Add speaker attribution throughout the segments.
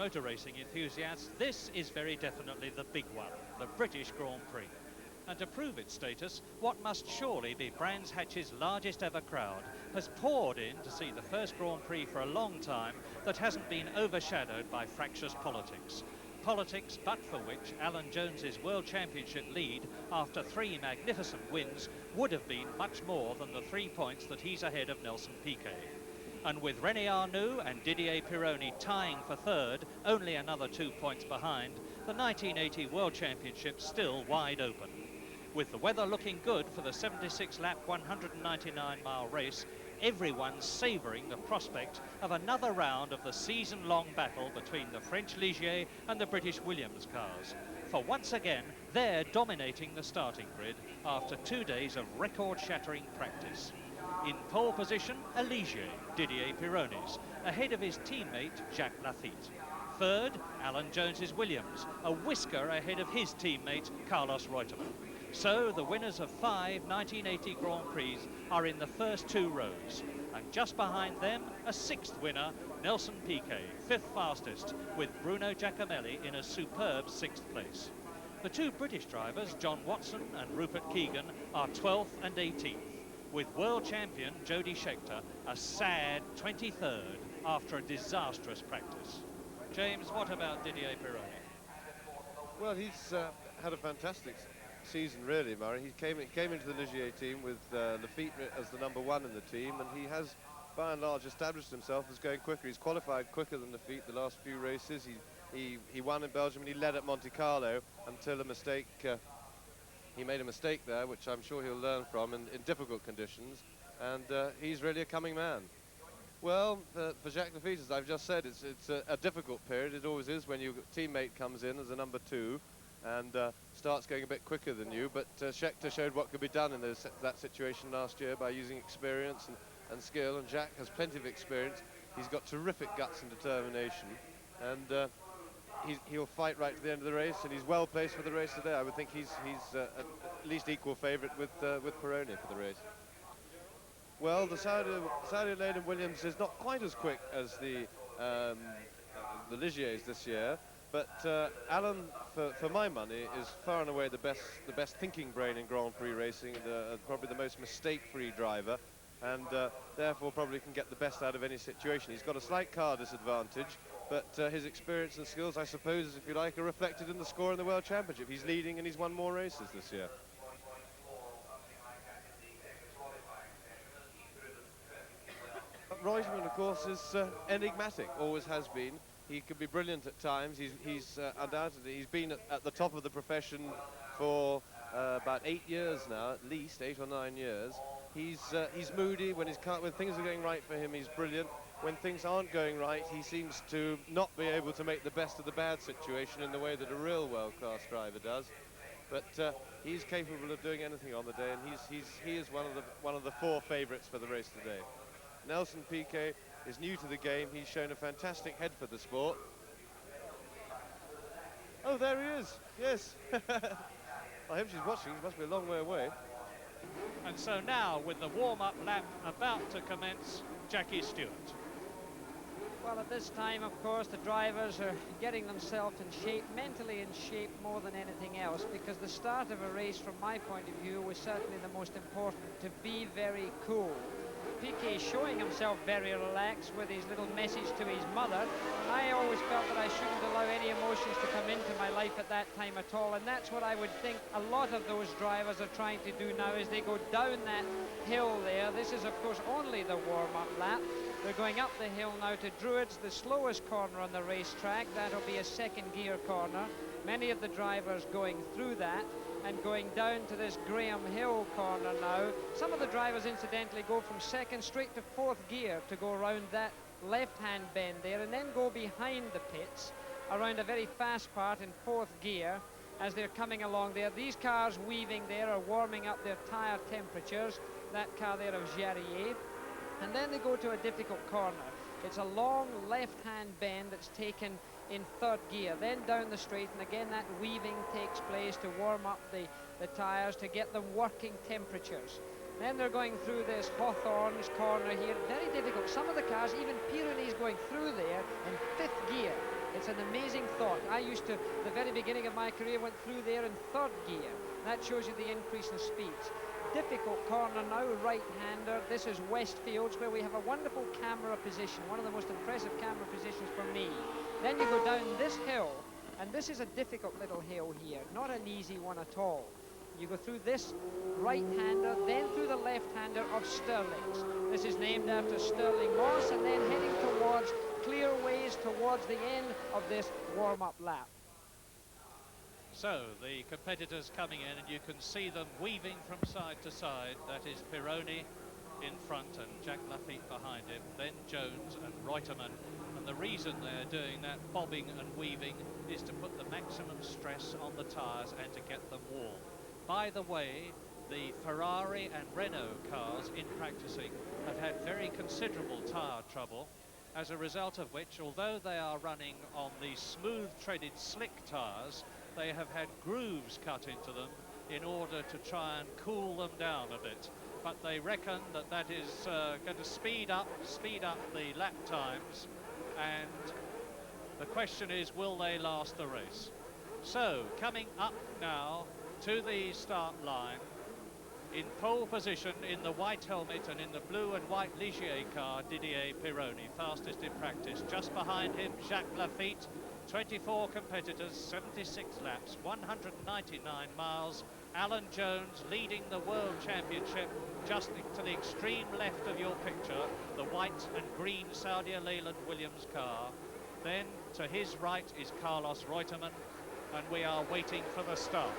Speaker 1: motor racing enthusiasts, this is very definitely the big one, the British Grand Prix. And to prove its status, what must surely be Brands Hatch's largest ever crowd has poured in to see the first Grand Prix for a long time that hasn't been overshadowed by fractious politics. Politics but for which Alan Jones's World Championship lead after 3 magnificent wins would have been much more than the 3 points that he's ahead of Nelson Piquet. And with René Arnoux and Didier Pironi tying for third, only another 2 points behind, the 1980 World Championship still wide open. With the weather looking good for the 76-lap 199-mile race, everyone's savouring the prospect of another round of the season-long battle between the French Ligier and the British Williams cars. For once again, they're dominating the starting grid after 2 days of record-shattering practice. In pole position, a Ligier, Didier Pironi's, ahead of his teammate Jacques Laffite. Third, Alan Jones's Williams, a whisker ahead of his teammate Carlos Reutemann. So the winners of 5 1980 Grand Prix are in the first 2 rows. And just behind them, a 6th winner, Nelson Piquet, 5th fastest, with Bruno Giacomelli in a superb 6th place. The 2 British drivers, John Watson and Rupert Keegan, are 12th and 18th, with world champion Jody Scheckter a sad 23rd after a disastrous practice. James, what about Didier Pironi?
Speaker 2: Well, he's had a fantastic season, really, Murray. He came into the Ligier team with Laffite as the #1 in the team, and he has, by and large, established himself as going quicker. He's qualified quicker than Laffite the last few races. He won in Belgium and he led at Monte Carlo until he made a mistake there, which I'm sure he'll learn from in difficult conditions, and he's really a coming man. Well, for Jacques Laffite, as I've just said, it's a difficult period. It always is when your teammate comes in as a #2 and starts going a bit quicker than you, but Scheckter showed what could be done in that situation last year by using experience and skill, and Jacques has plenty of experience. He's got terrific guts and determination, and he'll fight right to the end of the race, and he's well placed for the race today. I would think he's at least equal favourite with Pironi for the race. Well, the Saudi Lane Williams is not quite as quick as the Ligiers this year, but Alan, for my money, is far and away the best thinking brain in Grand Prix racing, probably the most mistake-free driver, and therefore probably can get the best out of any situation. He's got a slight car disadvantage, but his experience and skills, I suppose, if you like, are reflected in the score in the World Championship. He's leading and he's won more races this year. Reutemann, of course, is enigmatic, always has been. He can be brilliant at times. He's undoubtedly, he's been at the top of the profession for about 8 years now, at least 8 or 9 years. He's moody when things are going right for him. He's brilliant. When things aren't going right, he seems to not be able to make the best of the bad situation in the way that a real world-class driver does. But he's capable of doing anything on the day, and he is one of the 4 favourites for the race today. Nelson Piquet is new to the game. He's shown a fantastic head for the sport. Oh, there he is. Yes. I hope she's watching. He must be a long way away.
Speaker 1: And so now, with the warm-up lap about to commence, Jackie Stewart.
Speaker 3: Well, at this time, of course, the drivers are getting themselves in shape, mentally in shape more than anything else, because the start of a race, from my point of view, was certainly the most important, to be very cool. Piquet showing himself very relaxed with his little message to his mother. I always felt that I shouldn't allow any emotions to come into my life at that time at all, and that's what I would think a lot of those drivers are trying to do now as they go down that hill there. This is, of course, only the warm-up lap. They're going up the hill now to Druids, the slowest corner on the racetrack. That'll be a second gear corner. Many of the drivers going through that and going down to this Graham Hill corner now. Some of the drivers, incidentally, go from second straight to 4th gear to go around that left-hand bend there, and then go behind the pits around a very fast part in 4th gear as they're coming along there. These cars weaving there are warming up their tyre temperatures. That car there of Jarrier. And then they go to a difficult corner. It's a long left-hand bend that's taken in 3rd gear, then down the straight, and again that weaving takes place to warm up the tyres, to get them working temperatures. Then they're going through this Hawthorne's corner here, very difficult. Some of the cars, even Pironi's going through there in 5th gear. It's It's an amazing thought. I used to, the very beginning of my career, went through there in third gear. That shows you the increase in speeds. Difficult corner now, right-hander. This is Westfields, where we have a wonderful camera position, one of the most impressive camera positions for me. Then you go down this hill, and this is a difficult little hill here, not an easy one at all. You go through this right-hander, then through the left-hander of Stirling's. This is named after Stirling Moss, and then heading towards clear ways towards the end of this warm-up lap.
Speaker 1: So the competitors coming in, and you can see them weaving from side to side. That is Pironi in front and Jack Lafitte behind him, then Jones and Reutemann. And the reason they're doing that bobbing and weaving is to put the maximum stress on the tyres and to get them warm. By the way, the Ferrari and Renault cars in practicing have had very considerable tyre trouble, as a result of which, although they are running on the smooth treaded slick tyres, they have had grooves cut into them in order to try and cool them down a bit. But they reckon that that is going to speed up the lap times, and the question is, will they last the race? So, coming up now to the start line, in pole position in the white helmet and in the blue and white Ligier car, Didier Pironi, fastest in practice. Just behind him, Jacques Lafitte, 24 competitors, 76 laps, 199 miles. Alan Jones leading the World Championship just to the extreme left of your picture, the white and green Saudia Leyland Williams car. Then to his right is Carlos Reutemann, and we are waiting for the start.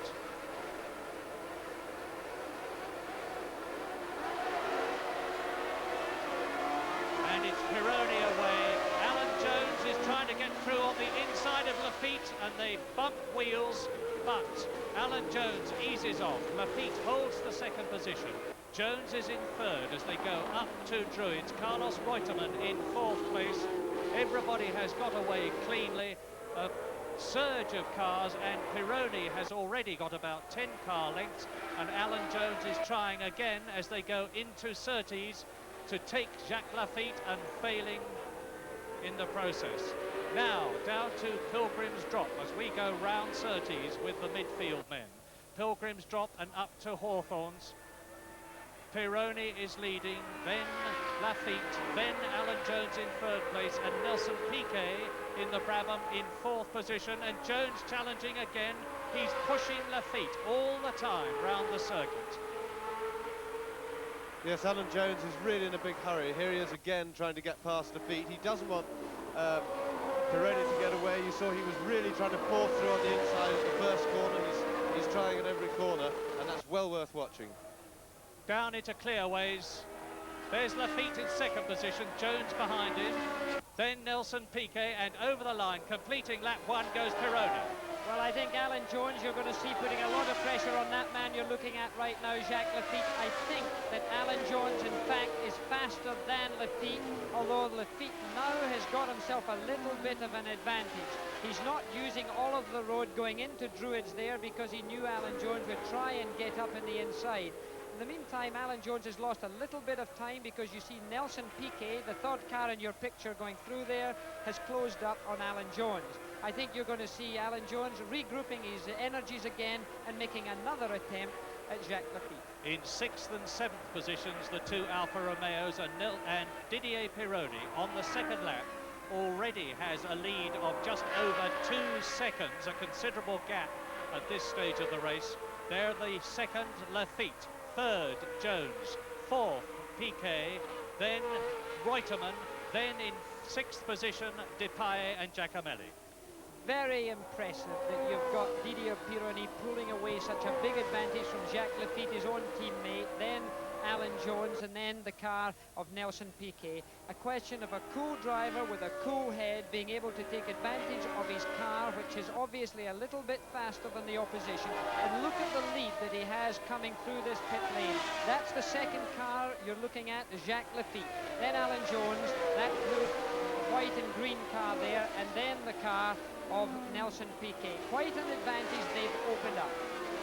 Speaker 1: And it's Pironi away. Alan Jones is trying to get through on the inside of Lafitte, and they bump wheels, but Alan Jones eases off. Lafitte holds the second position. Jones is in third as they go up to Druids. Carlos Reutemann in fourth place. Everybody has got away cleanly. A surge of cars, and Pironi has already got about 10 car lengths, and Alan Jones is trying again as they go into Surtees to take Jacques Lafitte, and failing in the process. Now down to Pilgrim's Drop as we go round Surtees with the midfield men. Pilgrim's Drop and up to Hawthorns. Pironi is leading, then Lafitte, then Alan Jones in third place, and Nelson Piquet in the Brabham in fourth position, and Jones challenging again. He's pushing Lafitte all the time round the circuit.
Speaker 2: Yes, Alan Jones is really in a big hurry. Here he is again trying to get past Lafitte. He doesn't want Pironi to get away. You saw he was really trying to pour through on the inside of the first corner. He's trying at every corner, and that's well worth watching.
Speaker 1: Down into clearways. There's Lafitte in second position, Jones behind him. Then Nelson Piquet, and over the line, completing lap one, goes Pironi.
Speaker 3: Well, I think Alan Jones, you're going to see putting a lot of pressure on that man you're looking at right now, Jacques Lafitte. I think that Alan Jones, in fact, is faster than Lafitte, although Lafitte now has got himself a little bit of an advantage. He's not using all of the road going into Druids there because he knew Alan Jones would try and get up in the inside. In the meantime, Alan Jones has lost a little bit of time because you see Nelson Piquet, the third car in your picture going through there, has closed up on Alan Jones. I think you're going to see Alan Jones regrouping his energies again and making another attempt at Jacques Lafitte.
Speaker 1: In sixth and seventh positions, the two Alfa Romeos, and Didier Pironi on the second lap already has a lead of just over 2 seconds, a considerable gap at this stage of the race. They're the second, Lafitte. Third, Jones. Fourth, Piquet. Then Reutemann. Then in sixth position, Depailler and Giacomelli.
Speaker 3: Very impressive that you've got Didier Pironi pulling away such a big advantage from Jacques Lafitte, his own teammate, then Alan Jones, and then the car of Nelson Piquet. A question of a cool driver with a cool head being able to take advantage of his car, which is obviously a little bit faster than the opposition. And look at the lead that he has coming through this pit lane. That's the second car you're looking at, Jacques Lafitte. Then Alan Jones, that blue, white and green car there, and then the car of Nelson Piquet. Quite an advantage they've opened up.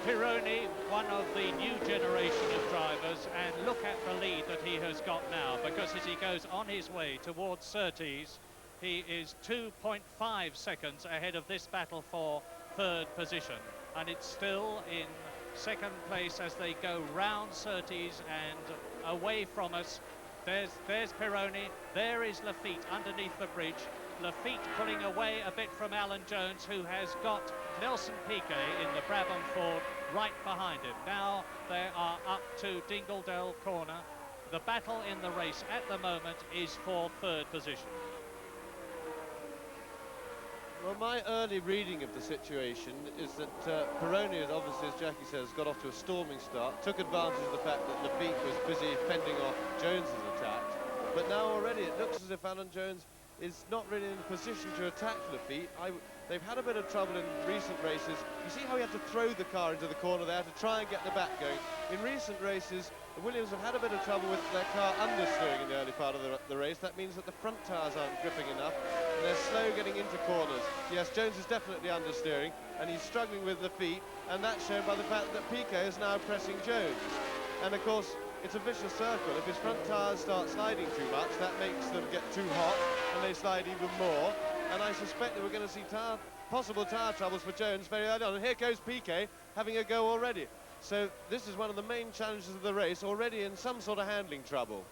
Speaker 1: Pironi, one of the new generation of drivers, and look at the lead that he has got now, because as he goes on his way towards Surtees, He is 2.5 seconds ahead of this battle for third position, and it's still in second place as they go round Surtees and away from us. There's Pironi, there is Lafitte underneath the bridge. Lafitte pulling away a bit from Alan Jones, who has got Nelson Piquet in the Brabham Ford right behind him. Now they are up to Dingledale Corner. The battle in the race at the moment is for third position.
Speaker 2: Well, my early reading of the situation is that Pironi, has obviously, as Jackie says, got off to a storming start, took advantage of the fact that Lafitte was busy fending off Jones's attack, but now already it looks as if Alan Jones is not really in a position to attack Lafitte. They've had a bit of trouble in recent races. You see how he had to throw the car into the corner there to try and get the back going. In recent races, the Williams have had a bit of trouble with their car understeering in the early part of the race. That means that the front tyres aren't gripping enough, and they're slow getting into corners. Yes, Jones is definitely understeering, and he's struggling with Lafitte, and that's shown by the fact that Piquet is now pressing Jones. And of course, it's a vicious circle. If his front tyres start sliding too much, that makes them get too hot, and they slide even more. And I suspect that we're going to see possible tyre troubles for Jones very early on. And here goes Piquet having a go already. So this is one of the main challenges of the race, already in some sort of handling trouble.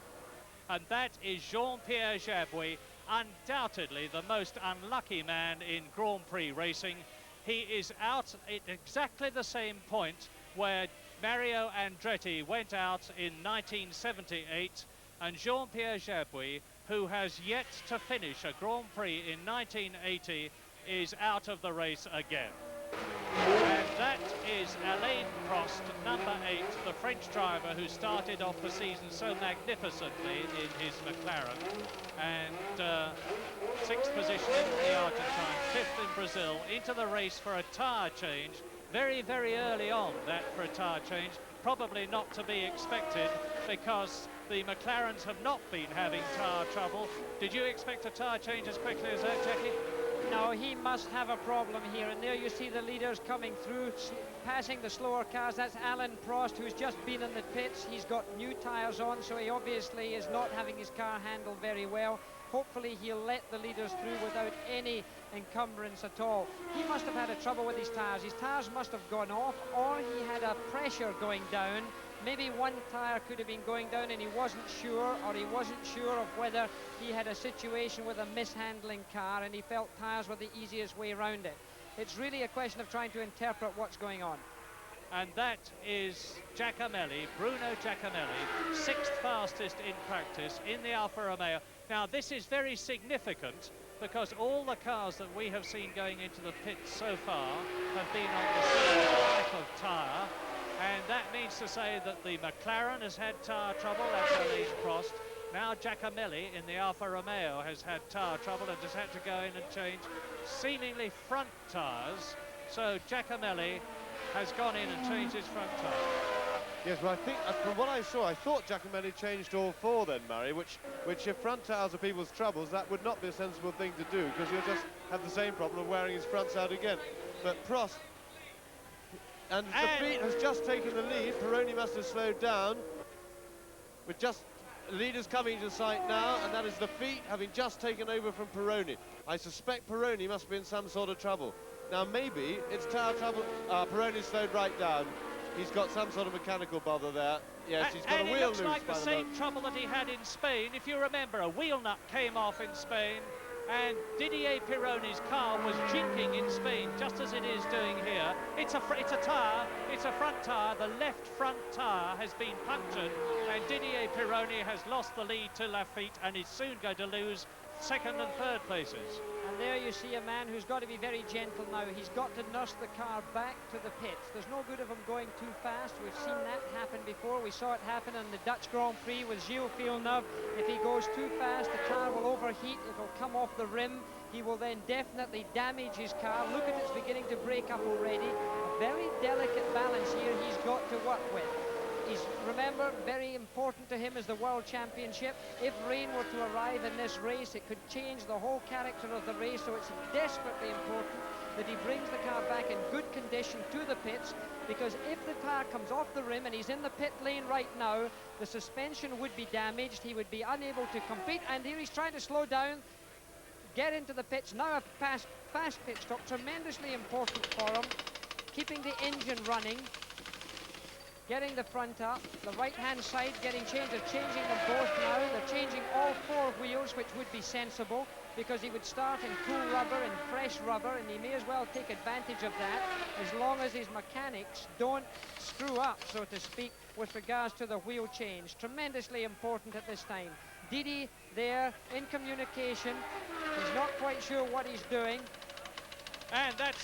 Speaker 1: And that is Jean-Pierre Jabouille, undoubtedly the most unlucky man in Grand Prix racing. He is out at exactly the same point where Mario Andretti went out in 1978, and Jean-Pierre Jabouille, who has yet to finish a Grand Prix in 1980, is out of the race again. And that is Alain Prost, number 8, the French driver who started off the season so magnificently in his McLaren. And 6th position in the Argentine, 5th in Brazil, into the race for a tyre change. Very, very early on, that for a tyre change. Probably not to be expected, because the McLarens have not been having tyre trouble. Did you expect a tyre change as quickly as that, Jackie?
Speaker 3: No, he must have a problem here. And there you see the leaders coming through, passing the slower cars. That's Alain Prost, who's just been in the pits. He's got new tyres on, so he obviously is not having his car handled very well. Hopefully he'll let the leaders through without any encumbrance at all. He must have had a trouble with his tyres. His tyres must have gone off, or he had a pressure going down. Maybe one tyre could have been going down and he wasn't sure, or he wasn't sure of whether he had a situation with a mishandling car and he felt tyres were the easiest way around it. It's really a question of trying to interpret what's going on.
Speaker 1: And that is Giacomelli, Bruno Giacomelli, 6th fastest in practice in the Alfa Romeo. Now this is very significant, because all the cars that we have seen going into the pits so far have been on the same type of tyre, and that means to say that the McLaren has had tyre trouble, that's Alain Prost. Now Giacomelli in the Alfa Romeo has had tyre trouble and has had to go in and change seemingly front tyres. So Giacomelli has gone in and changed his front tyre.
Speaker 2: Yes, well, I think, from what I saw, I thought Giacomelli changed all 4 then, Murray, which if front tyres are people's troubles, that would not be a sensible thing to do, because he'll just have the same problem of wearing his fronts out again. But Prost, and Lafitte has just taken the lead. Pironi must have slowed down. With just leaders coming to sight now, and that is Lafitte having just taken over from Pironi. I suspect Pironi must be in some sort of trouble. Now maybe it's tyre trouble. Pironi slowed right down. He's got some sort of mechanical bother there. Yes, he's got a wheel loose.
Speaker 1: And it looks like the same trouble that he had in Spain. If you remember, a wheel nut came off in Spain, and Didier Pironi's car was jinking in Spain, just as it is doing here. It's a tyre, it's a front tyre. The left front tyre has been punctured, and Didier Pironi has lost the lead to Lafitte, and is soon going to lose 2nd and 3rd places.
Speaker 3: And there you see a man who's got to be very gentle now. He's got to nurse the car back to the pits. There's no good of him going too fast. We've seen that happen before. We saw it happen in the Dutch Grand Prix with Gilles Villeneuve. If he goes too fast, the car will overheat. It'll come off the rim. He will then definitely damage his car. Look at it's beginning to break up already. A very delicate balance here he's got to work with. Remember, very important to him is the World Championship. If rain were to arrive in this race, it could change the whole character of the race, so it's desperately important that he brings the car back in good condition to the pits, because if the car comes off the rim and he's in the pit lane right now, the suspension would be damaged, he would be unable to compete, and here he's trying to slow down. get into the pits. Now a fast pit stop, tremendously important for him. Keeping the engine running, getting the front up, the right-hand side getting changed. They're changing them both now. They're changing all 4 wheels, which would be sensible, because he would start in cool rubber and fresh rubber, and he may as well take advantage of that, as long as his mechanics don't screw up, so to speak, with regards to the wheel change. Tremendously important at this time. Didi there in communication. He's not quite sure what he's doing.
Speaker 1: And that's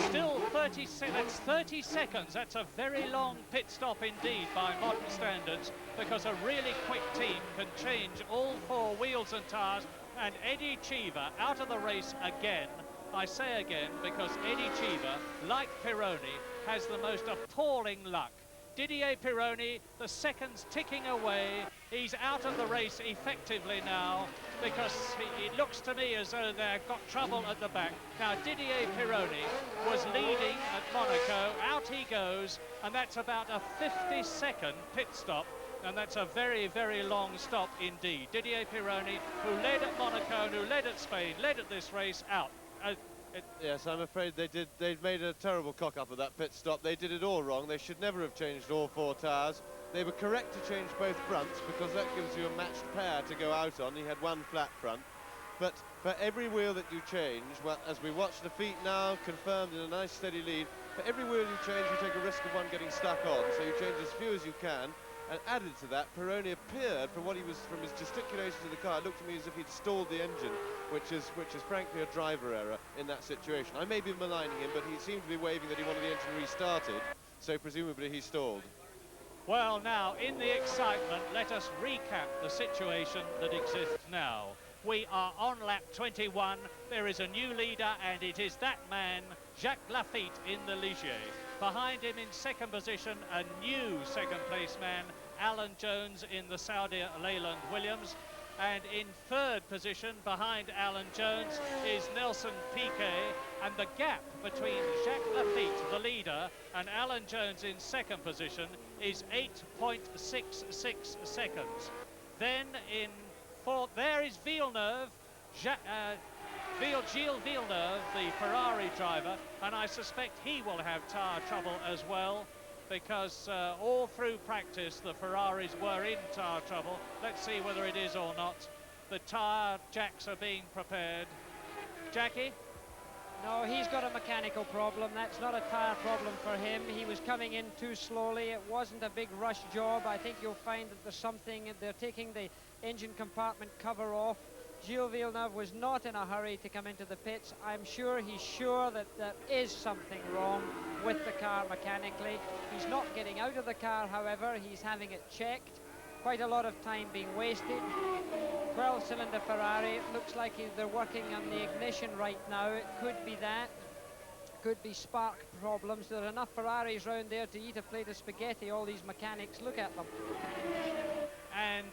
Speaker 1: still 30 seconds. That's a very long pit stop indeed by modern standards, because a really quick team can change all 4 wheels and tyres. And Eddie Cheever out of the race again. I say again because Eddie Cheever, like Pironi, has the most appalling luck. Didier Pironi, the seconds ticking away. He's out of the race effectively now, because it looks to me as though they've got trouble at the back. Now, Didier Pironi was leading at Monaco. Out he goes, and that's about a 50-second pit stop. And that's a very, very long stop indeed. Didier Pironi, who led at Monaco and who led at Spain, led at this race, out.
Speaker 2: Yes, I'm afraid they'd made a terrible cock-up of that pit stop. They did it all wrong. They should never have changed all 4 tyres. They were correct to change both fronts, because that gives you a matched pair to go out on. He had 1 flat front. But for every wheel that you change, well, as we watch Lafitte now confirmed in a nice steady lead, for every wheel you change, you take a risk of one getting stuck on. So you change as few as you can. And added to that, Pironi appeared, from his gesticulations in the car, it looked to me as if he'd stalled the engine, which is frankly a driver error in that situation. I may be maligning him, but he seemed to be waving that he wanted the engine restarted, so presumably he stalled.
Speaker 1: Well, now, in the excitement, let us recap the situation that exists now. We are on lap 21. There is a new leader, and it is that man, Jacques Lafitte, in the Ligier. Behind him in second position, a new second-place man, Alan Jones in the Saudi Leyland Williams. And in third position, behind Alan Jones, is Nelson Piquet. And the gap between Jacques Lafitte, the leader, and Alan Jones in second position is 8.66 seconds. Then in fourth, there is Villeneuve, Gilles Villeneuve, the Ferrari driver, and I suspect he will have tyre trouble as well, because all through practice the Ferraris were in tyre trouble. Let's see whether it is or not. The tyre jacks are being prepared. Jackie?
Speaker 3: No, he's got a mechanical problem. That's not a tyre problem for him. He was coming in too slowly. It wasn't a big rush job. I think you'll find that there's something, they're taking the engine compartment cover off. Gilles Villeneuve was not in a hurry to come into the pits. He's sure that there is something wrong with the car mechanically. He's not getting out of the car, however. He's having it checked. Quite a lot of time being wasted. 12-cylinder Ferrari. It looks like they're working on the ignition right now. It could be that. Could be spark problems. There are enough Ferraris around there to eat a plate of spaghetti, all these mechanics. Look at them.
Speaker 1: And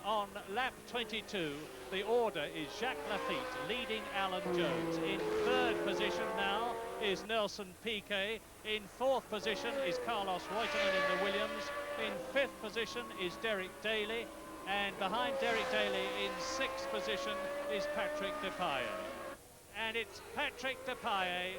Speaker 1: on lap 22, the order is Jacques Lafitte leading Alan Jones. In third position now is Nelson Piquet. In fourth position is Carlos Reutemann in the Williams. In fifth position is Derek Daly. And behind Derek Daly in sixth position is Patrick Depailler. And it's Patrick Depailler,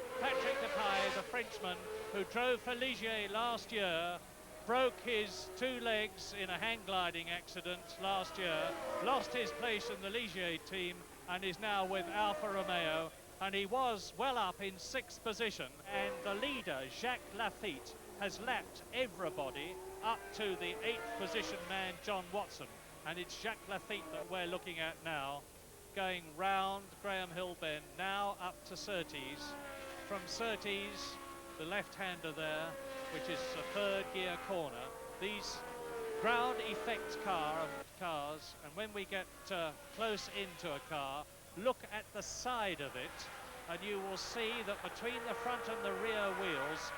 Speaker 1: the Frenchman, who drove for Ligier last year, broke his 2 legs in a hang gliding accident last year, lost his place in the Ligier team, and is now with Alfa Romeo. And he was well up in 6th position. And the leader, Jacques Lafitte, has lapped everybody up to the 8th position man, John Watson. And it's Jacques Lafitte that we're looking at now, going round Graham Hill Bend, now up to Surtees. From Surtees, the left-hander there, which is a 3rd gear corner. These ground effect cars, and when we get close into a car, look at the side of it, and you will see that between the front and the rear wheels,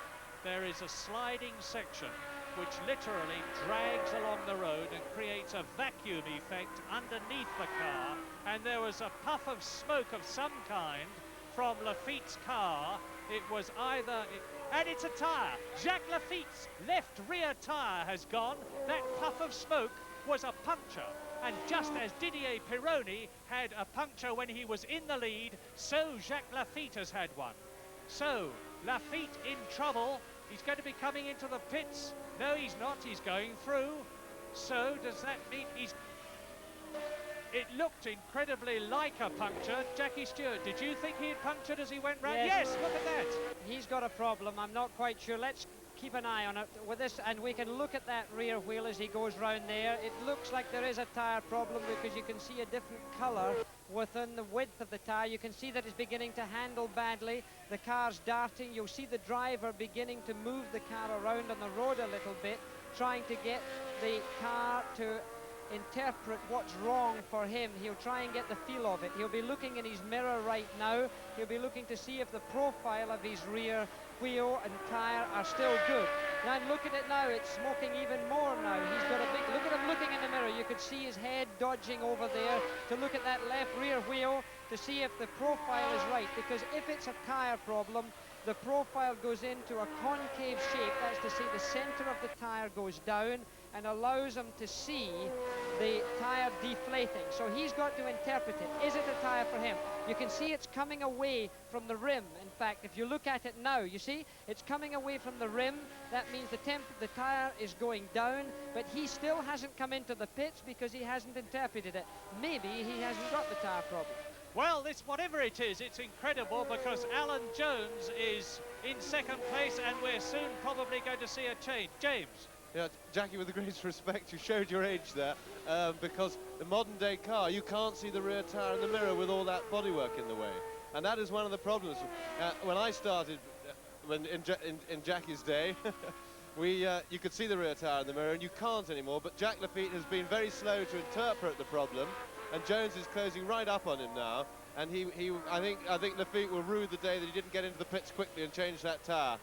Speaker 1: there is a sliding section which literally drags along the road and creates a vacuum effect underneath the car. And there was a puff of smoke of some kind from Lafitte's car. It was either... And it's a tyre. Jacques Lafitte's left rear tyre has gone. That puff of smoke was a puncture. And just as Didier Pironi had a puncture when he was in the lead, so Jacques Lafitte has had one. So Lafitte in trouble. He's going to be coming into the pits. No, he's not. He's going through. So does that mean he's... It looked incredibly like a puncture. Jackie Stewart, did you think he had punctured as he went round? Yes, look at that.
Speaker 3: He's got a problem. I'm not quite sure. Let's keep an eye on it with this, and we can look at that rear wheel as he goes round there. It looks like there is a tyre problem because you can see a different colour within the width of the tyre. You can see that it's beginning to handle badly. The car's darting. You'll see the driver beginning to move the car around on the road a little bit, trying to get the car to interpret what's wrong for him. He'll try and get the feel of it. He'll be looking in his mirror right now. He'll be looking to see if the profile of his rear wheel and tyre are still good. Now look at it now, it's smoking even more now. He's got a big, look at him looking in the mirror. You could see his head dodging over there to look at that left rear wheel to see if the profile is right, because if it's a tyre problem, the profile goes into a concave shape. That's to say the center of the tyre goes down and allows him to see the tyre deflating. So he's got to interpret it. Is it a tyre for him? You can see it's coming away from the rim. In fact, if you look at it now, you see it's coming away from the rim. That means the tyre is going down, but he still hasn't come into the pits because he hasn't interpreted it. Maybe he hasn't got the tyre problem.
Speaker 1: Well, this, whatever it is, it's incredible because Alan Jones is in second place and we're soon probably going to see a change. James.
Speaker 2: Yeah, Jackie, with the greatest respect, you showed your age there, because the modern day car, you can't see the rear tyre in the mirror with all that bodywork in the way. And that is one of the problems. When I started, in Jackie's day, you could see the rear tyre in the mirror and you can't anymore, but Jacques Lafitte has been very slow to interpret the problem, and Jones is closing right up on him now, and I think Lafitte will rue the day that he didn't get into the pits quickly and change that tyre.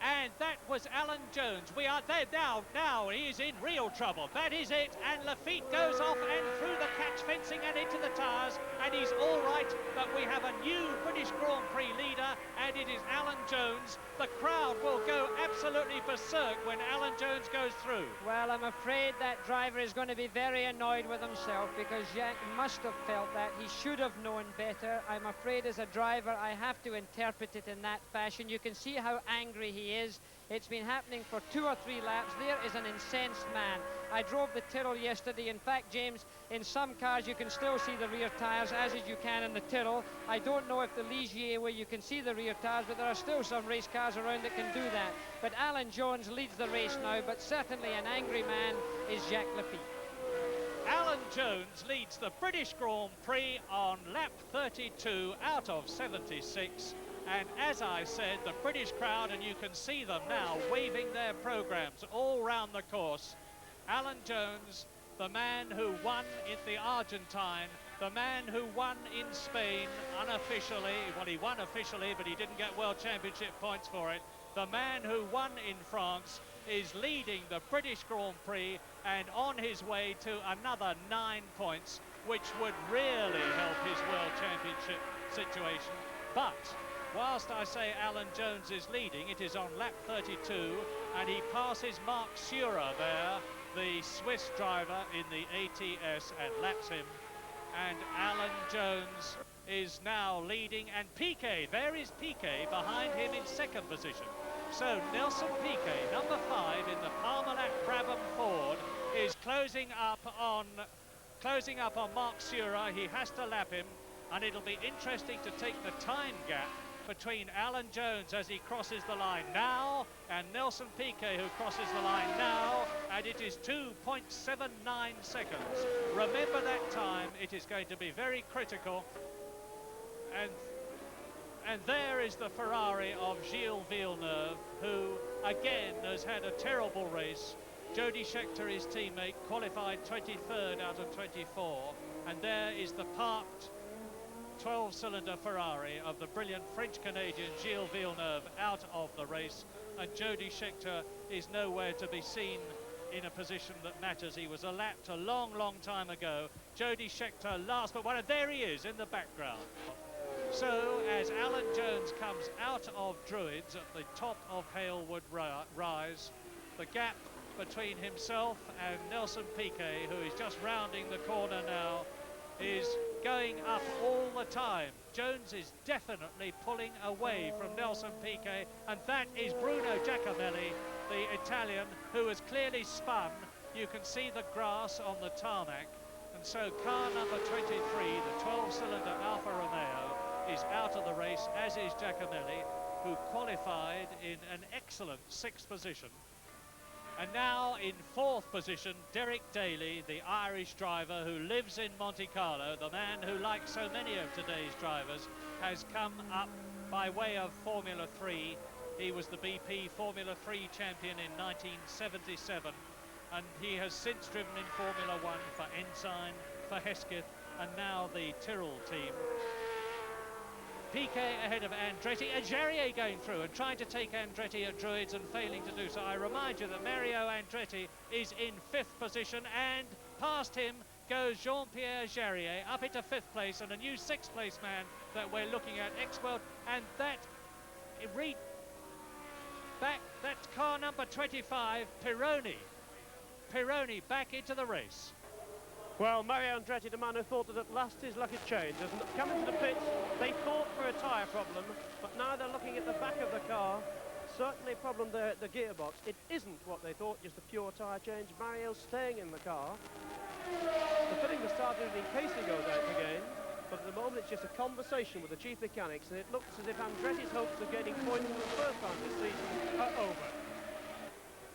Speaker 1: And that was Alan Jones. We are there now. Now he is in real trouble. That is it. And Lafitte goes off and through the catch fencing and into the tyres. And he's all right. But we have a new British Grand Prix leader. And it is Alan Jones. The crowd will go absolutely berserk when Alan Jones goes through.
Speaker 3: Well, I'm afraid that driver is going to be very annoyed with himself because Jacques must have felt that. He should have known better. I'm afraid as a driver, I have to interpret it in that fashion. You can see how angry he is. It's been happening for 2 or 3 laps. There is an incensed man. I drove the Tyrrell yesterday. In fact, James, in some cars you can still see the rear tyres as you can in the Tyrrell. I don't know if the Ligier where you can see the rear tyres, but there are still some race cars around that can do that. But Alan Jones leads the race now, but certainly an angry man is Jacques Lafitte.
Speaker 1: Alan Jones leads the British Grand Prix on lap 32 out of 76. And as I said, the British crowd, and you can see them now waving their programmes all round the course. Alan Jones, the man who won in the Argentine, the man who won in Spain unofficially, well, he won officially, but he didn't get World Championship points for it. The man who won in France is leading the British Grand Prix and on his way to another 9 points, which would really help his World Championship situation. But whilst I say Alan Jones is leading, it is on lap 32, and he passes Mark Surer there, the Swiss driver in the ATS, and laps him. And Alan Jones is now leading, and Piquet, there is Piquet behind him in second position. So Nelson Piquet, number 5 in the Parmalat Brabham Ford, is closing up on Mark Surer. He has to lap him, and it'll be interesting to take the time gap between Alan Jones as he crosses the line now and Nelson Piquet who crosses the line now, and it is 2.79 seconds. Remember that time, it is going to be very critical. And there is the Ferrari of Gilles Villeneuve, who again has had a terrible race. Jody Scheckter, his teammate, qualified 23rd out of 24, and there is the parked 12-cylinder Ferrari of the brilliant French-Canadian Gilles Villeneuve out of the race, and Jody Scheckter is nowhere to be seen in a position that matters. He was lapped a long, long time ago. Jody Scheckter last but one, and there he is in the background. So as Alan Jones comes out of Druids at the top of Halewood Rise, the gap between himself and Nelson Piquet, who is just rounding the corner now, is going up all the time. Jones is definitely pulling away from Nelson Piquet, and that is Bruno Giacomelli, the Italian, who has clearly spun. You can see the grass on the tarmac, and so car number 23, the 12-cylinder Alfa Romeo, is out of the race, as is Giacomelli, who qualified in an excellent 6th position. And now in 4th position, Derek Daly, the Irish driver who lives in Monte Carlo, the man who, like so many of today's drivers, has come up by way of Formula 3. He was the BP Formula 3 champion in 1977, and he has since driven in Formula 1 for Ensign, for Hesketh, and now the Tyrrell team. Piquet ahead of Andretti, and Jarier going through and trying to take Andretti at Druids and failing to do so. I remind you that Mario Andretti is in 5th position, and past him goes Jean-Pierre Jarier up into 5th place, and a new 6th place man that we're looking at, X-World, and that's car number 25, Pironi. Pironi back into the race.
Speaker 4: Well, Mario Andretti, the man who thought that at last his luck had changed, has come into the pits. They thought for a tyre problem, but now they're looking at the back of the car. Certainly a problem there at the gearbox. It isn't what they thought, just a pure tyre change. Mario's staying in the car. They're putting the starter in case he goes out again, but at the moment it's just a conversation with the chief mechanics, and it looks as if Andretti's hopes of gaining points for the first time this season are over.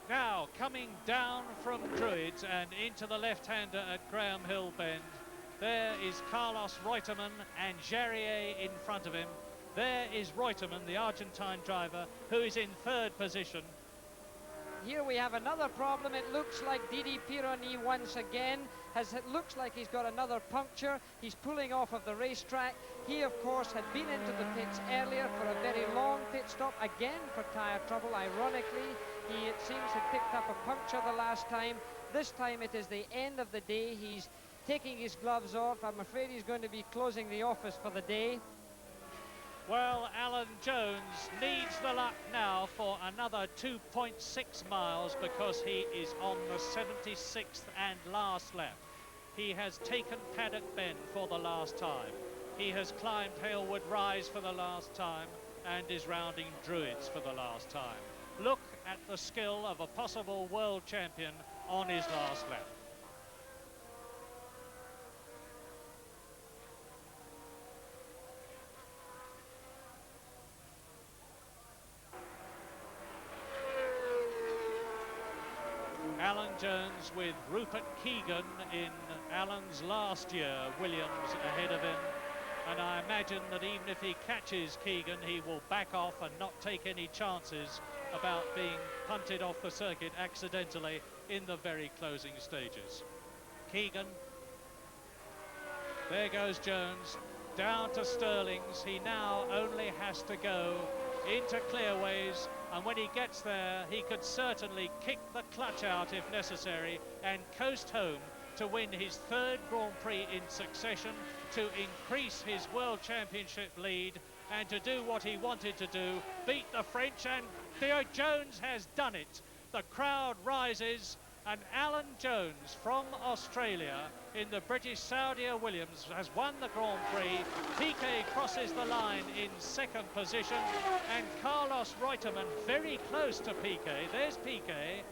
Speaker 1: Now, coming down from Druids and into the left-hander at Graham Hill Bend, there is Carlos Reutemann and Jarier in front of him. There is Reutemann, the Argentine driver, who is in 3rd position.
Speaker 3: Here we have another problem. It looks like Didi Pironi once again it looks like he's got another puncture. He's pulling off of the racetrack. He, of course, had been into the pits earlier for a very long pit stop, again for tyre trouble. Ironically, he, it seems, had picked up a puncture the last time. This time it is the end of the day. He's taking his gloves off. I'm afraid he's going to be closing the office for the day.
Speaker 1: Well, Alan Jones needs the luck now for another 2.6 miles because he is on the 76th and last lap. He has taken Paddock Bend for the last time. He has climbed Halewood Rise for the last time and is rounding Druids for the last time. Look at the skill of a possible world champion on his last lap. Alan Jones with Rupert Keegan in Alan's last year, Williams ahead of him, and I imagine that even if he catches Keegan, he will back off and not take any chances about being punted off the circuit accidentally in the very closing stages. Keegan, there goes Jones, down to Stirling's. He now only has to go into Clearways, and when he gets there, he could certainly kick the clutch out if necessary and coast home to win his 3rd Grand Prix in succession, to increase his World Championship lead and to do what he wanted to do, beat the French, and Theo Jones has done it. The crowd rises, and Alan Jones from Australia in the British Saudia Williams has won the Grand Prix. Piquet crosses the line in 2nd position, and Carlos Reutemann very close to Piquet. There's Piquet,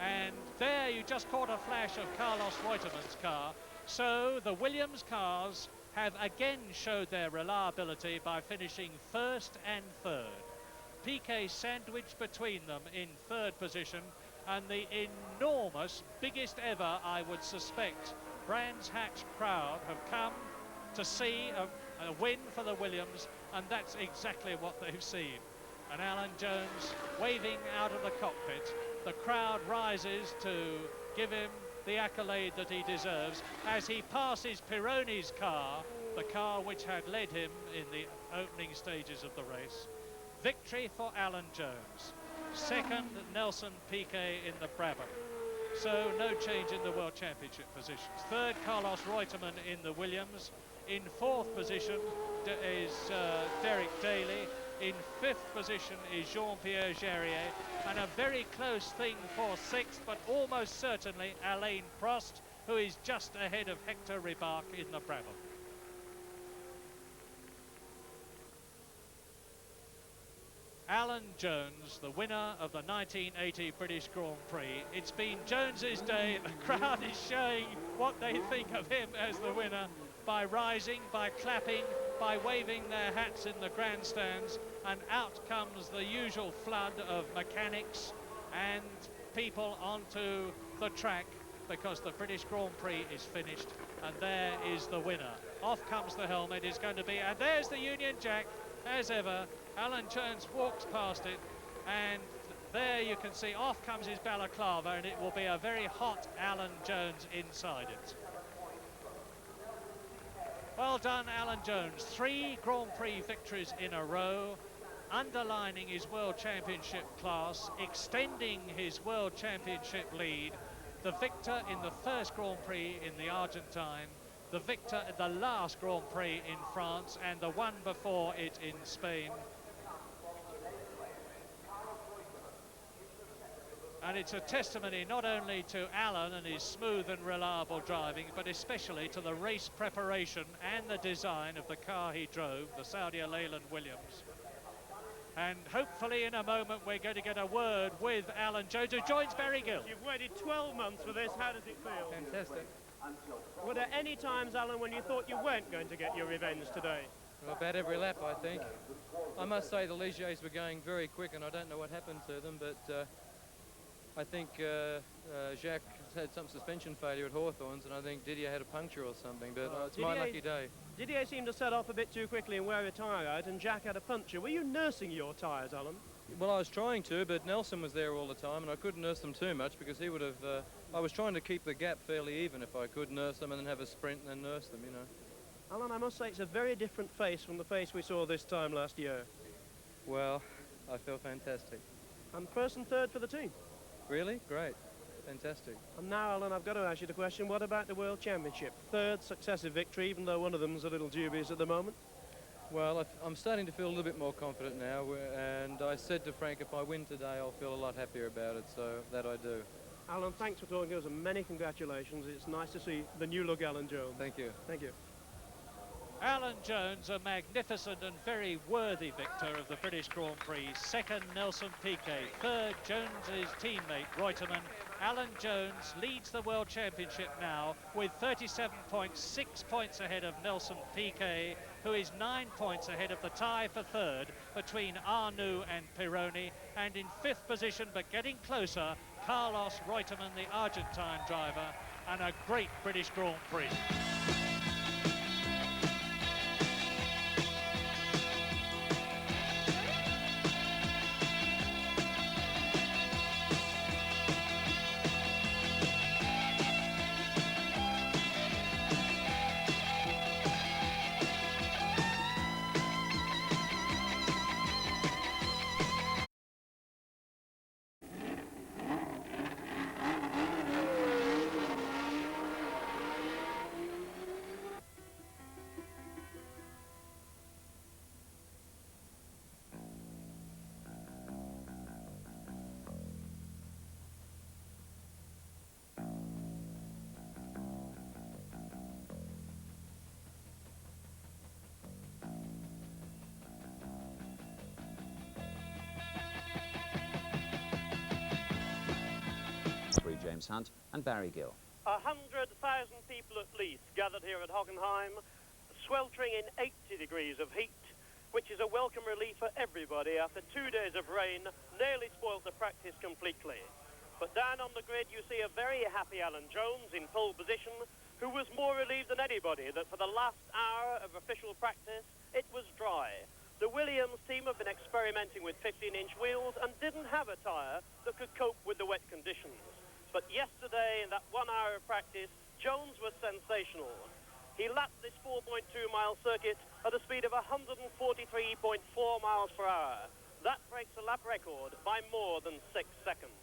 Speaker 1: and there you just caught a flash of Carlos Reutemann's car. So the Williams cars have again showed their reliability by finishing 1st and 3rd. Piquet sandwiched between them in 3rd position, and the enormous, biggest ever, I would suspect, Brands Hatch crowd have come to see a win for the Williams, and that's exactly what they've seen. And Alan Jones waving out of the cockpit. The crowd rises to give him the accolade that he deserves as he passes Pironi's car, the car which had led him in the opening stages of the race. Victory for Alan Jones. 2nd, Nelson Piquet in the Brabham. So no change in the World Championship positions. 3rd, Carlos Reutemann in the Williams. In 4th position is Derek Daly. In 5th position is Jean-Pierre Jarier, and a very close thing for 6th, but almost certainly Alain Prost, who is just ahead of Hector Ribach in the Brabham. Alan Jones, the winner of the 1980 British Grand Prix. It's been Jones's day. The crowd is showing what they think of him as the winner by rising, by clapping, by waving their hats in the grandstands, and out comes the usual flood of mechanics and people onto the track, because the British Grand Prix is finished, and there is the winner. Off comes the helmet, is going to be, and there's the Union Jack, as ever. Alan Jones walks past it, and there you can see off comes his balaclava, and it will be a very hot Alan Jones inside it. Well done, Alan Jones. 3 Grand Prix victories in a row, underlining his World Championship class, extending his World Championship lead. The victor in the first Grand Prix in the Argentine, the victor at the last Grand Prix in France, and the one before it in Spain. And it's a testimony not only to Alan and his smooth and reliable driving, but especially to the race preparation and the design of the car he drove, the Saudi Leyland Williams. And hopefully in a moment we're going to get a word with Alan Jones, who joins Barry Gill.
Speaker 4: You've waited 12 months for this. How does it feel?
Speaker 5: Fantastic.
Speaker 4: Were there any times, Alan, when you thought you weren't going to get your revenge today?
Speaker 5: Well, about every lap, I think. I must say the Ligiers were going very quick, and I don't know what happened to them, but I think Jacques had some suspension failure at Hawthorns, and I think Didier had a puncture or something, but it's my lucky day.
Speaker 4: Didier seemed to set off a bit too quickly and wear a tyre out, and Jacques had a puncture. Were you nursing your tyres, Alan?
Speaker 5: Well, I was trying to, but Nelson was there all the time, and I couldn't nurse them too much because he would have... I was trying to keep the gap fairly even if I could nurse them and then have a sprint and then nurse them, you know.
Speaker 4: Alan, I must say it's a very different face from the face we saw this time last year.
Speaker 5: Well, I feel fantastic.
Speaker 4: And first and third for the team.
Speaker 5: Really? Great. Fantastic.
Speaker 4: And now, Alan, I've got to ask you the question, what about the World Championship? 3rd successive victory, even though one of them's a little dubious at the moment.
Speaker 5: Well, I'm starting to feel a little bit more confident now, and I said to Frank, if I win today, I'll feel a lot happier about it, so that I do.
Speaker 4: Alan, thanks for talking to us, and many congratulations. It's nice to see the new look Alan Jones.
Speaker 5: Thank you.
Speaker 4: Thank you.
Speaker 1: Alan Jones, a magnificent and very worthy victor of the British Grand Prix. 2nd, Nelson Piquet. 3rd, Jones's teammate, Reutemann. Alan Jones leads the World Championship now with 37 points, 6 points ahead of Nelson Piquet, who is 9 points ahead of the tie for 3rd between Arnoux and Pironi. And in 5th position, but getting closer, Carlos Reutemann, the Argentine driver, and a great British Grand Prix.
Speaker 6: James Hunt and Barry Gill.
Speaker 4: 100,000 people at least gathered here at Hockenheim, sweltering in 80 degrees of heat, which is a welcome relief for everybody after 2 days of rain nearly spoilt the practice completely. But down on the grid you see a very happy Alan Jones in pole position, who was more relieved than anybody that for the last hour of official practice it was dry. The Williams team have been experimenting with 15-inch wheels and didn't have a tyre that could cope with the wet conditions. But yesterday, in that 1 hour of practice, Jones was sensational. He lapped this 4.2-mile circuit at a speed of 143.4 miles per hour. That breaks a lap record by more than 6 seconds.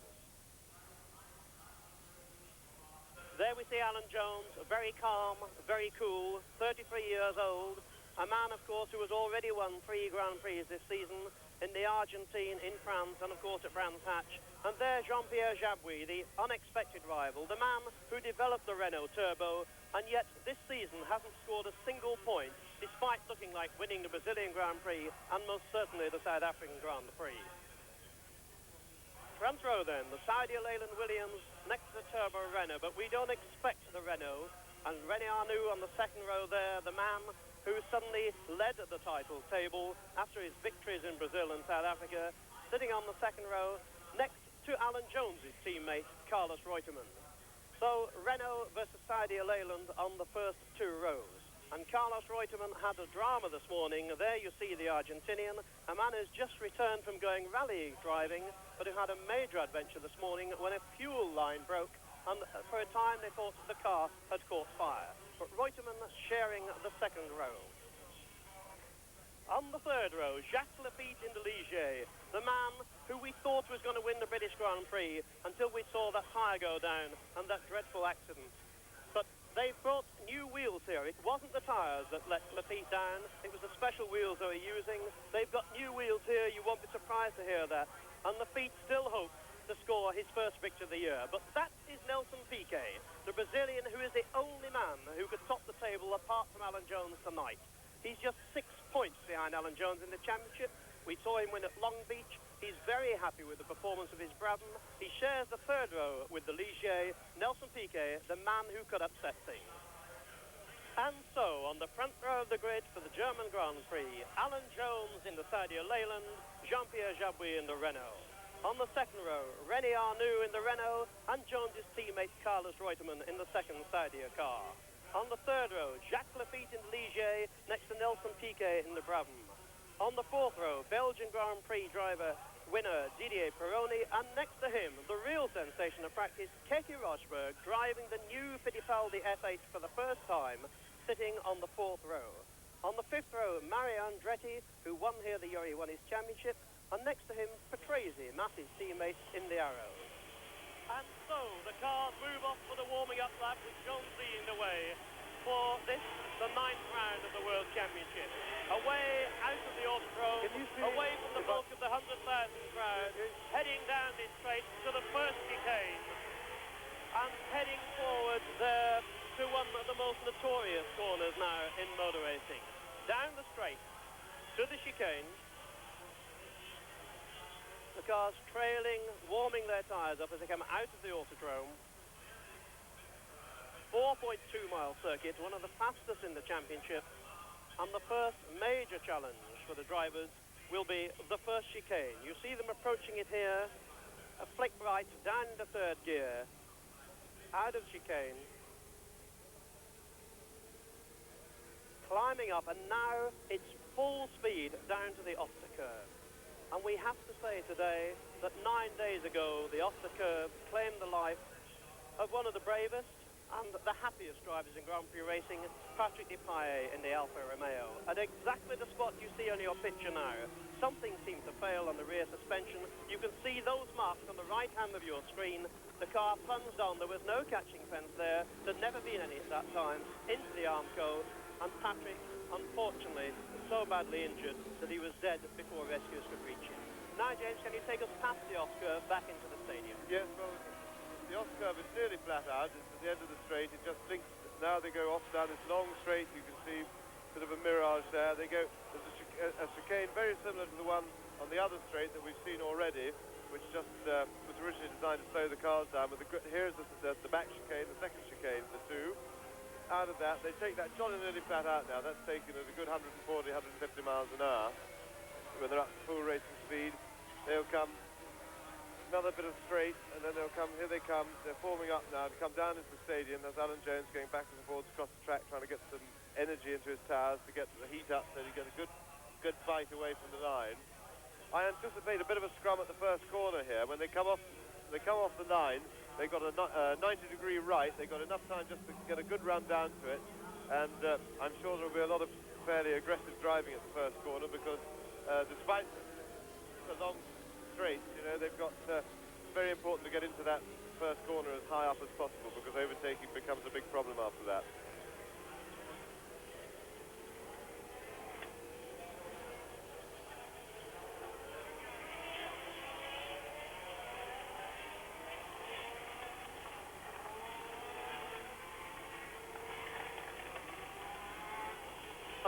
Speaker 4: There we see Alan Jones, very calm, very cool, 33 years old, A man, of course, who has already won 3 Grand Prix this season in the Argentine, in France, and of course at Brands Hatch. And there's Jean-Pierre Jabouille, the unexpected rival, the man who developed the Renault Turbo, and yet this season hasn't scored a single point, despite looking like winning the Brazilian Grand Prix and most certainly the South African Grand Prix. Front row then, the Saudi Leyland Williams next to the Turbo Renault, but we don't expect the Renault. And René Arnoux on the second row there, the man who suddenly led the title table after his victories in Brazil and South Africa, sitting on the second row next to Alan Jones's teammate, Carlos Reutemann. So Renault versus Saudi Leyland on the first 2 rows. And Carlos Reutemann had a drama this morning. There you see the Argentinian, a man who's just returned from going rally driving, but who had a major adventure this morning when a fuel line broke, and for a time they thought the car had caught fire. But Reutemann sharing the second row. On the third row, Jacques Lafitte in the Ligier, the man who we thought was going to win the British Grand Prix until we saw that tyre go down and that dreadful accident. But they've brought new wheels here. It wasn't the tyres that let Lafitte down, it was the special wheels they were using. They've got new wheels here, you won't be surprised to hear that. And Lafitte still hopes to score his first victory of the year. But that is Nelson Piquet, the Brazilian who is the only man who could top the table apart from Alan Jones tonight. He's just 6 points behind Alan Jones in the championship. We saw him win at Long Beach. He's very happy with the performance of his Brabham. He shares the third row with the Ligier, Nelson Piquet, the man who could upset things. And so, on the front row of the grid for the German Grand Prix, Alan Jones in the Saudi Leyland, Jean-Pierre Jabouille in the Renault. On the second row, René Arnoux in the Renault and Jones's teammate Carlos Reutemann in the second Saudia car. On the third row, Jacques Lafitte in the Ligier next to Nelson Piquet in the Brabham. On the fourth row, Belgian Grand Prix driver winner Didier Pironi, and next to him, the real sensation of practice, Keke Rosberg, driving the new Fittipaldi F8 for the first time, sitting on the fourth row. On the fifth row, Mario Andretti, who won here the year he won his championship, and next to him, Patrese, Massey's teammate in the Arrow. And so the cars move off for the warming up lap with Jones leading the way for this, the 9th round of the World Championship. Away out of the Autodrome, away from the bulk of the 100,000 crowd, heading down this straight to the first chicane, and heading forward there to one of the most notorious corners now in motor racing. Down the straight to the chicane. The cars trailing, warming their tyres up as they come out of the Autodrome. 4.2-mile circuit, one of the fastest in the championship. And the first major challenge for the drivers will be the first chicane. You see them approaching it here. A flick right down into third gear. Out of chicane. Climbing up, and now it's full speed down to the Oster curve. And we have to say today that 9 days ago, the Oster curve claimed the life of one of the bravest and the happiest drivers in Grand Prix racing, Patrick Depailler in the Alfa Romeo. At exactly the spot you see on your picture now, something seemed to fail on the rear suspension. You can see those marks on the right hand of your screen. The car plunged on. There was no catching fence there. There'd never been any at that time. Into the Armco, and Patrick, unfortunately, so badly injured that he was dead before rescuers could reach him. Now, James, can you take us past the Oscar back into the stadium?
Speaker 2: Yes, well, the Oscar is nearly flat out. It's at the end of the straight. It just blinks. Now they go off down this long straight. You can see a bit of a mirage there. They go, there's a chicane very similar to the one on the other straight that we've seen already, which just was originally designed to slow the cars down. But here's the back chicane, the second chicane, the two. Out of that, they take that jolly nearly flat out now. That's taken at a good 140, 150 miles an hour. When they're up to full racing speed, they'll come another bit of straight, and then they'll come, here they come, they're forming up now to come down into the stadium. There's Alan Jones going backwards and forwards across the track, trying to get some energy into his tires to get the heat up so he get a good fight away from the line. I anticipate a bit of a scrum at the first corner here. When they come off the line, they've got a 90-degree right. They've got enough time just to get a good run down to it, and I'm sure there'll be a lot of fairly aggressive driving at the first corner because despite the long straight, you know, they've got very important to get into that first corner as high up as possible because overtaking becomes a big problem after that.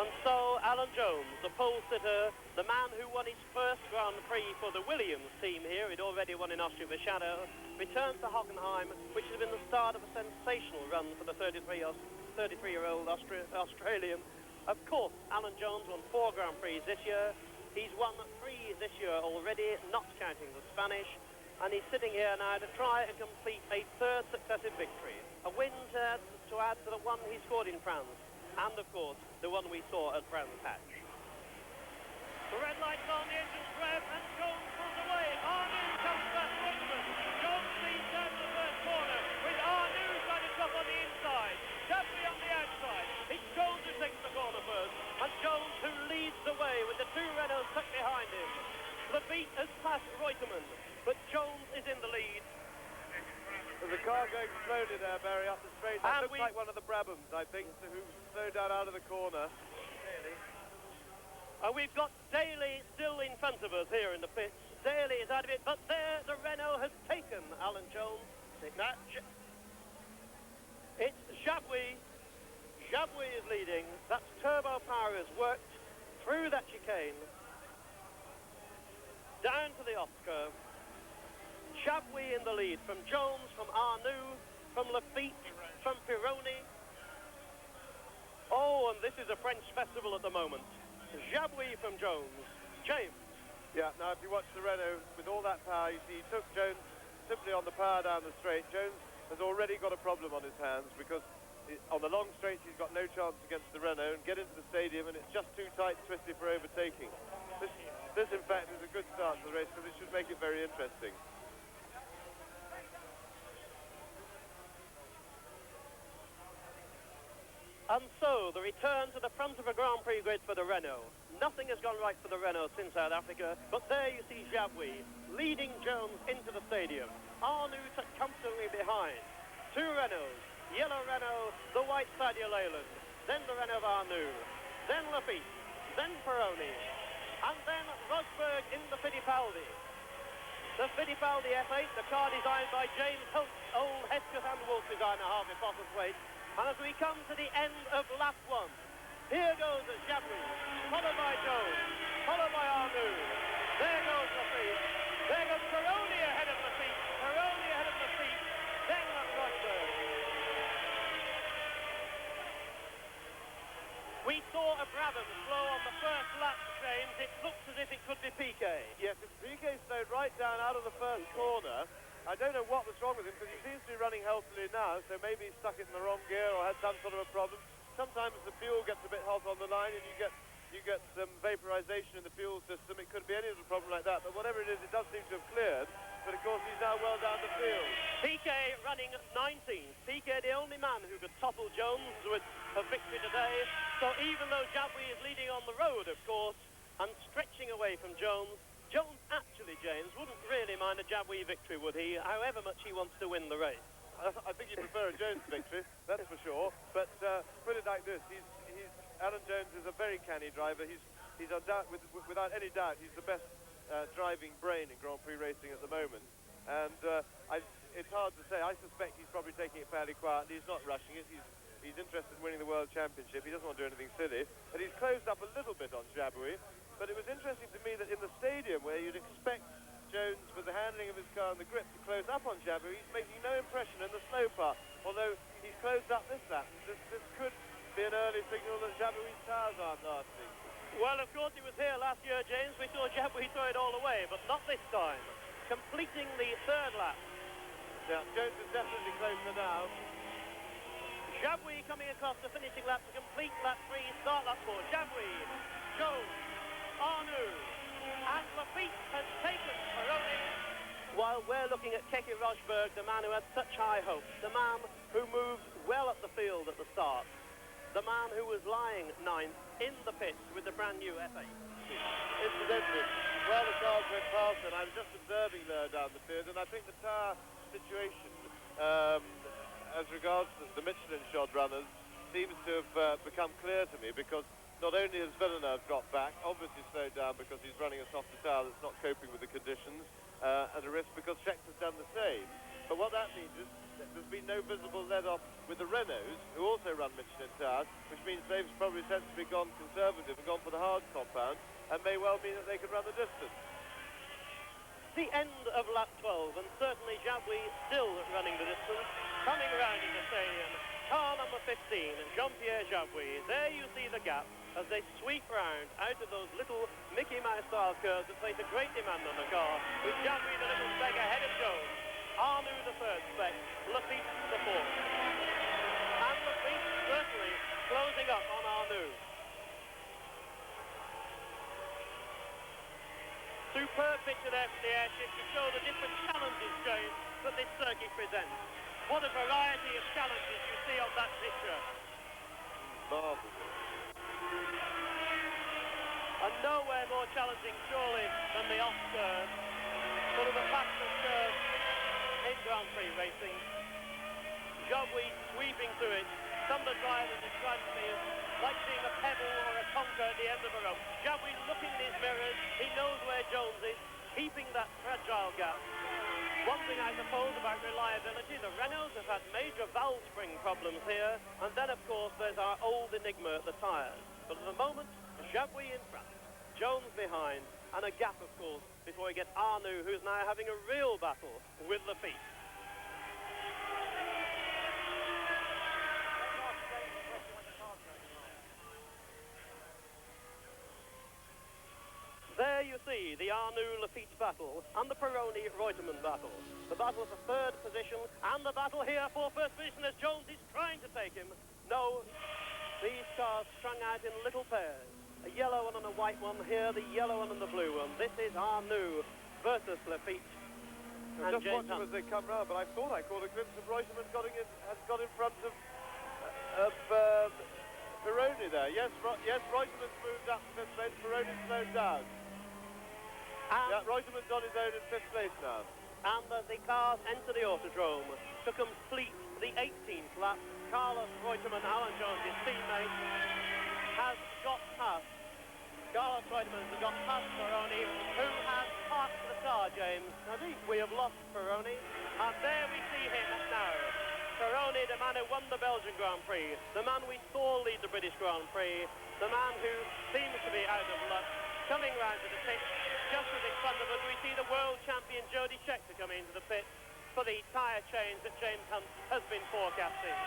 Speaker 4: And so Alan Jones, the pole sitter, the man who won his first Grand Prix for the Williams team here, he'd already won in Austria for Shadow, returns to Hockenheim, which has been the start of a sensational run for the 33-year-old Australian. Of course, Alan Jones won 4 Grand Prix this year. He's won 3 this year already, not counting the Spanish. And he's sitting here now to try and complete a 3rd successive victory. A win to add to the one he scored in France. And, of course, the one we saw at Brands Hatch. The red light's on, the engine's rev, and Jones pulls away. Arnoux comes back Reutemann. Jones leads down to the first corner, with Arnoux trying to drop on the inside. Jeffrey on the outside. It's Jones who takes the corner first, and Jones who leads the way with the 2 Renaults stuck behind him. Lafitte has passed Reutemann, but Jones is in the lead.
Speaker 2: There's a car going slowly there, Barry, up the straight. That looks like one of the Brabhams, I think, who slowed down out of the corner.
Speaker 4: And we've got Daly still in front of us here in the pits. Daly is out of it, but there the Renault has taken Alan Jones. It's Jabouille. Jabouille is leading. That's turbo power has worked through that chicane, down to the off curve. Jabouille in the lead, from Jones, from Arnoux, from Lafitte, from Pironi. Oh, and this is a French festival at the moment. Jabouille from Jones. James.
Speaker 2: Yeah, now if you watch the Renault, with all that power, you see he took Jones simply on the power down the straight. Jones has already got a problem on his hands because on the long straights he's got no chance against the Renault, and get into the stadium and it's just too tight and twisty for overtaking. This in fact is a good start to the race because it should make it very interesting.
Speaker 4: And so, the return to the front of a Grand Prix grid for the Renault. Nothing has gone right for the Renault since South Africa, but there you see Jabouille leading Jones into the stadium. Arnoux comfortably behind. 2 Renaults, yellow Renault, the white Sadia Leyland, then the Renault of Arnoux, then Lafitte, then Pironi, and then Rosberg in the Fittipaldi. The Fittipaldi F8, the car designed by James Holt, old Hesketh and Wolf designer Harvey Potter's weight. And as we come to the end of lap 1, here goes Jabouille, followed by Jones, followed by Arnoux. There goes Lafitte. There goes Pironi ahead of Lafitte. Pironi ahead of Lafitte. Then Rosberg. We saw a Brabham slow on the first lap, James. It looks as if it could be Piquet.
Speaker 2: Yes, Piquet slowed right down out of the first corner. I don't know what was wrong with him because he seems to be running healthily now, so maybe he stuck it in the wrong gear or had some sort of a problem. Sometimes the fuel gets a bit hot on the line and you get some vaporization in the fuel system. It could be any little problem like that, but whatever it is, it does seem to have cleared. But of course, he's now well down the field.
Speaker 4: Piquet running 19th. Piquet, the only man who could topple Jones with a victory today. So even though Jabouille is leading on the road, of course, and stretching away from Jones, Jones actually, James, wouldn't really mind a Jabouille victory, would he? However much he wants to win the race.
Speaker 2: I think he'd prefer a Jones victory, that's for sure. But put it like this: Alan Jones is a very canny driver. He's without any doubt, he's the best driving brain in Grand Prix racing at the moment. And it's hard to say. I suspect he's probably taking it fairly quietly. He's not rushing it. He's interested in winning the World Championship. He doesn't want to do anything silly. But he's closed up a little bit on Jabouille. But it was interesting to me that in the stadium, where you'd expect Jones, with the handling of his car and the grip, to close up on Jabouille, he's making no impression in the slow part. Although he's closed up this lap. This could be an early signal that Jabouille's tires aren't lasting.
Speaker 4: Well, of course, he was here last year, James. We saw Jabouille throw it all away, but not this time. Completing the 3rd lap.
Speaker 2: Yeah, Jones is definitely closer now.
Speaker 4: Jabouille coming across the finishing lap to complete lap 3, start lap 4. Jabouille, Jones, Arnoux, and Lafitte has taken Pironi. While we're looking at Keke Rosberg, the man who had such high hopes, the man who moved well up the field at the start, the man who was lying 9th in the pits with the brand new F8.
Speaker 2: Incidentally, while the cars went past and I was just observing there down the field, and I think the tyre situation, as regards to the Michelin-shod runners, seems to have become clear to me, because not only has Villeneuve dropped back, obviously slowed down because he's running a softer tyre that's not coping with the conditions, at a risk because Scheck has done the same. But what that means is that there's been no visible let-off with the Renaults, who also run Michelin tires, which means they've probably sensibly gone conservative and gone for the hard compound, and may well mean that they can run the distance.
Speaker 4: The end of lap 12, and certainly Jabouille still running the distance. Coming round in the stadium, car number 15, Jean-Pierre Jabouille. There you see the gap as they sweep round out of those little Mickey Mouse-style curves that place a great demand on the car, with Jabouille the little speck ahead of Jones. Arnoux the third speck, Lafitte the fourth. And Lafitte certainly closing up on Arnoux. Superb picture there from the airship to show the different challenges, James, that this circuit presents. What a variety of challenges you see on that picture.
Speaker 2: Marvellous.
Speaker 4: And nowhere more challenging, surely, than the off curve. One of the fastest curves in Grand Prix racing. Jabouille sweeping through it. Some of the drivers describe to me as like seeing a pebble or a conker at the end of a rope. Jabouille looking in his mirrors. He knows where Jones is, keeping that fragile gap. One thing I suppose about reliability, the Renaults have had major valve spring problems here, and then of course there's our old enigma at the tyres. But at the moment, Jabouille in front, Jones behind, and a gap of course before we get Arnoux, who's now having a real battle with Lafitte. There you see the Arnoux-Lafitte battle and the Pironi-Reutemann battle. The battle for third position and the battle here for first position as Jones is trying to take him. No, these cars strung out in little pairs. A yellow one and a white one here, the yellow one and the blue one. This is Arnoux versus Lafitte. And
Speaker 2: just watch them as they come round, but I thought I caught a glimpse of Reutemann has got in front of Pironi there. Yes, Reutemann's moved up to fifth place, Pironi slowed down. Yeah, Reutemann's on his own in fifth place now.
Speaker 4: And as the cars enter the Autodrome to complete the 18th lap, Carlos Reutemann, Alan Jones' teammate, has got past. Carlos Reutemann has got past Pironi, who has parked the car, James. I think we have lost Pironi, and there we see him now. Pironi, the man who won the Belgian Grand Prix, the man we saw lead the British Grand Prix, the man who seems to be out of luck, coming round to the pit. Just as in front of us, we see the world champion Jody Scheckter coming into the pit for the tyre change that James Hunt has been forecasting.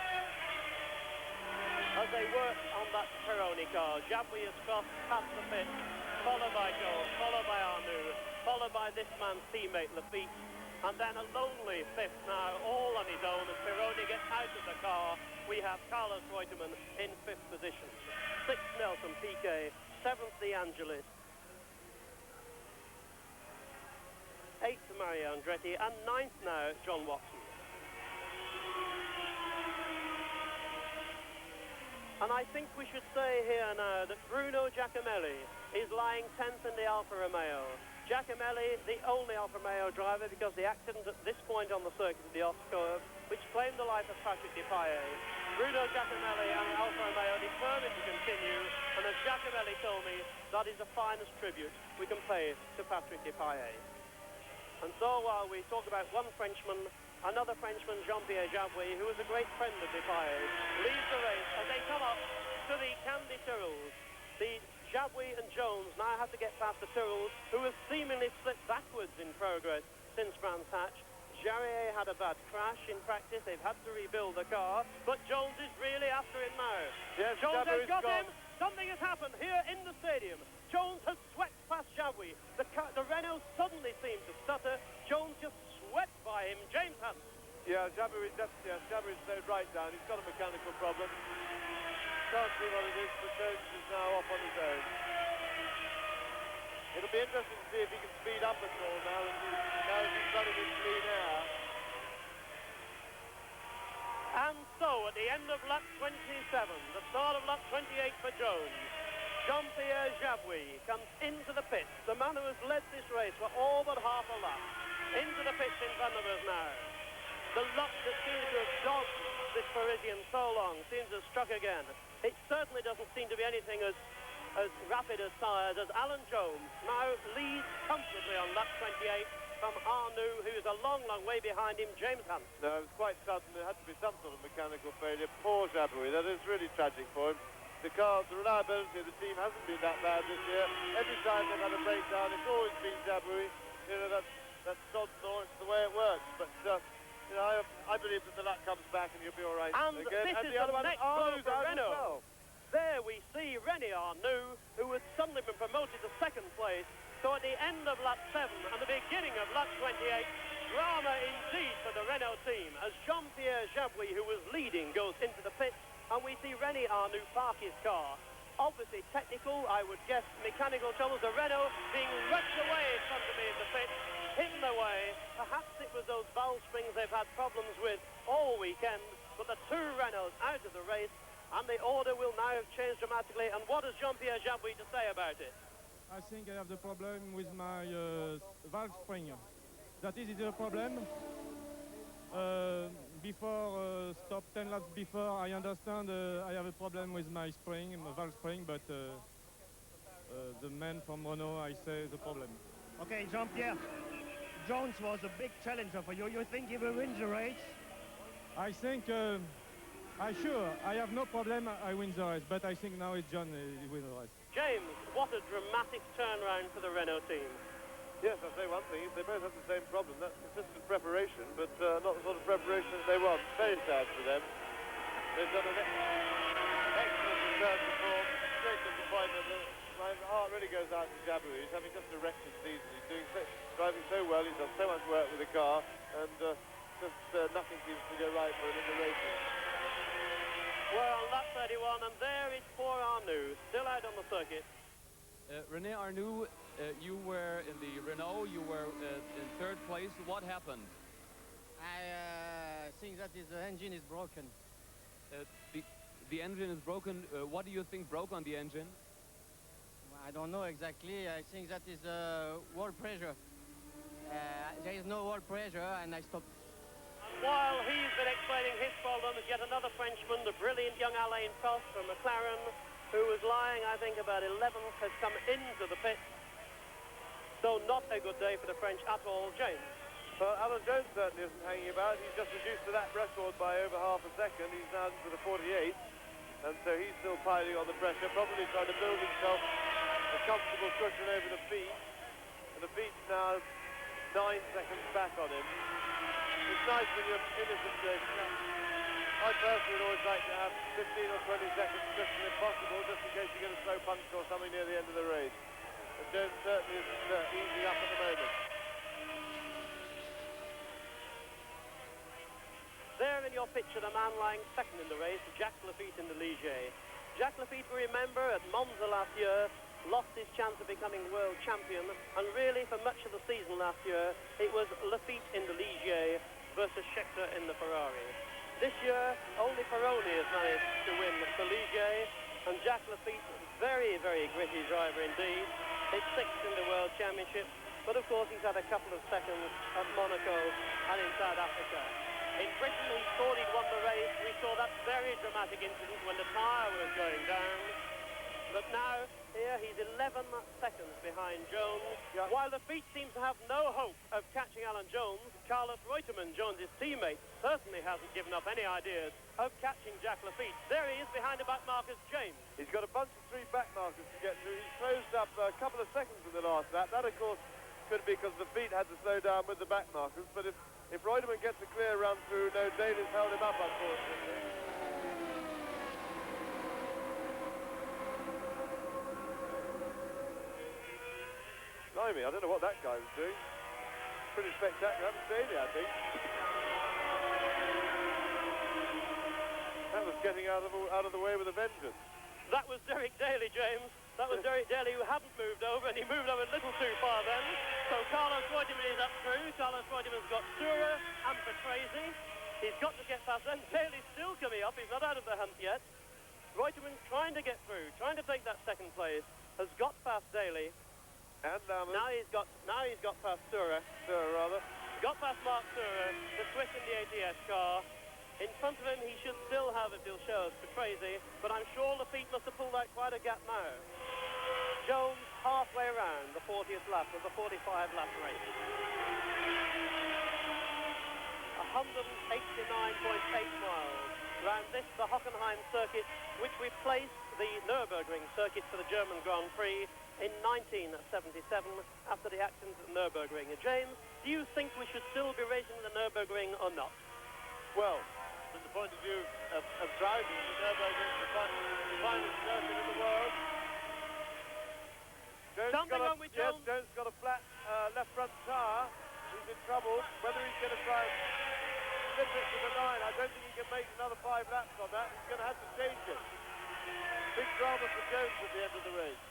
Speaker 4: As they work on that Pironi car, Jabouille has crossed past the pit, followed by Jones, followed by Arnoux, followed by this man's teammate Lafitte, and then a lonely fifth now, all on his own as Pironi gets out of the car. We have Carlos Reutemann in fifth position, sixth Nelson Piquet, seventh De Angelis, eighth Mario Andretti, and ninth now John Watson. And I think we should say here now that Bruno Giacomelli is lying 10th in the Alfa Romeo. Giacomelli, the only Alfa Romeo driver, because the accident at this point on the circuit of the off curve, which claimed the life of Patrick Depailler. Bruno Giacomelli and Alfa Romeo determined to continue, and as Giacomelli told me, that is the finest tribute we can pay to Patrick Depailler. And so while we talk about one Frenchman, another Frenchman, Jean-Pierre Jabouille, who was a great friend of Depailler's, leads the race as they come up to the Candy Tyrrells. The Jabouille and Jones now have to get past the Tyrrells, who have seemingly slipped backwards in progress since Brands Hatch. Jarrier had a bad crash in practice. They've had to rebuild the car, but Jones is really after him now.
Speaker 2: Yes,
Speaker 4: Jones has got
Speaker 2: gone.
Speaker 4: him. Something has happened here in the stadium. Jones has swept past Jabouille. The Renault suddenly seemed to stutter. Jones just swept by him. James Hunt.
Speaker 2: Yeah, Jabouille slowed right down. He's got a mechanical problem. Can't see what it is, but Jones is now off on his own. It'll be interesting to see if he can speed up at all now that he's running in clean air.
Speaker 4: And so, at the end of lap 27, the start of lap 28 for Jones, Jean-Pierre Jabouille comes into the pits, the man who has led this race for all but half a lap, into the pits in front of us now. The luck that seems to have dogged this Parisian so long seems to have struck again. It certainly doesn't seem to be anything as rapid as tyres as Alan Jones now leads comfortably on lap 28 from Arnoux, who's a long, long way behind him, James Hunt.
Speaker 2: No, it was quite sudden. There had to be some sort of mechanical failure. Poor Jabouille. That is really tragic for him. The reliability of the team hasn't been that bad this year. Every time they've had a breakdown, it's always been Jabouille. You know, that's sod's law. It's the way it works. But you know, I believe that the luck comes back and you'll be all right
Speaker 4: And
Speaker 2: again.
Speaker 4: this is
Speaker 2: the other
Speaker 4: the
Speaker 2: one,
Speaker 4: next blow
Speaker 2: Arnoux's
Speaker 4: for
Speaker 2: out as
Speaker 4: Renault.
Speaker 2: well.
Speaker 4: There we see René Arnoux, who had suddenly been promoted to second place. So at the end of lap 7 and the beginning of lap 28, drama indeed for the Renault team as Jean-Pierre Jabouille, who was leading, goes into the pits, and we see René Arnoux park his car. Obviously technical, I would guess mechanical troubles. The Renault being rushed away in front of me in the pit, hidden away. Perhaps it was those valve springs they've had problems with all weekend, but the two Renaults out of the race, and the order will now have changed dramatically. And what has Jean-Pierre Jabouille to say about it?
Speaker 7: I think I have the problem with my valve spring. That is the problem. Before stop 10 laps before, I understand I have a problem with my spring, my valve spring, but the man from Renault, I say the problem.
Speaker 8: Okay, Jean-Pierre, Jones was a big challenger for you. You think he will win the race?
Speaker 7: I think, I have no problem, I win the race, but I think now it's John who win the race.
Speaker 4: James, what a dramatic turnaround for the Renault team.
Speaker 2: Yes, I'll say one thing. They both have the same problem. That's consistent preparation, but not the sort of preparation that they want. Very sad for them. They've done an excellent return to form. Great disappointment. My heart really goes out to Jabouille. He's having just a wretched season. He's driving so well. He's done so much work with the car, and nothing seems to go right for him in the racing.
Speaker 4: Well, lap 31, and there is poor Arnoux, still out on the circuit.
Speaker 9: René Arnoux, you were in the Renault, you were in third place. What happened?
Speaker 10: I think that the engine is broken.
Speaker 9: The engine is broken. What do you think broke on the engine?
Speaker 10: I don't know exactly. I think that is wall pressure. There is no wall pressure, and I stopped.
Speaker 4: And while he's been explaining his problems, yet another Frenchman, the brilliant young Alain Prost from McLaren, who was lying, I think, about 11th, has come into the pit. So not a good day for the French at all. James.
Speaker 2: Well, Alan Jones certainly isn't hanging about. He's just reduced to that record by over half a second. He's down to the 48, and so he's still piling on the pressure, probably trying to build himself a comfortable cushion over the feet. And the feet's now 9 seconds back on him. It's nice when you're in this situation. I personally would always like to have 15 or 20 seconds cushion if possible, just in case you get a slow punch or something near the end of the race. And Jones certainly isn't easing up at the moment.
Speaker 4: There in your picture, the man lying second in the race, Jacques Lafitte in the Ligier. Jacques Lafitte, we remember, at Monza last year, lost his chance of becoming world champion, and really for much of the season last year, it was Lafitte in the Ligier versus Scheckter in the Ferrari. This year, only Peroni has managed to win the Ligier, and Jacques Lafitte, very, very gritty driver indeed. It's sixth in the World Championship, but of course he's had a couple of seconds at Monaco and in South Africa. In Britain, he thought he'd won the race. We saw that very dramatic incident when the tyre was going down. But now, here, he's 11 seconds behind Jones. Yeah. While Lafitte seems to have no hope of catching Alan Jones, Carlos Reutemann, Jones' teammate, certainly hasn't given up any ideas of catching Jacques Lafitte. There he is behind the back markers, James.
Speaker 2: He's got a bunch of 3 back markers to get through. He's closed up a couple of seconds in the last lap. That, of course, could be because Lafitte had to slow down with the back markers. But if Reutemann gets a clear run through, no, Daly's held him up, unfortunately. Blimey, I don't know what that guy was doing. Pretty spectacular. Haven't Daly, I think. That was getting out of the way with a vengeance.
Speaker 4: That was Derek Daly, James. That was Derek Daly, who hadn't moved over, and he moved over a little too far then. So Carlos Reutemann is up through. Carlos Reutemann's got Surer and Patrese. He's got to get past them. Daly's still coming up. He's not out of the hunt yet. Reutemann's trying to get through, trying to take that second place. Has got past Daly.
Speaker 2: And
Speaker 4: now he's got past Surer.
Speaker 2: Surer, rather.
Speaker 4: Got past Mark Surer, the Swiss in the ATS car. In front of him, he should still have, if he'll show us, Patrese, but I'm sure Lafitte must have pulled out quite a gap now. Jones halfway around the 40th lap of the 45-lap race. 189.8 miles. Round this, the Hockenheim circuit, which replaced the Nürburgring circuit for the German Grand Prix in 1977 after the accident at the Nürburgring. James, do you think we should still be racing the Nürburgring or not?
Speaker 2: Well, from the point of view of driving, the Nürburgring is the finest circuit in the world.
Speaker 4: Something wrong with Jones?
Speaker 2: Yes, Jones got a flat left front tyre. He's in trouble. Whether he's going to try and slip it to the line, I don't think he can make another 5 laps on that. He's going to have to change it. Big drama for Jones at the end of the race.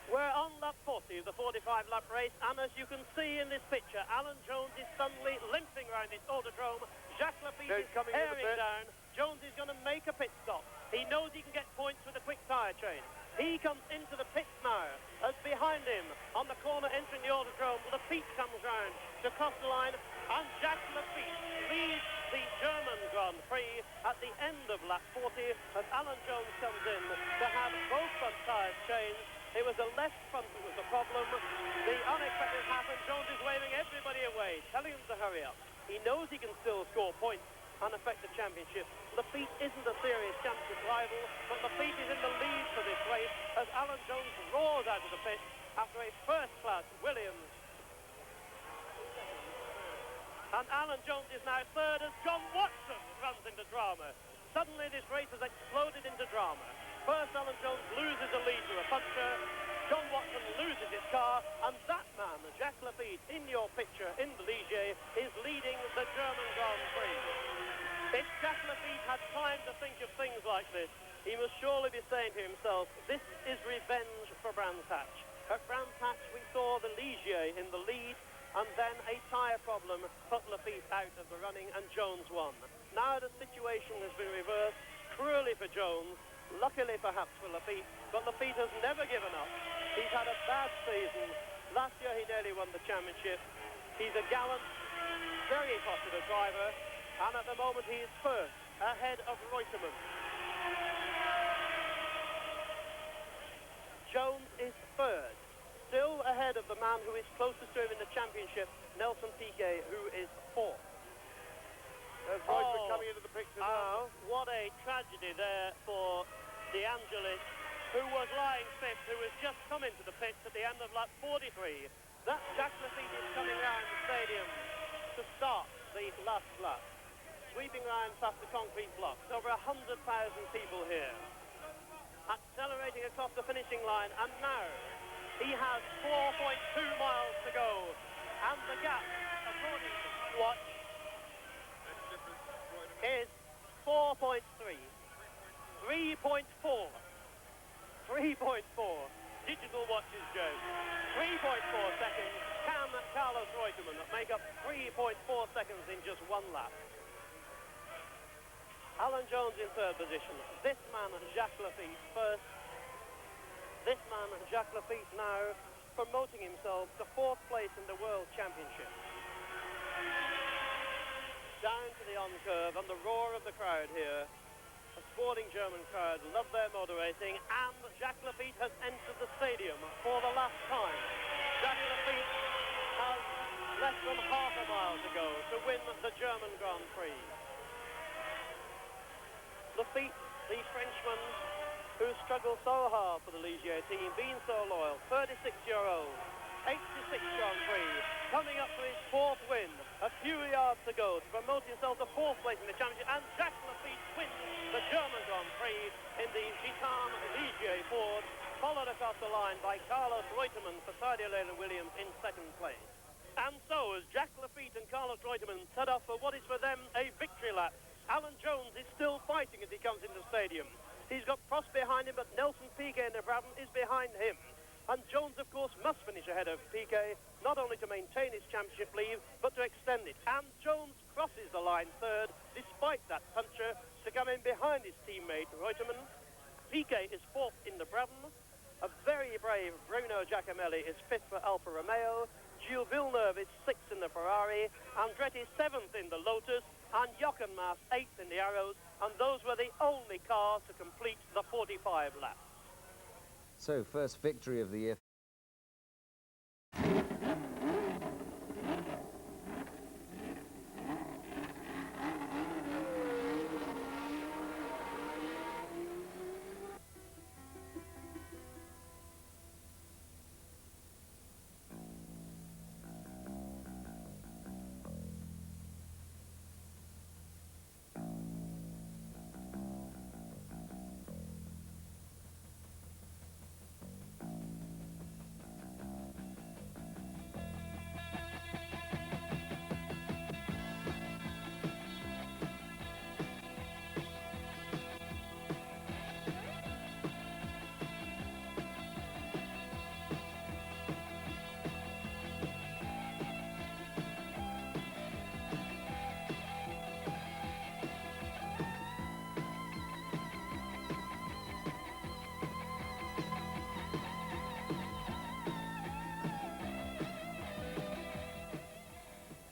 Speaker 4: We're on lap 40 of the 45-lap race, and as you can see in this picture, Alan Jones is suddenly limping around this autodrome. Jacques Lafitte is tearing down. Jones is going to make a pit stop. He knows he can get points with a quick tyre change. He comes into the pits now, as behind him, on the corner entering the autodrome, Lafitte comes round to cross the line, and Jacques Lafitte leads the German Grand Prix at the end of lap 40, as Alan Jones comes in to have both front tyres changed. It was the left front that was the problem. The unexpected happened. Jones is waving everybody away, telling them to hurry up. He knows he can still score points and affect the championship. Lafitte isn't a serious championship rival, but Lafitte is in the lead for this race as Alan Jones roars out of the pit after a first-class Williams. And Alan Jones is now third as John Watson runs into drama. Suddenly this race has exploded into drama. First, Alan Jones loses a lead to a puncher. John Watson loses his car, and that man, Jacques Lafitte, in your picture in the Ligier, is leading the German Grand Prix. If Jacques Lafitte had time to think of things like this, he must surely be saying to himself, this is revenge for Brands Hatch. At Brands Hatch, we saw the Ligier in the lead, and then a tyre problem put Lafitte out of the running, and Jones won. Now the situation has been reversed, cruelly for Jones, luckily perhaps for Lafitte, but Lafitte has never given up. He's had a bad season. Last year he nearly won the championship. He's a gallant, very positive driver, and at the moment he is first, ahead of Reutemann. Jones is third, still ahead of the man who is closest to him in the championship, Nelson Piquet, who is fourth.
Speaker 2: There's Reutemann coming into the picture now.
Speaker 4: What a tragedy there for De Angelis, who was lying fifth, who has just come into the pits at the end of lap 43. That Jacques Lafitte is coming round the stadium to start the last lap. Sweeping round past the concrete blocks. Over 100,000 people here. Accelerating across the finishing line, and now he has 4.2 miles to go. And the gap, according to Watch, is 4.3. 3.4. 3.4. Digital watches, Joe. 3.4 seconds. Can Carlos Reutemann make up 3.4 seconds in just one lap? Alan Jones in third position. This man, Jacques Lafitte, first. This man, Jacques Lafitte, now promoting himself to fourth place in the World Championship. Down to the on-curve and the roar of the crowd here. A sporting German crowd love their motor racing, and Jacques Lafitte has entered the stadium for the last time. Jacques Lafitte has less than half a mile to go to win the German Grand Prix. Lafitte, the Frenchman who struggled so hard for the Ligier team, being so loyal, 36-year-old, 86 Grand Prix, coming up for his fourth win, a few yards to go to promote himself to fourth place in the championship, and Jacques Lafitte wins the German Grand Prix in the Titan Ligier Ford, followed across the line by Carlos Reutemann for Saudi Leyland Williams in second place. And so, as Jacques Lafitte and Carlos Reutemann set off for what is for them a victory lap, Alan Jones is still fighting as he comes into the stadium. He's got Prost behind him, but Nelson Piquet in the Brabham is behind him. And Jones, of course, must finish ahead of Piquet, not only to maintain his championship lead, but to extend it. And Jones crosses the line third, despite that puncher, to come in behind his teammate, Reutemann. Piquet is fourth in the Brabham. A very brave Bruno Giacomelli is fifth for Alfa Romeo. Gilles Villeneuve is sixth in the Ferrari. Andretti seventh in the Lotus. And Jochen Mass eighth in the Arrows. And those were the only cars to complete the 45 laps.
Speaker 6: So, first victory of the year.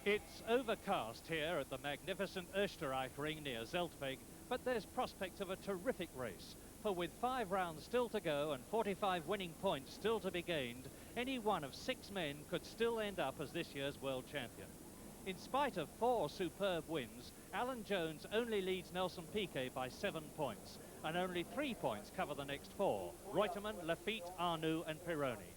Speaker 1: It's overcast here at the magnificent Österreich Ring near Zeltweg, but there's prospects of a terrific race. For with 5 rounds still to go and 45 winning points still to be gained, any one of 6 men could still end up as this year's world champion. In spite of 4 superb wins, Alan Jones only leads Nelson Piquet by 7 points, and only 3 points cover the next 4, Reutemann, Lafitte, Arnoux and Pironi.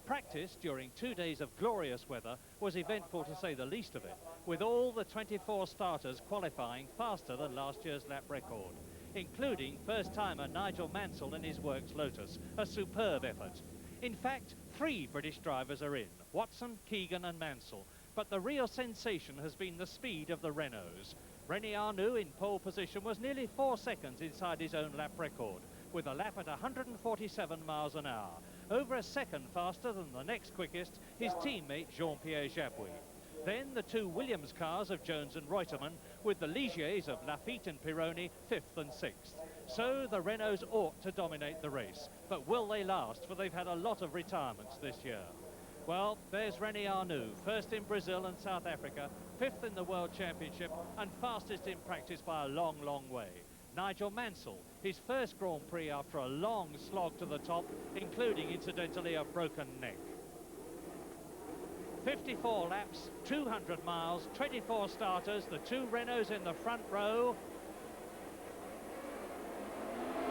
Speaker 1: Practice during 2 days of glorious weather was eventful to say the least of it, with all the 24 starters qualifying faster than last year's lap record, including first-timer Nigel Mansell in his Works Lotus, a superb effort. In fact, 3 British drivers are in, Watson, Keegan and Mansell, but the real sensation has been the speed of the Renaults. René Arnoux in pole position was nearly 4 seconds inside his own lap record, with a lap at 147 miles an hour, over a second faster than the next quickest, his teammate Jean-Pierre Jabouille. Then the 2 Williams cars of Jones and Reutemann, with the Ligiers of Lafitte and Pironi 5th and 6th. So the Renaults ought to dominate the race, but will they last, for they've had a lot of retirements this year. Well, there's René Arnoux, first in Brazil and South Africa, 5th in the World Championship and fastest in practice by a long, long way. Nigel Mansell, his first Grand Prix after a long slog to the top, including, incidentally, a broken neck. 54 laps, 200 miles, 24 starters, the 2 Renaults in the front row.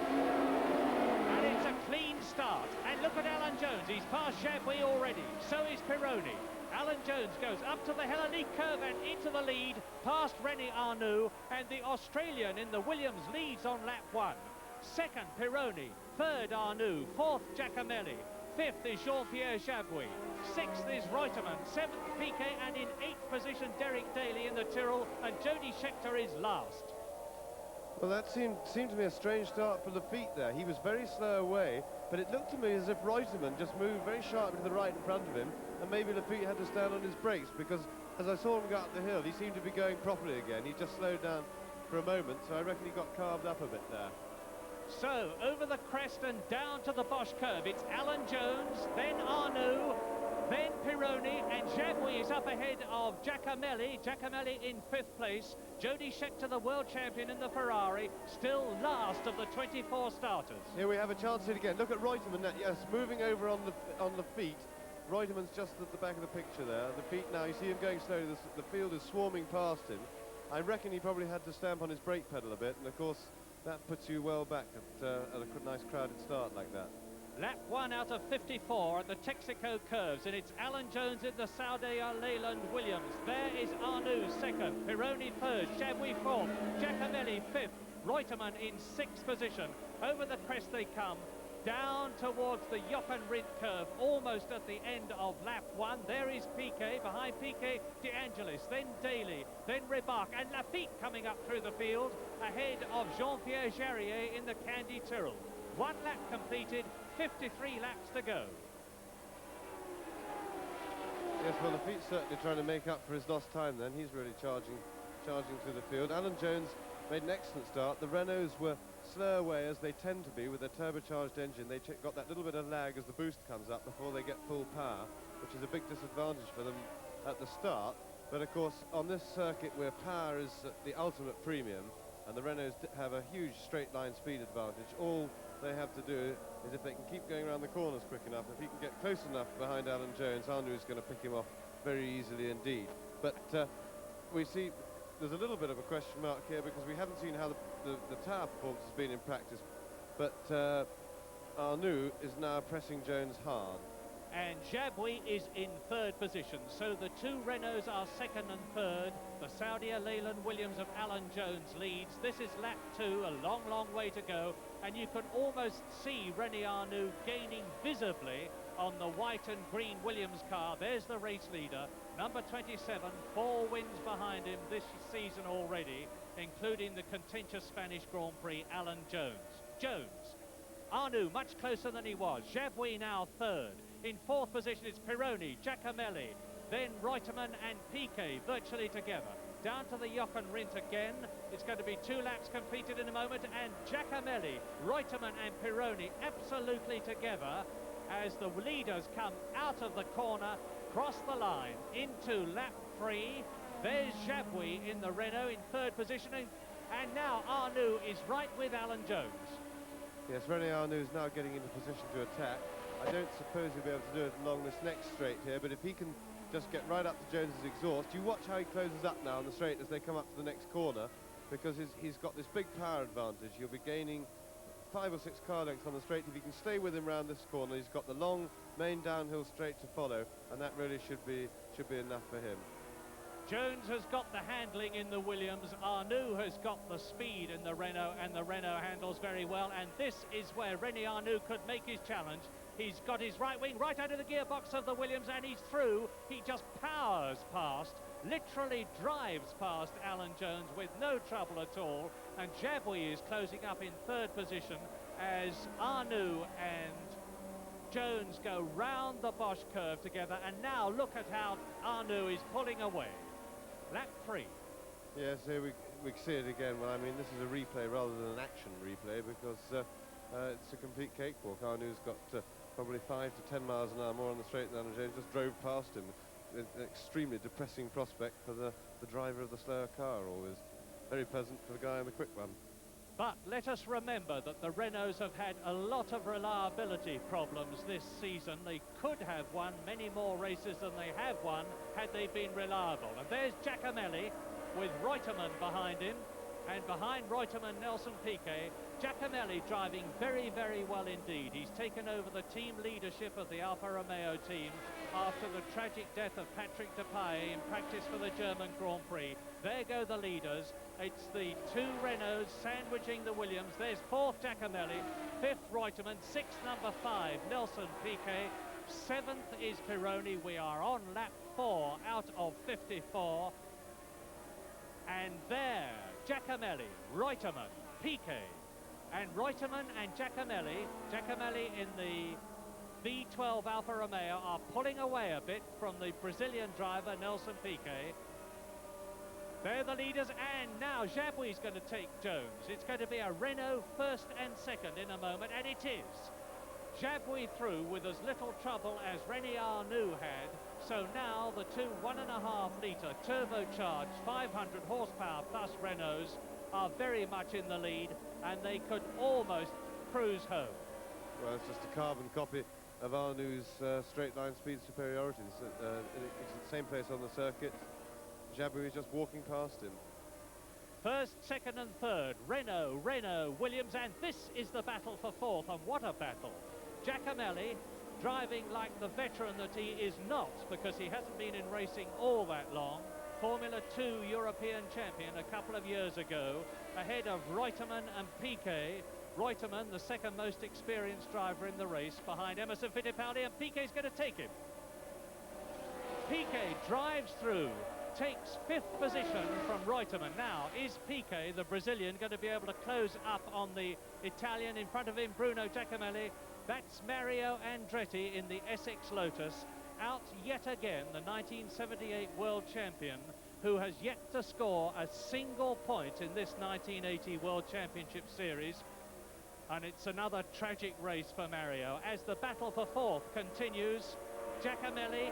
Speaker 1: And it's a clean start. And look at Alan Jones, he's passed Jabouille already, so is Pironi. Alan Jones goes up to the Hellenique curve and into the lead, past René Arnoux, and the Australian in the Williams leads on lap 1. Second, Pironi. Third, Arnoux. Fourth, Giacomelli. Fifth is Jean-Pierre Jabouille. Sixth is Reutemann. Seventh, Piquet, and in 8th position, Derek Daly in the Tyrrell, and Jody Scheckter is last.
Speaker 2: Well, that seemed to me a strange start for Lafitte there. He was very slow away, but it looked to me as if Reutemann just moved very sharply to the right in front of him, and maybe Lafitte had to stand on his brakes, because as I saw him go up the hill, he seemed to be going properly again. He just slowed down for a moment, so I reckon he got carved up a bit there.
Speaker 1: So, over the crest and down to the Bosch curve, it's Alan Jones, then Arnoux, then Pironi, and Jabouille is up ahead of Giacomelli. Giacomelli in 5th place. Jody Scheckter, the world champion in the Ferrari, still last of the 24 starters.
Speaker 2: Here we have a chance to again. Look at Reutemann, yes, moving over on the feet. Reutemann's just at the back of the picture there. The feet now, you see him going slowly. The field is swarming past him. I reckon he probably had to stamp on his brake pedal a bit, and of course that puts you well back at a nice crowded start like that.
Speaker 1: Lap 1 out of 54 at the Texaco curves, and it's Alan Jones in the Saudi Leyland Williams. There is Arnoux second, Pironi third, Jabouille fourth, Giacomelli fifth, Reutemann in 6th position. Over the crest they come, down towards the Jochen Rindt curve, almost at the end of lap 1. There is Piquet, behind Piquet, De Angelis, then Daly, then Rebac, and Lafitte coming up through the field, ahead of Jean-Pierre Jarier in the Candy Tyrrell. 1 lap completed, 53 laps to go.
Speaker 2: Yes, well, Lafitte's certainly trying to make up for his lost time then. He's really charging through the field. Alan Jones made an excellent start. The Renaults were slow away, as they tend to be with their turbocharged engine. They got that little bit of lag as the boost comes up before they get full power, which is a big disadvantage for them at the start. But of course, on this circuit where power is the ultimate premium, and the Renaults have a huge straight line speed advantage, all they have to do is, if they can keep going around the corners quick enough, if he can get close enough behind Alan Jones, Arnoux is going to pick him off very easily indeed. But we see there's a little bit of a question mark here, because we haven't seen how the tyre performance has been in practice. But Arnoux is now pressing Jones hard.
Speaker 1: And Jabouille is in 3rd position, so the 2 Renaults are 2nd and 3rd. The Saudi Leyland Williams of Alan Jones leads. This is lap 2, a long, long way to go, and you can almost see René Arnoux gaining visibly on the white and green Williams car. There's the race leader, number 27, 4 wins behind him this season already, including the contentious Spanish Grand Prix, Alan Jones. Arnoux much closer than he was. Jabouille now 3rd. In 4th position it's Pironi, Giacomelli, then Reutemann and Piquet virtually together. Down to the Jochen Rindt again. It's going to be 2 laps completed in a moment, and Giacomelli, Reutemann and Pironi absolutely together as the leaders come out of the corner, cross the line into lap 3. There's Jabouille in the Renault in third position, and now Arnoux is right with Alan Jones.
Speaker 2: Yes, René Arnoux is now getting into position to attack. I don't suppose he'll be able to do it along this next straight here, but if he can just get right up to Jones's exhaust, you watch how he closes up now on the straight as they come up to the next corner, because he's got this big power advantage. You'll be gaining 5 or 6 car lengths on the straight. If you can stay with him round this corner, he's got the long main downhill straight to follow, and that really should be enough for him.
Speaker 1: Jones has got the handling in the Williams, Arnoux has got the speed in the Renault, and the Renault handles very well, and this is where René Arnoux could make his challenge. He's got his right wing right out of the gearbox of the Williams, and he's through. He just powers past, literally drives past Alan Jones with no trouble at all, and Jabouille is closing up in third position as Arnoux and Jones go round the Bosch curve together, and now look at how Arnoux is pulling away. Lap 3.
Speaker 2: Yes, here we see it again. Well, I mean, this is a replay rather than an action replay, because it's a complete cakewalk. Arnoux's got probably 5 to 10 miles an hour more on the straight than Alan Jones, just drove past him. An extremely depressing prospect for the driver of the slower car, always. Very pleasant for the guy in the quick one.
Speaker 1: But let us remember that the Renaults have had a lot of reliability problems this season. They could have won many more races than they have won had they been reliable. And there's Giacomelli with Reutemann behind him, and behind Reutemann, Nelson Piquet. Giacomelli driving very, very well indeed. He's taken over the team leadership of the Alfa Romeo team after the tragic death of Patrick Depailler in practice for the German Grand Prix. There go the leaders. It's the 2 Renaults sandwiching the Williams. There's 4th Giacomelli, 5th Reutemann, 6th number 5 Nelson Piquet, 7th is Pironi. We are on lap 4 out of 54. And there, Giacomelli, Reutemann, Piquet, and Reutemann and Giacomelli in the V12 Alfa Romeo are pulling away a bit from the Brazilian driver Nelson Piquet. They're the leaders, and now Jabouille's going to take Jones. It's going to be a Renault first and second in a moment, and it is. Jabouille through with as little trouble as René Arnoux had. So now the 2 1.5-litre turbocharged 500 horsepower plus Renaults are very much in the lead, and they could almost cruise home.
Speaker 2: Well, it's just a carbon copy of Arnoux's straight line speed superiority. It's at the same place on the circuit. Jabouille is just walking past him.
Speaker 1: First, second and third, Renault, Williams, and this is the battle for 4th, and what a battle. Giacomelli driving like the veteran that he is not, because he hasn't been in racing all that long. Formula 2 European champion a couple of years ago, ahead of Reutemann and Piquet. Reutemann, the second most experienced driver in the race, behind Emerson Fittipaldi, and Piquet's going to take him. Piquet drives through, takes 5th position from Reutemann. Now, is Piquet, the Brazilian, going to be able to close up on the Italian in front of him, Bruno Giacomelli? That's Mario Andretti in the Essex Lotus, out yet again, the 1978 world champion, who has yet to score a single point in this 1980 World Championship Series. And it's another tragic race for Mario as the battle for 4th continues. Giacomelli,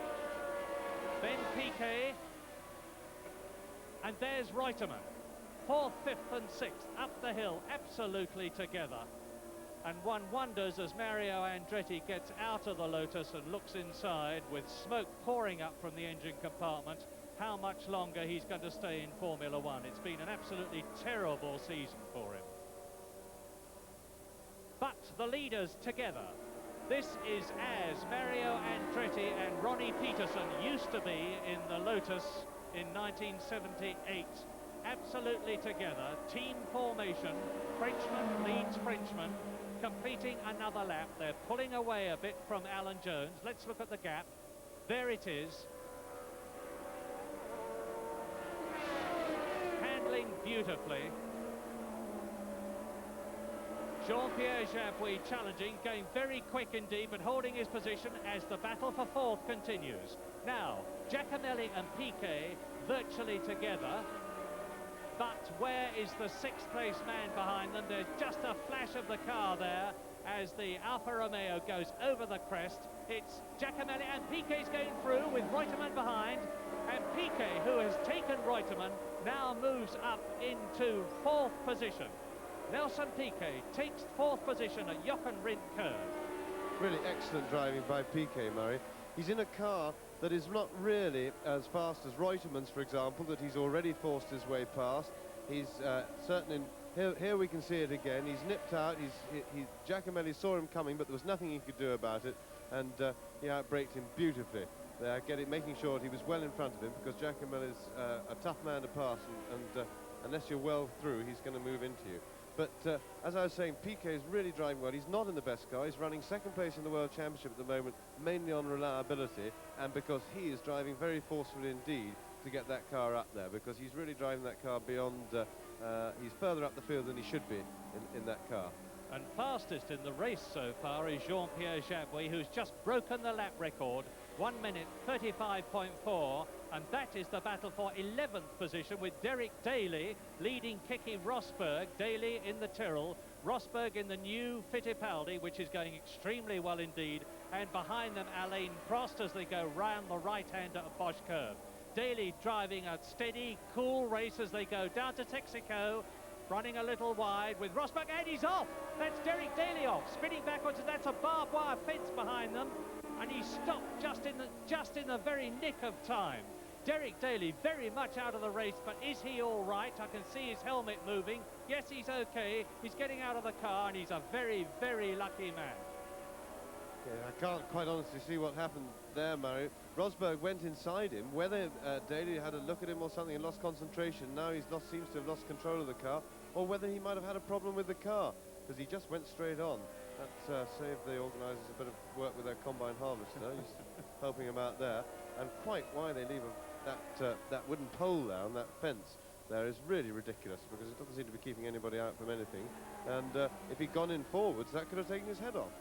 Speaker 1: then Piquet, and there's Reutemann. 4th, 5th and 6th up the hill, absolutely together. And one wonders as Mario Andretti gets out of the Lotus and looks inside with smoke pouring up from the engine compartment, how much longer he's going to stay in Formula One. It's been an absolutely terrible season for him. But the leaders together. This is as Mario Andretti and Ronnie Peterson used to be in the Lotus in 1978. Absolutely together, team formation, Frenchman leads Frenchman, completing another lap. They're pulling away a bit from Alan Jones. Let's look at the gap. There it is. Handling beautifully. Jean-Pierre Jabouille challenging, going very quick indeed, but holding his position as the battle for 4th continues. Now, Giacomelli and Piquet virtually together. But where is the 6th place man behind them? There's just a flash of the car there as the Alfa Romeo goes over the crest. It's Giacomelli, and Piquet's going through with Reutemann behind, And Piquet, who has taken Reutemann, now moves up into 4th position. Nelson Piquet takes 4th position at Jochen Rindt curve.
Speaker 2: Really excellent driving by Piquet, Murray. He's in a car that is not really as fast as Reutemann's, for example, that he's already forced his way past. He's certain in... Here we can see it again. He's nipped out. Giacomelli saw him coming, but there was nothing he could do about it, and he outbraked him beautifully. Making sure that he was well in front of him, because Giacomelli's a tough man to pass, and unless you're well through, he's going to move into you. But as I was saying, Piquet is really driving well. He's not in the best car. He's running 2nd place in the World Championship at the moment, mainly on reliability, and because he is driving very forcefully indeed to get that car up there, because he's really driving that car beyond... he's further up the field than he should be in that car.
Speaker 1: And fastest in the race so far is Jean-Pierre Jabouet, who's just broken the lap record, 1 minute 35.4, and that is the battle for 11th position, with Derek Daly leading Keke Rosberg. Daly in the Tyrrell, Rosberg in the new Fittipaldi, which is going extremely well indeed, and behind them Alain Prost as they go round the right-hander of Bosch curve. Daly driving a steady, cool race as they go down to Texaco, running a little wide with Rosberg, and he's off. That's Derek Daly off, spinning backwards, and that's a barbed wire fence behind them, and he stopped just in the very nick of time. Derek Daly very much out of the race, but is he all right? I can see his helmet moving. Yes, he's okay. He's getting out of the car, and he's a very, very lucky man.
Speaker 2: Yeah, I can't quite honestly see what happened there, Murray. Rosberg went inside him. Whether Daly had a look at him or something and lost concentration, now seems to have lost control of the car, or whether he might have had a problem with the car, because he just went straight on. That saved the organisers a bit of work with their combine harvester. He's helping him out there. And quite why they leave that wooden pole there on that fence there is really ridiculous, because it doesn't seem to be keeping anybody out from anything. And if he'd gone in forwards, that could have taken his head off.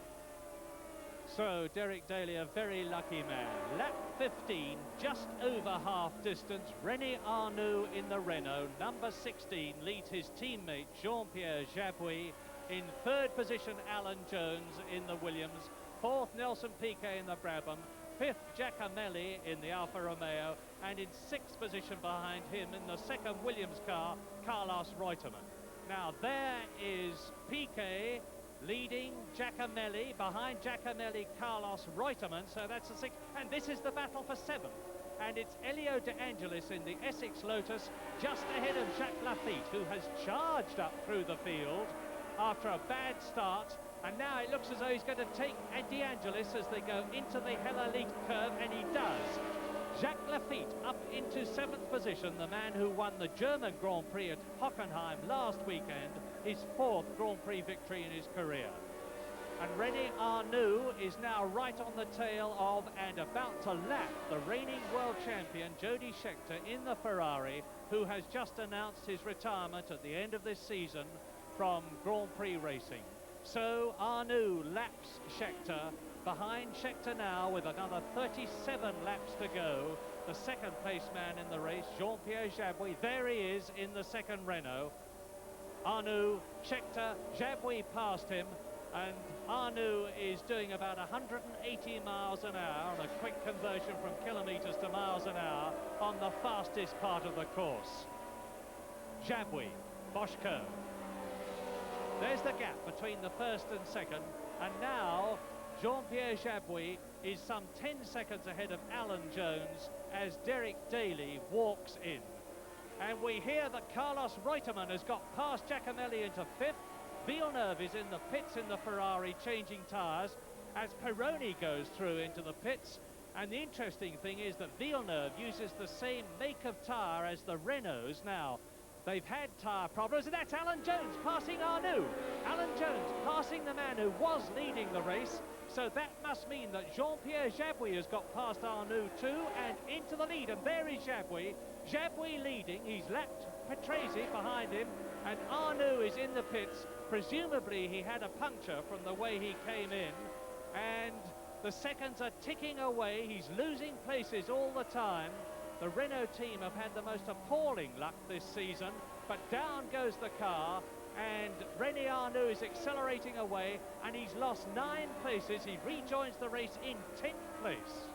Speaker 1: So Derek Daly, a very lucky man. Lap 15, just over half distance. René Arnoux in the Renault. Number 16 leads his teammate Jean-Pierre Jabouet. In 3rd position, Alan Jones in the Williams. 4th, Nelson Piquet in the Brabham. 5th, Giacomelli in the Alfa Romeo. And in 6th position behind him in the 2nd Williams car, Carlos Reutemann. Now there is Piquet leading Giacomelli, behind Giacomelli, Carlos Reutemann, so that's the 6th, and this is the battle for 7th. And it's Elio De Angelis in the Essex Lotus, just ahead of Jacques Lafitte, who has charged up through the field after a bad start, and now it looks as though he's going to take De Angelis as they go into the Hella-Elite curve, and he does. Jacques Lafitte up into 7th position, the man who won the German Grand Prix at Hockenheim last weekend, his 4th Grand Prix victory in his career. And René Arnoux is now right on the tail of and about to lap the reigning world champion Jody Scheckter in the Ferrari, who has just announced his retirement at the end of this season from Grand Prix racing. So Arnoux laps Scheckter. Behind Scheckter now with another 37 laps to go. The 2nd place man in the race, Jean-Pierre Jabouet. There he is in the 2nd Renault. Arnoux, Scheckter, Jabouet past him, and Arnoux is doing about 180 miles an hour on a quick conversion from kilometres to miles an hour on the fastest part of the course. Jabouet, Bosch curve. There's the gap between the 1st and 2nd, and now Jean-Pierre Jabouet is some 10 seconds ahead of Alan Jones as Derek Daly walks in. And we hear that Carlos Reutemann has got past Giacomelli into 5th. Villeneuve is in the pits in the Ferrari changing tyres as Pironi goes through into the pits. And the interesting thing is that Villeneuve uses the same make of tyre as the Renaults now. They've had tyre problems, and that's Alan Jones passing Arnoux. Alan Jones passing the man who was leading the race. So that must mean that Jean-Pierre Jabouet has got past Arnoux too, and into the lead. And there is Jabouet. Jabouet leading. He's lapped Patrese behind him, and Arnoux is in the pits. Presumably he had a puncture from the way he came in, and the seconds are ticking away. He's losing places all the time. The Renault team have had the most appalling luck this season, but down goes the car, and René Arnoux is accelerating away, and he's lost 9 places. He rejoins the race in 10th place.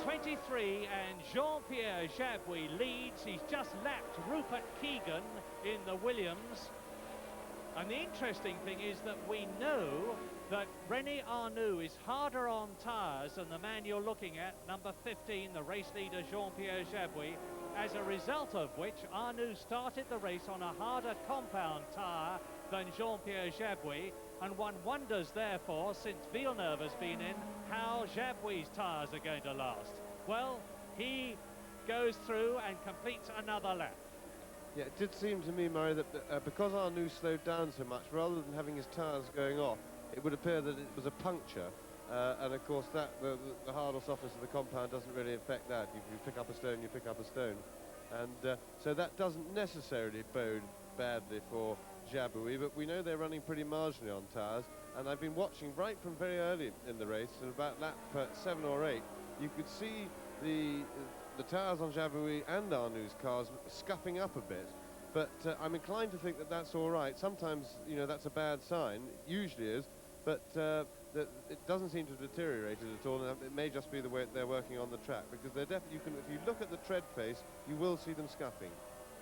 Speaker 1: 23, and Jean-Pierre Jabouille leads. He's just lapped Rupert Keegan in the Williams. And the interesting thing is that we know that René Arnoux is harder on tyres than the man you're looking at, number 15, the race leader Jean-Pierre Jabouille, as a result of which Arnoux started the race on a harder compound tyre than Jean-Pierre Jabouille, and one wonders therefore, since Villeneuve has been in, how Jabouille's tyres are going to last. Well, he goes through and completes another lap.
Speaker 2: Yeah, it did seem to me, Murray, that because Arnoux slowed down so much, rather than having his tyres going off, it would appear that it was a puncture. And of course, the hard or softness of the compound doesn't really affect that. If you pick up a stone, you pick up a stone. And so that doesn't necessarily bode badly for Jabouille, but we know they're running pretty marginally on tyres. And I've been watching right from very early in the race, and about lap 7 or 8, you could see the tyres on Jabouille and Arnoux' cars scuffing up a bit. But I'm inclined to think that that's all right. Sometimes, you know, that's a bad sign. It usually is. But it doesn't seem to have deteriorated at all, and it may just be the way they're working on the track, because they're definitely, if you look at the tread face, you will see them scuffing.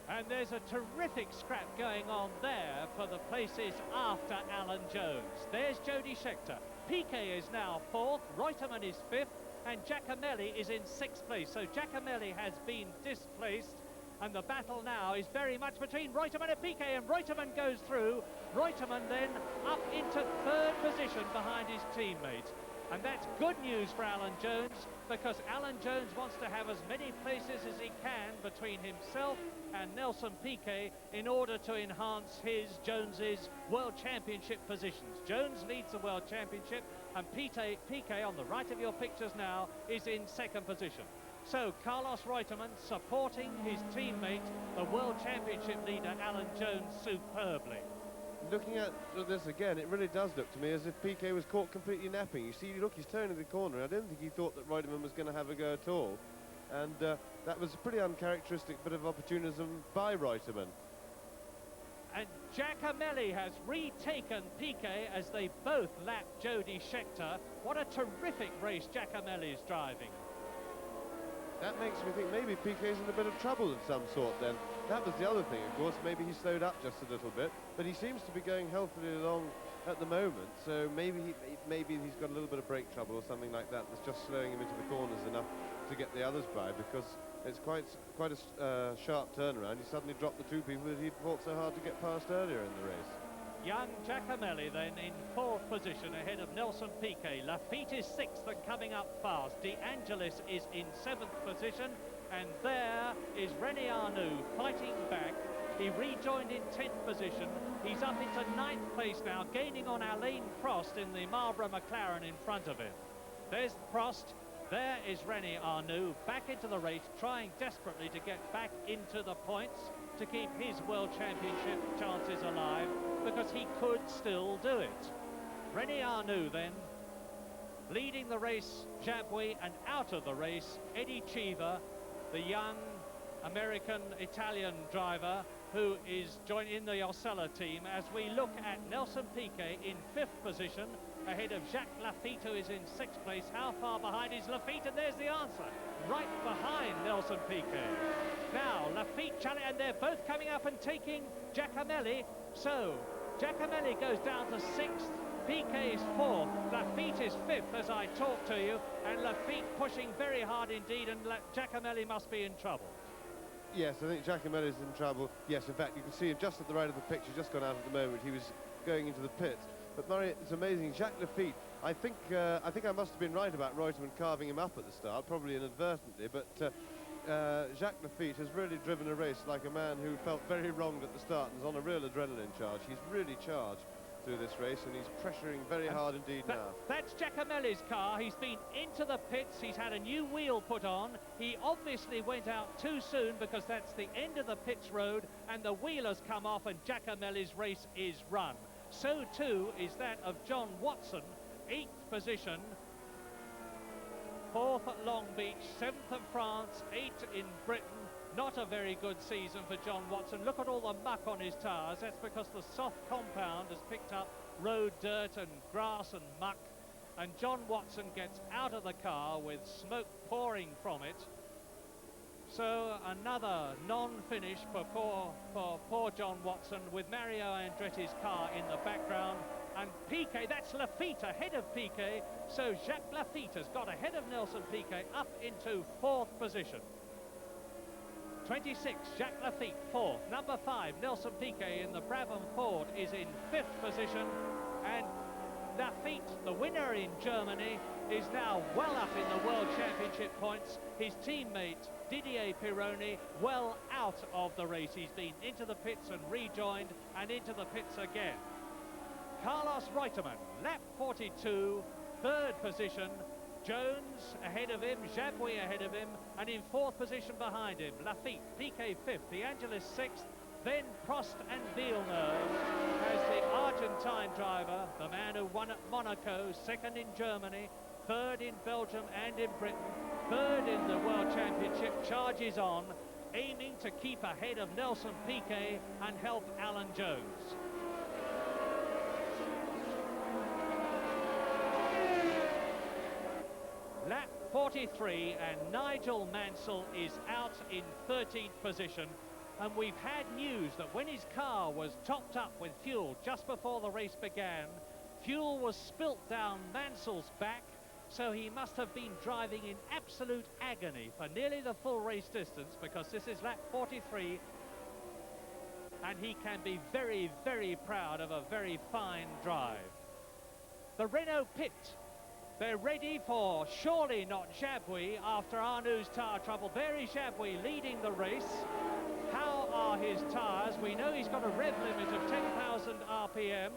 Speaker 1: And there's a terrific scrap going on there for the places after Alan Jones. There's Jody Scheckter. Piquet is now 4th, Reutemann is 5th, and Giacomelli is in 6th place. So Giacomelli has been displaced, and the battle now is very much between Reutemann and Piquet, and Reutemann goes through. Reutemann then up into 3rd position behind his teammates. And that's good news for Alan Jones, because Alan Jones wants to have as many places as he can between himself and Nelson Piquet in order to enhance Jones's World Championship positions. Jones leads the World Championship, and Piquet on the right of your pictures now is in 2nd position. So Carlos Reutemann supporting his teammate, the World Championship leader Alan Jones, superbly.
Speaker 2: Looking at this again, it really does look to me as if Piquet was caught completely napping. You see, look, he's turning the corner. I don't think he thought that Reutemann was going to have a go at all. And that was a pretty uncharacteristic bit of opportunism by Reutemann.
Speaker 1: And Giacomelli has retaken Piquet as they both lap Jody Scheckter. What a terrific race Giacomelli is driving.
Speaker 2: That makes me think maybe Piquet's in a bit of trouble of some sort then. That was the other thing, of course. Maybe he slowed up just a little bit, but he seems to be going healthily along at the moment, so maybe he's got a little bit of brake trouble or something like that that's just slowing him into the corners enough to get the others by, because it's quite a sharp turnaround. He suddenly dropped the two people that he'd fought so hard to get past earlier in the race.
Speaker 1: Young Giacomelli then in 4th position ahead of Nelson Piquet. Lafitte is 6th and coming up fast. De Angelis is in 7th position, and there is René Arnoux fighting back. He rejoined in 10th position. He's up into 9th place now, gaining on Alain Prost in the Marlboro McLaren in front of him. There's Prost. There is René Arnoux back into the race, trying desperately to get back into the points to keep his World Championship chances alive, because he could still do it. René Arnoux then leading the race, Jabouille, and out of the race, Eddie Cheever, the young American-Italian driver who is joining in the Osella team, as we look at Nelson Piquet in 5th position, ahead of Jacques Lafitte, who is in 6th place. How far behind is Lafitte? And there's the answer. Right behind Nelson Piquet. Now, Lafitte challenge, and they're both coming up and taking Giacomelli. So, Giacomelli goes down to 6th. Piquet is 4th. Lafitte is 5th as I talk to you. And Lafitte pushing very hard indeed, and Giacomelli must be in trouble.
Speaker 2: Yes, I think Giacomelli's in trouble. Yes, in fact, you can see him just at the right of the picture, just gone out at the moment. He was going into the pits. But Murray, it's amazing. Jacques Lafitte, I think I must have been right about Reutemann carving him up at the start, probably inadvertently, but Jacques Lafitte has really driven a race like a man who felt very wronged at the start and is on a real adrenaline charge. He's really charged through this race, and he's pressuring very hard indeed now.
Speaker 1: That's Giacomelli's car. He's been into the pits. He's had a new wheel put on. He obviously went out too soon, because that's the end of the pits road, and the wheel has come off, and Giacomelli's race is run. So too is that of John Watson, 8th position, 4th at Long Beach, 7th at France, 8th in Britain. Not a very good season for John Watson. Look at all the muck on his tyres. That's because the soft compound has picked up road dirt and grass and muck. and John Watson gets out of the car with smoke pouring from it. So another non-finish for poor John Watson, with Mario Andretti's car in the background. And Piquet, that's Lafitte ahead of Piquet. So Jacques Lafitte has got ahead of Nelson Piquet up into 4th position. 26, Jacques Lafitte, 4th. Number 5, Nelson Piquet in the Brabham Ford is in 5th position. And Lafitte, the winner in Germany, is now well up in the World Championship points. His teammate Didier Pironi well out of the race. He's been into the pits and rejoined, and into the pits again. Carlos Reutemann, lap 42, 3rd position. Jones ahead of him, Jabouille ahead of him, and in 4th position behind him. Lafitte, Piquet 5th, the Angelis 6th, then Prost and Villeneuve as the Argentine driver, the man who won at Monaco, 2nd in Germany, 3rd in Belgium and in Britain, 3rd in the World Championship, charges on, aiming to keep ahead of Nelson Piquet and help Alan Jones. Lap 43, and Nigel Mansell is out in 13th position. And we've had news that when his car was topped up with fuel just before the race began, fuel was spilt down Mansell's back, so he must have been driving in absolute agony for nearly the full race distance, because this is lap 43, and he can be very, very proud of a very fine drive. The Renault pit. They're ready for surely not Jabouille after Arnoux tyre trouble. Barry Jabouille leading the race. How are his tyres? We know he's got a rev limit of 10,000 RPM.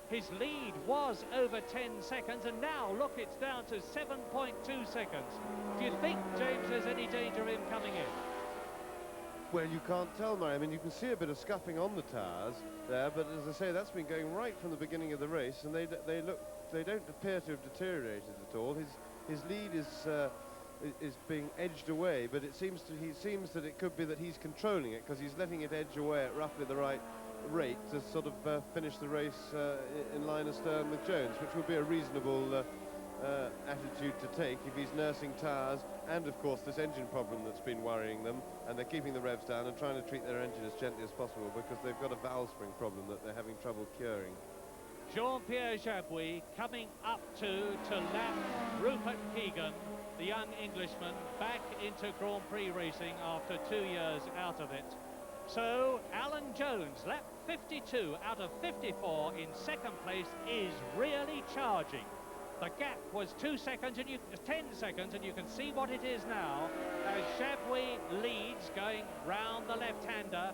Speaker 1: His lead was over 10 seconds, and now look, it's down to 7.2 seconds. Do you think, James, there's any danger of him coming in?
Speaker 2: Well, you can't tell, Murray. I mean, you can see a bit of scuffing on the tyres there, but as I say, that's been going right from the beginning of the race, and they don't appear to have deteriorated at all. His lead is being edged away, but he seems that it could be that he's controlling it, because he's letting it edge away at roughly the right rate to sort of finish the race in line astern with Jones, which would be a reasonable attitude to take if he's nursing tyres and, of course, this engine problem that's been worrying them, and they're keeping the revs down and trying to treat their engine as gently as possible because they've got a valve spring problem that they're having trouble curing.
Speaker 1: Jean-Pierre Jabouille coming up to lap Rupert Keegan, the young Englishman, back into Grand Prix racing after 2 years out of it. So Alan Jones, lap 52 out of 54 in 2nd place, is really charging. The gap was 10 seconds, and you can see what it is now as Jabouille leads, going round the left-hander.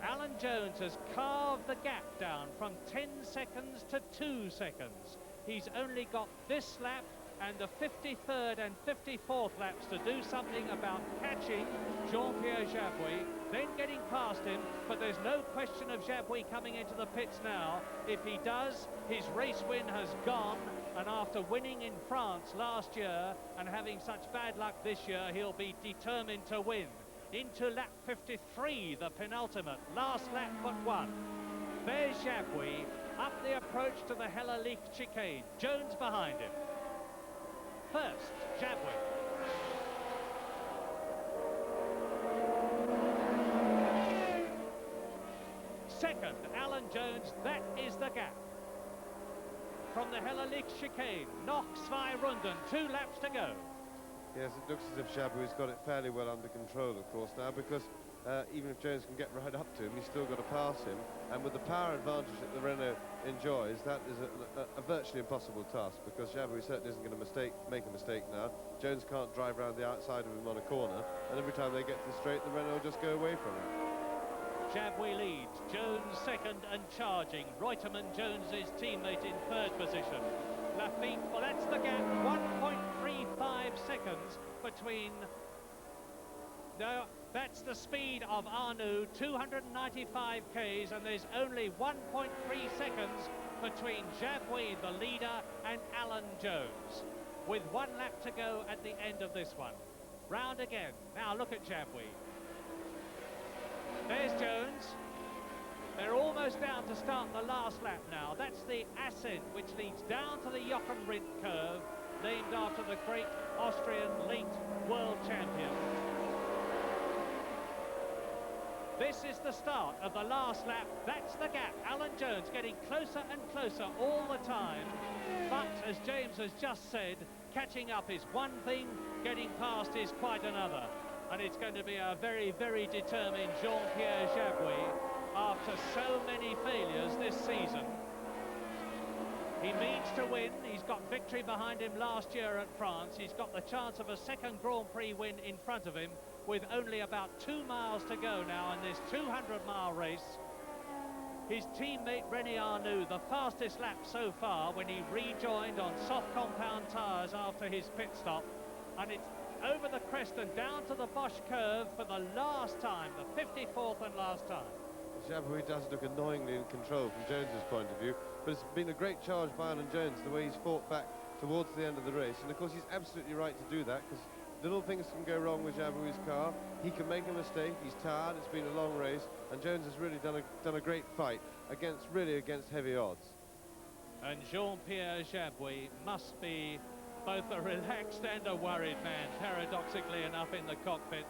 Speaker 1: Alan Jones has carved the gap down from 10 seconds to 2 seconds. He's only got this lap and the 53rd and 54th laps to do something about catching Jean-Pierre Jabouille, then getting past him, but there's no question of Jabouille coming into the pits now. If he does, his race win has gone, and after winning in France last year and having such bad luck this year, he'll be determined to win. Into lap 53, the penultimate, last lap but one. There's Jabouille up the approach to the Hellelic chicane. Jones behind him. First, Jabouille. Second, Alan Jones. That is the gap. From the Hellelic chicane, Noch 2 Runden, 2 laps to go.
Speaker 2: Yes, it looks as if Jabouille's got it fairly well under control, of course, now, because even if Jones can get right up to him, he's still got to pass him. And with the power advantage that the Renault enjoys, that is a virtually impossible task, because Jabouille certainly isn't going to make a mistake now. Jones can't drive around the outside of him on a corner, and every time they get to the straight, the Renault will just go away from him.
Speaker 1: Jabouille leads, Jones second and charging. Reutemann, Jones's teammate, in 3rd position. Lafitte, well, that's the gap, 1.35 seconds between... No, that's the speed of Arnoux, 295 Ks, and there's only 1.3 seconds between Jabouille, the leader, and Alan Jones, with 1 lap to go at the end of this one. Round again. Now look at Jabouille. There's Jones. They're almost down to start the last lap now. That's the ascent which leads down to the Jochen Rindt curve. named after the great Austrian late world champion. This is the start of the last lap. That's the gap. Alan Jones getting closer and closer all the time. But as James has just said, catching up is one thing, getting past is quite another. And it's going to be a very, very determined Jean-Pierre Jabouille after so many failures this season. He means to win. He's got victory behind him last year at France. He's got the chance of a second Grand Prix win in front of him with only about 2 miles to go now in this 200-mile race. His teammate René Arnoux, the fastest lap so far when he rejoined on soft compound tyres after his pit stop. And it's over the crest and down to the Bosch curve for the last time, the 54th and last time.
Speaker 2: Jabouille does look annoyingly in control from Jones's point of view, but it's been a great charge by Alan Jones, the way he's fought back towards the end of the race. And of course he's absolutely right to do that, because little things can go wrong with Jabouille's car. He can make a mistake, he's tired, it's been a long race, and Jones has really done a great fight against heavy odds. And
Speaker 1: Jean-Pierre Jabouille must be both a relaxed and a worried man, paradoxically enough, in the cockpit.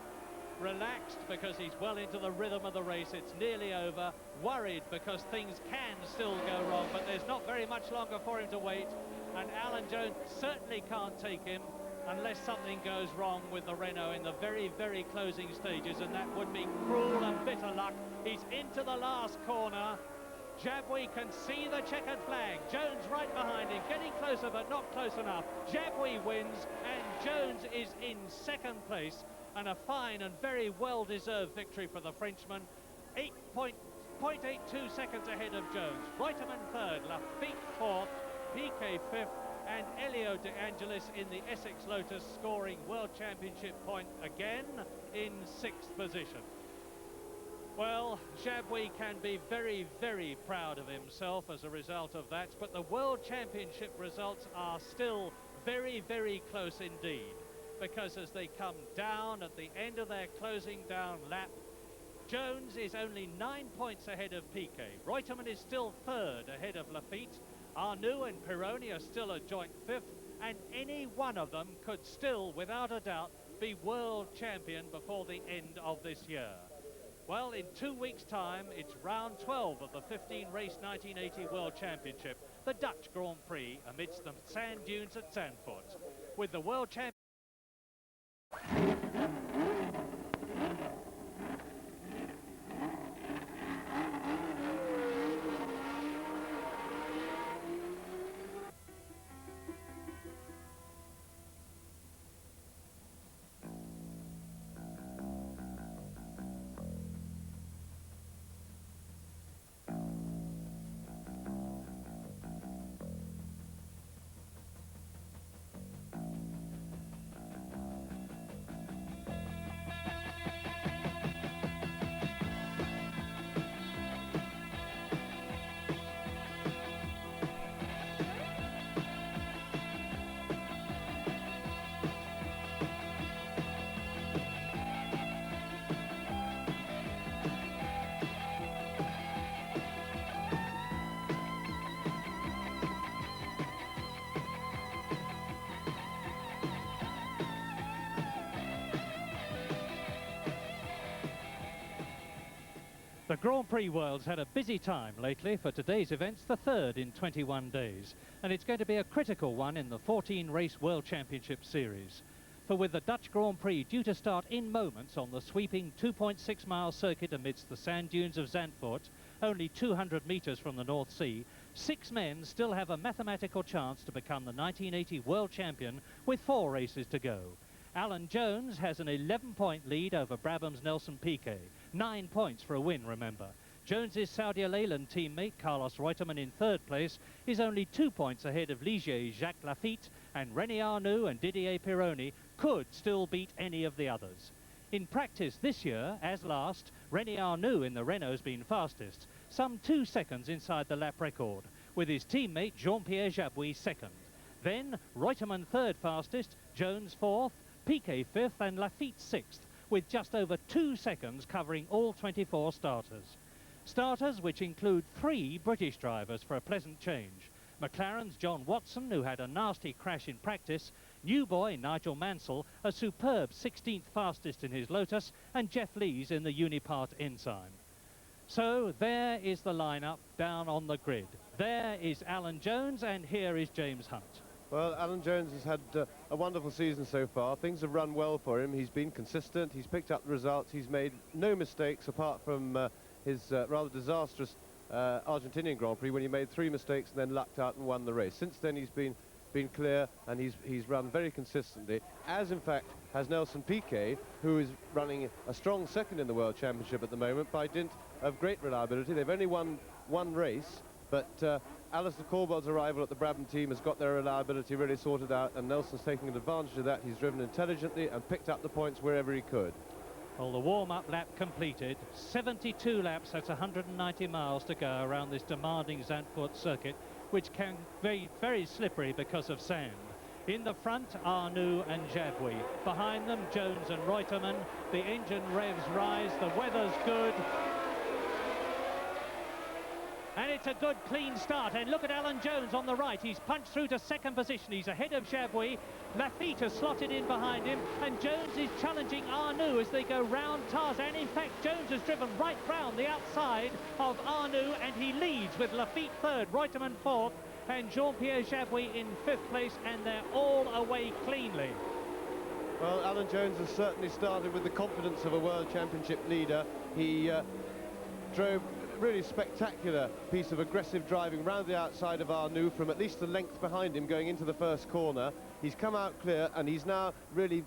Speaker 1: Relaxed because he's well into the rhythm of the race, it's nearly over. Worried because things can still go wrong, but there's not very much longer for him to wait, and Alan Jones certainly can't take him unless something goes wrong with the Renault in the very, very closing stages, and that would be cruel and bitter luck. He's into the last corner. Jabouille can see the checkered flag. Jones right behind him, getting closer but not close enough. Jabouille wins, and Jones is in second place, and a fine and very well-deserved victory for the Frenchman. 0.82 seconds ahead of Jones. Reutemann third, Lafitte fourth, Piquet fifth, and Elio De Angelis in the Essex Lotus scoring World Championship point again in sixth position. Well, Jabouille can be very, very proud of himself as a result of that, but the World Championship results are still very, very close indeed, because as they come down at the end of their closing down lap, Jones is only 9 points ahead of Piquet. Reutemann is still third ahead of Lafitte. Arnoux and Pironi are still a joint fifth, and any one of them could still, without a doubt, be world champion before the end of this year. Well, in 2 weeks' time, it's round 12 of the 15-race 1980 World Championship, the Dutch Grand Prix amidst the sand dunes at Zandvoort, with the World Champion. The Grand Prix world's had a busy time lately for today's event's the third in 21 days, and it's going to be a critical one in the 14-race World Championship Series. For with the Dutch Grand Prix due to start in moments on the sweeping 2.6-mile circuit amidst the sand dunes of Zandvoort, only 200 metres from the North Sea, 6 men still have a mathematical chance to become the 1980 world champion with 4 races to go. Alan Jones has an 11-point lead over Brabham's Nelson Piquet. 9 points for a win, remember. Jones's Saudi Leyland teammate Carlos Reutemann in third place is only 2 points ahead of Ligier's Jacques Lafitte, and René Arnoux and Didier Pironi could still beat any of the others. In practice this year, as last, René Arnoux in the Renault's been fastest, some 2 seconds inside the lap record, with his teammate Jean-Pierre Jabouille second. Then Reutemann third fastest, Jones fourth, Piquet fifth and Lafitte sixth, with just over 2 seconds covering all 24 starters. Starters which include 3 British drivers for a pleasant change. McLaren's John Watson, who had a nasty crash in practice, new boy Nigel Mansell, a superb 16th fastest in his Lotus, and Jeff Lees in the Unipart Ensign. So there is the lineup down on the grid. There is Alan Jones, and here is James Hunt.
Speaker 2: Well, Alan Jones has had a wonderful season so far. Things have run well for him. He's been consistent. He's picked up the results. He's made no mistakes apart from his rather disastrous Argentinian Grand Prix when he made 3 mistakes and then lucked out and won the race. Since then, he's been clear, and he's run very consistently, as in fact has Nelson Piquet, who is running a strong second in the World Championship at the moment by dint of great reliability. They've only won 1 race, but Alistair Corbell's arrival at the Brabham team has got their reliability really sorted out, and Nelson's taking advantage of that. He's driven intelligently and picked up the points wherever he could.
Speaker 1: Well, the warm-up lap completed. 72 laps, that's 190 miles to go around this demanding Zandvoort circuit, which can be very slippery because of sand. In the front, Arnoux and Jabouille. Behind them, Jones and Reutemann. The engine revs rise, the weather's good. And it's a good, clean start. And look at Alan Jones on the right. He's punched through to second position. He's ahead of Jabouille. Lafitte has slotted in behind him. And Jones is challenging Arnoux as they go round Tarzan. In fact, Jones has driven right round the outside of Arnoux, and he leads with Lafitte third, Reutemann fourth, and Jean-Pierre Jabouille in 5th place, and they're all away cleanly.
Speaker 2: Well, Alan Jones has certainly started with the confidence of a World Championship leader. He drove really spectacular piece of aggressive driving round the outside of Arnoux from at least a length behind him going into the first corner. He's come out clear, and he's now really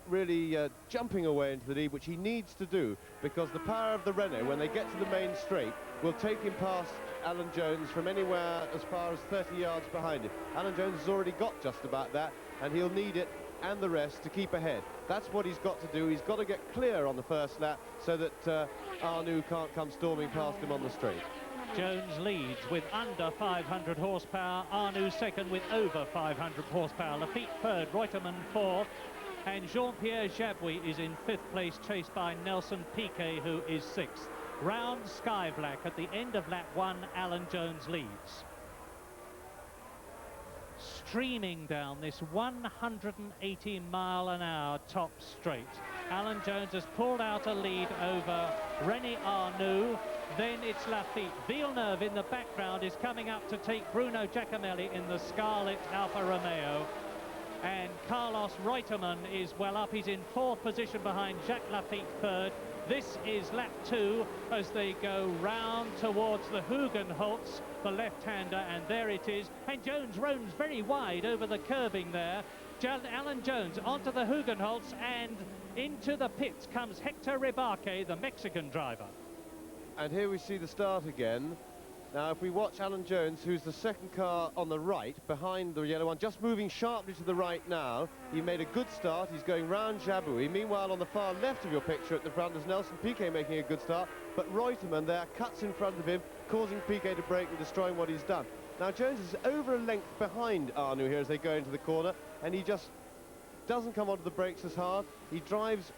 Speaker 2: jumping away into the lead, which he needs to do, because the power of the Renault, when they get to the main straight, will take him past Alan Jones from anywhere as far as 30 yards behind him. Alan Jones has already got just about that, and he'll need it and the rest to keep ahead. That's what he's got to do. He's got to get clear on the first lap so that Arnoux can't come storming past him on the straight.
Speaker 1: Jones leads with under 500 horsepower, Arnoux second with over 500 horsepower, Lafitte third, Reutemann fourth, and Jean-Pierre Jabouille is in 5th place, chased by Nelson Piquet, who is 6th. Round sky black at the end of lap 1, Alan Jones leads. Streaming down this 180-mile-an-hour top straight, Alan Jones has pulled out a lead over René Arnoux. Then it's Lafitte. Villeneuve in the background is coming up to take Bruno Giacomelli in the Scarlet Alfa Romeo. And Carlos Reutemann is well up. He's in 4th position behind Jacques Lafitte third. This is lap 2 as they go round towards the Hugenholtz, the left-hander, and there it is. And Jones roams very wide over the curbing there. Alan Jones onto the Hugenholtz, and into the pits comes Hector Ribarque, the Mexican driver.
Speaker 2: And here we see the start again. Now, if we watch Alan Jones, who's the second car on the right, behind the yellow one, just moving sharply to the right now. He made a good start. He's going round Jabouille. Meanwhile, on the far left of your picture at the front is Nelson Piquet making a good start. But Reutemann there cuts in front of him, causing Piquet to brake and destroying what he's done. Now, Jones is over a length behind Arnoux here as they go into the corner, and he just doesn't come onto the brakes as hard. He drives,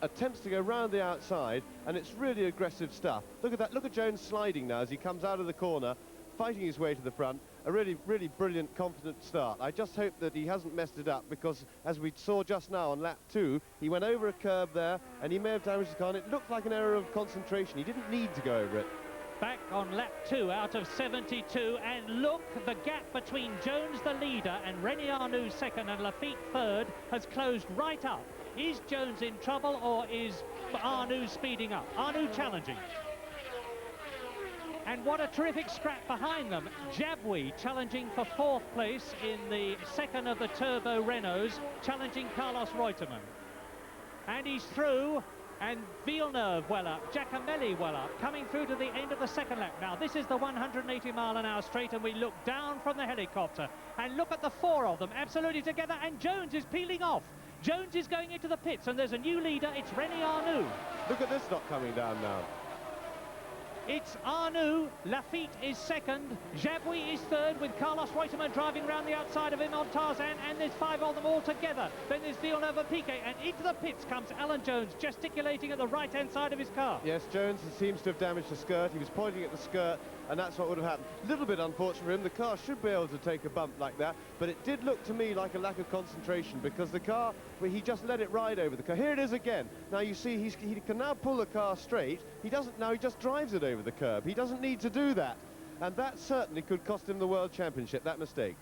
Speaker 2: attempts to go round the outside, and it's really aggressive stuff. Look at that. Look at Jones sliding now as he comes out of the corner, fighting his way to the front. A really brilliant, confident start. I just hope that he hasn't messed it up, because as we saw just now on lap 2, he went over a curb there, and he may have damaged the car, and it looked like an error of concentration. He didn't need to go over it.
Speaker 1: Back on lap 2 out of 72, and look, the gap between Jones the leader and René Arnoux second and Lafitte third has closed right up. Is Jones in trouble, or is Arnoux speeding up? Arnoux challenging. And what a terrific scrap behind them. Jabouille challenging for 4th place in the second of the Turbo Renaults, challenging Carlos Reutemann. And he's through. And Villeneuve well up, Giacomelli well up, coming through to the end of the second lap. Now, this is the 180-mile-an-hour straight, and we look down from the helicopter. And look at the 4 of them, absolutely together, and Jones is peeling off. Jones is going into the pits, and there's a new leader. It's René Arnoux.
Speaker 2: Look at this not coming down now.
Speaker 1: It's Arnoux. Lafitte is second. Jabouille is third, with Carlos Reutemann driving around the outside of him on Tarzan, and there's 5 of them all together. Then there's Villeneuve and Piquet, and into the pits comes Alan Jones, gesticulating at the right-hand side of his car.
Speaker 2: Yes, Jones seems to have damaged the skirt. He was pointing at the skirt, and that's what would have happened. A little bit unfortunate for him. The car should be able to take a bump like that, but it did look to me like a lack of concentration, because the car, well, he just let it ride over the car. Here it is again. Now you see he can now pull the car straight. He doesn't now, he just drives it over the curb. He doesn't need to do that. And that certainly could cost him the World Championship, that mistake.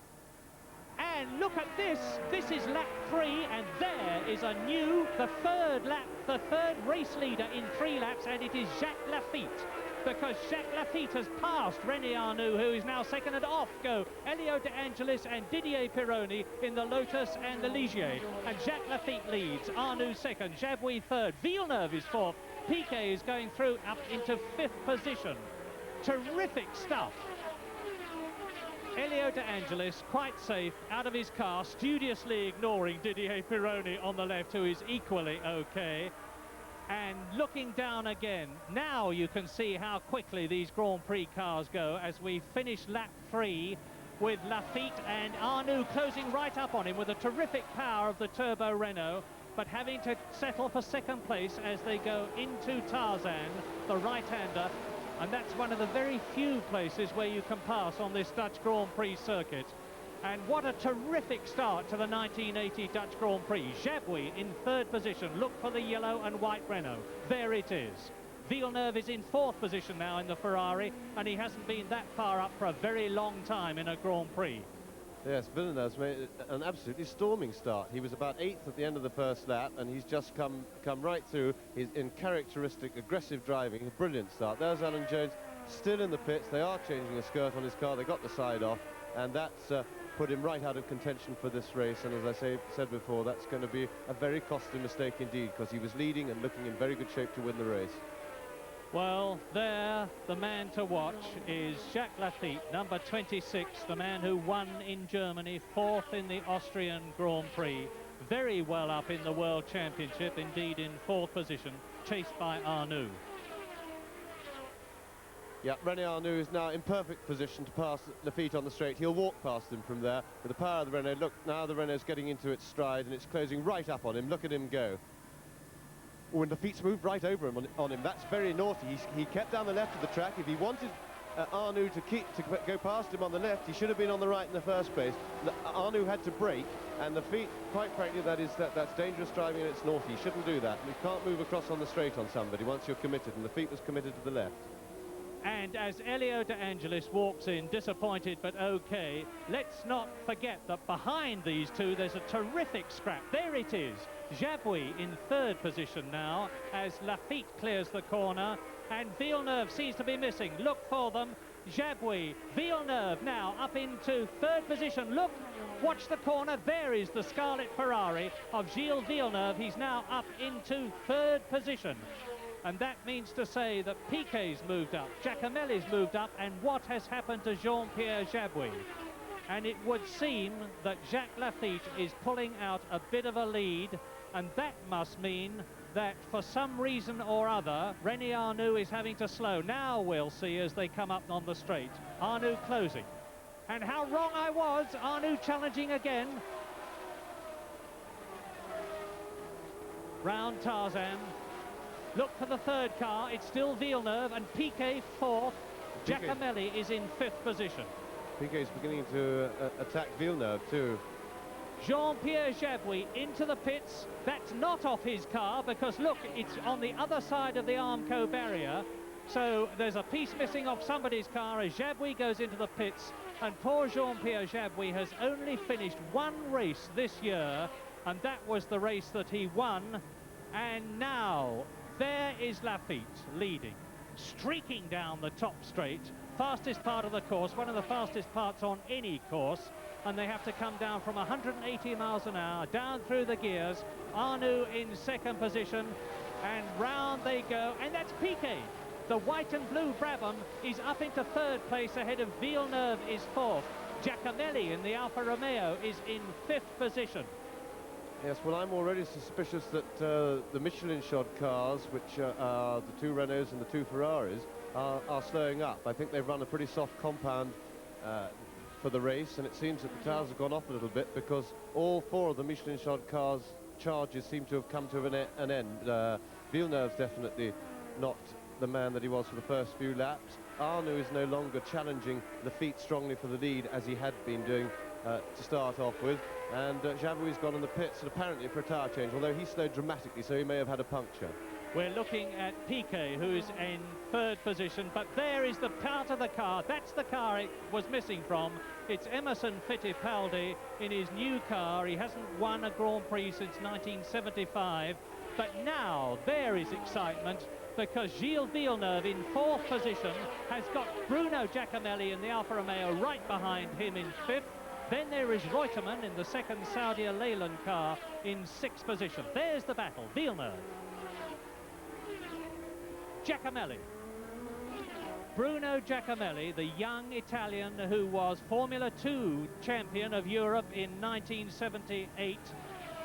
Speaker 1: And look at this. This is lap 3, and there is the third race leader in 3 laps, and it is Jacques Lafitte. Because Jacques Lafitte has passed René Arnoux, who is now second, and off go Elio De Angelis and Didier Pironi in the Lotus and the Ligier. And Jacques Lafitte leads, Arnoux second, Jabouille third, Villeneuve is fourth, Piquet is going through up into 5th position. Terrific stuff. Elio De Angelis, quite safe, out of his car, studiously ignoring Didier Pironi on the left, who is equally okay. And looking down again, now you can see how quickly these Grand Prix cars go as we finish lap 3 with Lafitte and Arnoux closing right up on him with a terrific power of the Turbo Renault, but having to settle for second place as they go into Tarzan, the right-hander. And that's one of the very few places where you can pass on this Dutch Grand Prix circuit. And what a terrific start to the 1980 Dutch Grand Prix. Jabouille in 3rd position. Look for the yellow and white Renault. There it is. Villeneuve is in 4th position now in the Ferrari, and he hasn't been that far up for a very long time in a Grand Prix.
Speaker 2: Yes, Villeneuve's made an absolutely storming start. He was about 8th at the end of the first lap, and he's just come right through. He's in characteristic aggressive driving, a brilliant start. There's Alan Jones still in the pits. They are changing a skirt on his car. They got the side off, and that's put him right out of contention for this race. And as I said before, that's going to be a very costly mistake indeed, because he was leading and looking in very good shape to win the race.
Speaker 1: Well, there, the man to watch is Jacques Lafitte, number 26, the man who won in Germany, 4th in the Austrian Grand Prix. Very well up in the World Championship, indeed in 4th position, chased by Arnoux.
Speaker 2: Yeah, René Arnoux is now in perfect position to pass Lafitte on the straight. He'll walk past him from there with the power of the Renault. Look, now the Renault's getting into its stride and it's closing right up on him. Look at him go. Oh, and Lafitte's moved right over him on him. That's very naughty. He kept down the left of the track. If he wanted Arnoux to go past him on the left, he should have been on the right in the first place. Arnoux had to brake, and Lafitte, quite frankly, that's dangerous driving and it's naughty. You shouldn't do that. You can't move across on the straight on somebody once you're committed, and Lafitte was committed to the left.
Speaker 1: And as Elio De Angelis walks in, disappointed but okay, let's not forget that behind these two there's a terrific scrap. There it is. Jabouille in 3rd position now as Lafitte clears the corner, and Villeneuve seems to be missing. Look for them. Jabouille, Villeneuve now up into 3rd position. Look, watch the corner. There is the Scarlet Ferrari of Gilles Villeneuve. He's now up into 3rd position. And that means to say that Piquet's moved up, Giacomelli's moved up, and what has happened to Jean-Pierre Jabouille? And it would seem that Jacques Lafitte is pulling out a bit of a lead, and that must mean that for some reason or other, René Arnoux is having to slow. Now we'll see as they come up on the straight. Arnoux closing. And how wrong I was, Arnoux challenging again. Round Tarzan. Look for the 3rd car. It's still Villeneuve and Piquet 4th. Giacomelli is in 5th position.
Speaker 2: Piquet's beginning to attack Villeneuve too.
Speaker 1: Jean-Pierre Jabouille into the pits. That's not off his car because look, it's on the other side of the Armco barrier. So there's a piece missing off somebody's car as Jabouille goes into the pits. And poor Jean-Pierre Jabouille has only finished 1 race this year, and that was the race that he won. And now there is Lafitte leading, streaking down the top straight, fastest part of the course, one of the fastest parts on any course, and they have to come down from 180 miles an hour, down through the gears. Arnoux in 2nd position, and round they go, and that's Piquet. The white and blue Brabham is up into 3rd place ahead of Villeneuve is 4th. Giacomelli in the Alfa Romeo is in 5th position.
Speaker 2: Yes, well, I'm already suspicious that the Michelin-shod cars, which are the 2 Renaults and the 2 Ferraris, are slowing up. I think they've run a pretty soft compound for the race, and it seems that the tires have gone off a little bit because all 4 of the Michelin-shod cars' charges seem to have come to an end. Villeneuve's definitely not the man that he was for the first few laps. Arnoux is no longer challenging Lafitte strongly for the lead as he had been doing to start off with, and Javoui's gone on the pits, and apparently for a tyre change, although he slowed dramatically, so he may have had a puncture.
Speaker 1: We're looking at Piquet, who's in third position, but there is the part of the car. That's the car it was missing from. It's Emerson Fittipaldi in his new car. He hasn't won a Grand Prix since 1975, but now there is excitement because Gilles Villeneuve in fourth position has got Bruno Giacomelli in the Alfa Romeo right behind him in fifth. Then there is Reutemann in the second Saudi Leyland car in sixth position. There's the battle. Villeneuve, Giacomelli, Bruno Giacomelli, the young Italian who was Formula 2 champion of Europe in 1978.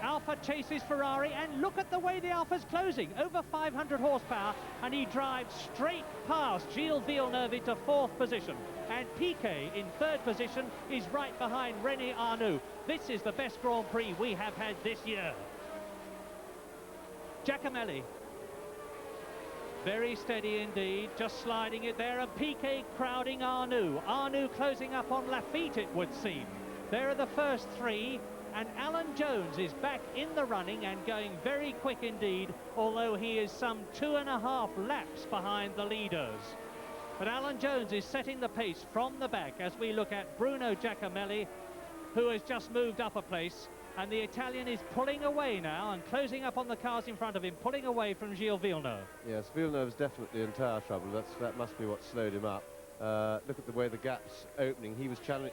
Speaker 1: Alfa chases Ferrari, and look at the way the Alfa's closing, over 500 horsepower, and he drives straight past Gilles Villeneuve into fourth position. And Piquet in third position is right behind René Arnoux. This is the best Grand Prix we have had this year. Giacomelli, very steady indeed, just sliding it there, and Piquet crowding Arnoux. Arnoux closing up on Lafitte, it would seem. There are the first three, and Alan Jones is back in the running and going very quick indeed, although he is some 2.5 laps behind the leaders. But Alan Jones is setting the pace from the back as we look at Bruno Giacomelli, who has just moved up a place, and the Italian is pulling away now and closing up on the cars in front of him, pulling away from Gilles Villeneuve.
Speaker 2: Yes, Villeneuve's definitely in tyre trouble. That must be what slowed him up. Look at the way the gap's opening. He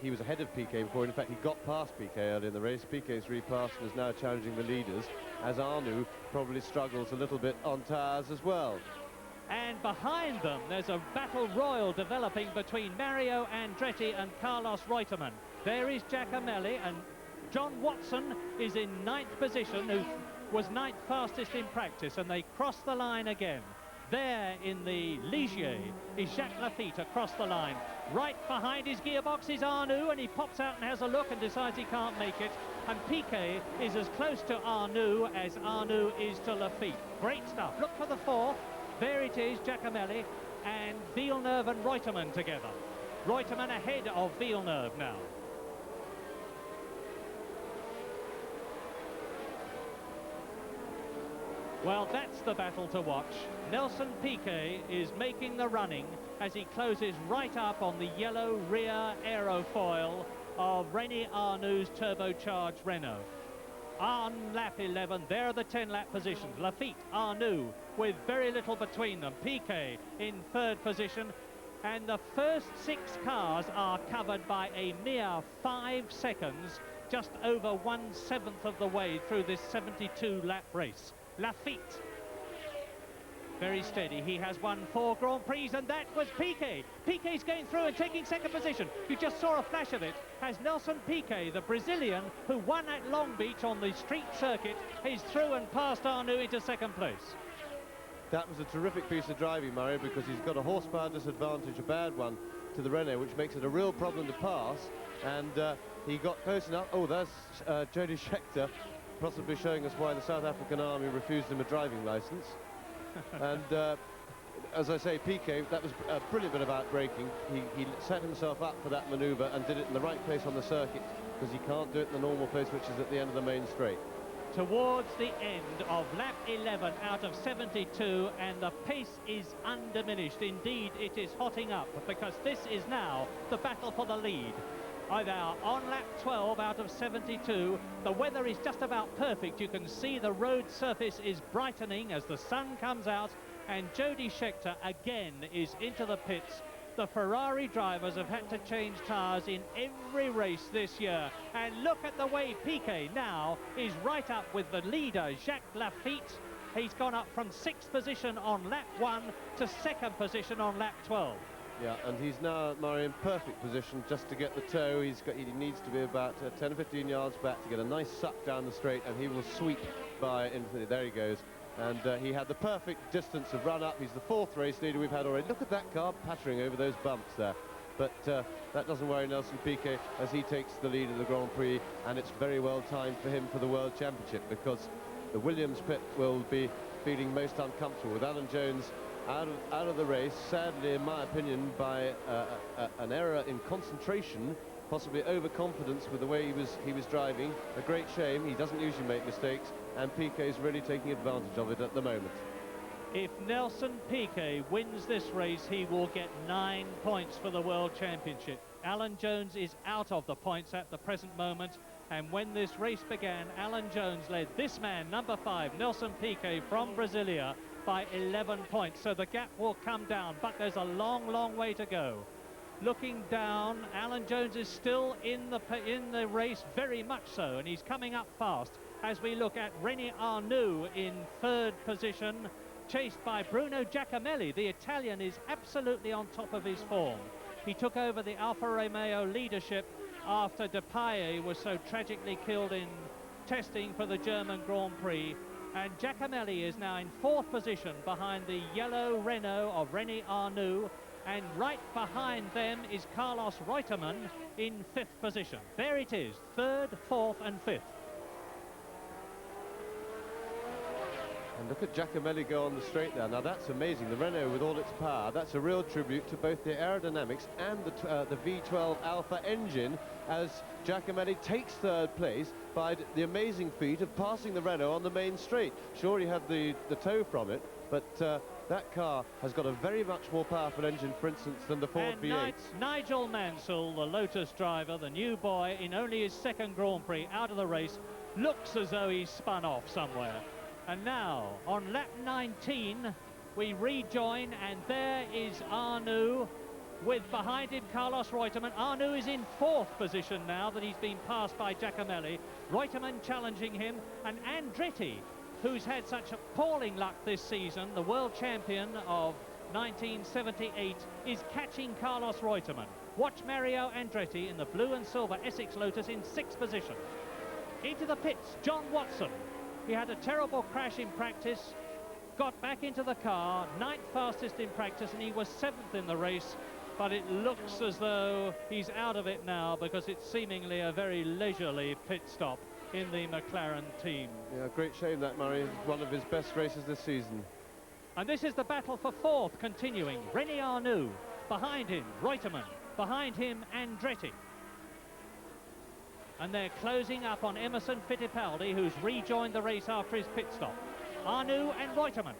Speaker 2: was ahead of Piquet before. In fact, he got past Piquet early in the race. Piquet's repassed and is now challenging the leaders, as Arnoux probably struggles a little bit on tyres as well.
Speaker 1: And behind them, there's a battle royal developing between Mario Andretti and Carlos Reutemann. There is Giacomelli, and John Watson is in ninth position, who was ninth fastest in practice, and they cross the line again. There in the Ligier is Jacques Lafitte across the line. Right behind his gearbox is Arnoux, and he pops out and has a look and decides he can't make it. And Piquet is as close to Arnoux as Arnoux is to Lafitte. Great stuff. Look for the fourth. There it is, Giacomelli and Villeneuve and Reutemann together. Reutemann ahead of Villeneuve now. Well, that's the battle to watch. Nelson Piquet is making the running as he closes right up on the yellow rear aerofoil of René Arnoux' turbocharged Renault. On lap 11, there are the 10-lap positions. Lafitte, Arnoux, with very little between them. Piquet in third position, and the first 6 cars are covered by a mere 5 seconds, just over 1/7 of the way through this 72-lap race. Lafitte, very steady. He has won 4 Grand Prix, and that was Piquet. Piquet's going through and taking second position. You just saw a flash of it as Nelson Piquet, the Brazilian who won at Long Beach on the street circuit, is through and passed Arnoux into second place.
Speaker 2: That was a terrific piece of driving, Murray, because he's got a horsepower disadvantage, a bad one, to the Renault, which makes it a real problem to pass, and he got close enough. Oh, there's Jody Scheckter, possibly showing us why the South African Army refused him a driving licence. And as I say, Piquet, that was a brilliant bit of outbraking. He set himself up for that manoeuvre and did it in the right place on the circuit, because he can't do it in the normal place, which is at the end of the main straight.
Speaker 1: Towards the end of lap 11 out of 72, and the pace is undiminished. Indeed, it is hotting up, because this is now the battle for the lead. Either on lap 12 out of 72, the weather is just about perfect. You can see the road surface is brightening as the sun comes out, and Jody Scheckter again is into the pits. The Ferrari drivers have had to change tyres in every race this year. And look at the way Piquet now is right up with the leader, Jacques Lafitte. He's gone up from 6th position on lap 1 to 2nd position on lap 12.
Speaker 2: Yeah, and he's now, Murray, in perfect position just to get the toe. He needs to be about 10 or 15 yards back to get a nice suck down the straight, and he will sweep by into the, there he goes. And he had the perfect distance of run up. He's the 4th race leader we've had already. Look at that car pattering over those bumps there. But that doesn't worry Nelson Piquet as he takes the lead of the Grand Prix, and it's very well timed for him for the World Championship, because the Williams pit will be feeling most uncomfortable with Alan Jones out of the race, sadly, in my opinion, by an error in concentration, possibly overconfidence with the way he was driving. A great shame. He doesn't usually make mistakes, and Piquet is really taking advantage of it at the moment.
Speaker 1: If Nelson Piquet wins this race, he will get 9 points for the World Championship. Alan Jones is out of the points at the present moment, and when this race began, Alan Jones led this man, number 5, Nelson Piquet from Brasilia, by 11 points. So the gap will come down, but there's a long, long way to go. Looking down, Alan Jones is still in the race, very much so, and he's coming up fast as we look at René Arnoux in 3rd position, chased by Bruno Giacomelli. The Italian is absolutely on top of his form. He took over the Alfa Romeo leadership after Depailler was so tragically killed in testing for the German Grand Prix. And Giacomelli is now in 4th position behind the yellow Renault of René Arnoux, and right behind them is Carlos Reutemann in 5th position. There it is, 3rd, 4th and 5th.
Speaker 2: And look at Giacomelli go on the straight there. Now that's amazing. The Renault with all its power, that's a real tribute to both the aerodynamics and the V12 Alpha engine, as Giacomelli takes 3rd place by the amazing feat of passing the Renault on the main straight. Sure, he had the tow from it, but that car has got a very much more powerful engine, for instance, than the Ford V8.
Speaker 1: Nigel Mansell, the Lotus driver, the new boy in only his 2nd Grand Prix out of the race, looks as though he's spun off somewhere. And now, on lap 19, we rejoin, and there is Arnoux, with behind him Carlos Reutemann. Arnoux is in 4th position now that he's been passed by Giacomelli. Reutemann challenging him, and Andretti, who's had such appalling luck this season, the world champion of 1978, is catching Carlos Reutemann. Watch Mario Andretti in the blue and silver Essex Lotus in 6th position. Into the pits, John Watson. He had a terrible crash in practice, got back into the car, 9th fastest in practice, and he was 7th in the race, but it looks as though he's out of it now because it's seemingly a very leisurely pit stop in the McLaren team.
Speaker 2: Yeah, great shame that, Murray. One of his best races this season.
Speaker 1: And this is the battle for 4th continuing. René Arnoux, behind him Reutemann, behind him Andretti. And they're closing up on Emerson Fittipaldi, who's rejoined the race after his pit stop. Arnoux and Reutemann.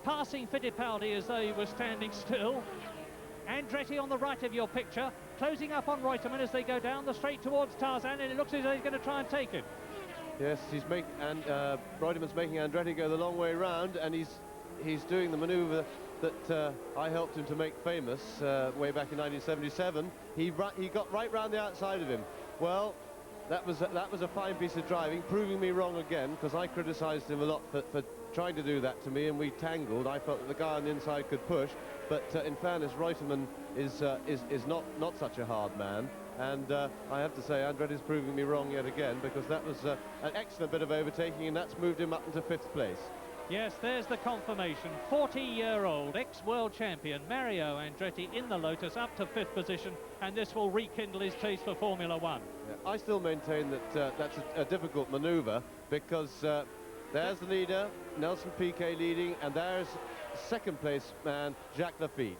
Speaker 1: Passing Fittipaldi as though he was standing still. Andretti on the right of your picture, closing up on Reutemann as they go down the straight towards Tarzan, and it looks as though he's going to try and take him.
Speaker 2: Yes, Reutemann's making Andretti go the long way round, and he's doing the manoeuvre that I helped him to make famous way back in 1977. He got right round the outside of him. Well, that was a fine piece of driving, proving me wrong again, because I criticised him a lot for trying to do that to me, and we tangled. I felt that the guy on the inside could push, but in fairness, Reutemann is not such a hard man. And I have to say, Andretti's proving me wrong yet again, because that was an excellent bit of overtaking, and that's moved him up into 5th place.
Speaker 1: Yes, there's the confirmation. 40-year-old ex-world champion Mario Andretti in the Lotus up to 5th position, and this will rekindle his taste for Formula One.
Speaker 2: Yeah, I still maintain that that's a difficult manoeuvre, because there's the leader, Nelson Piquet leading, and there's 2nd place man, Jacques Lafitte.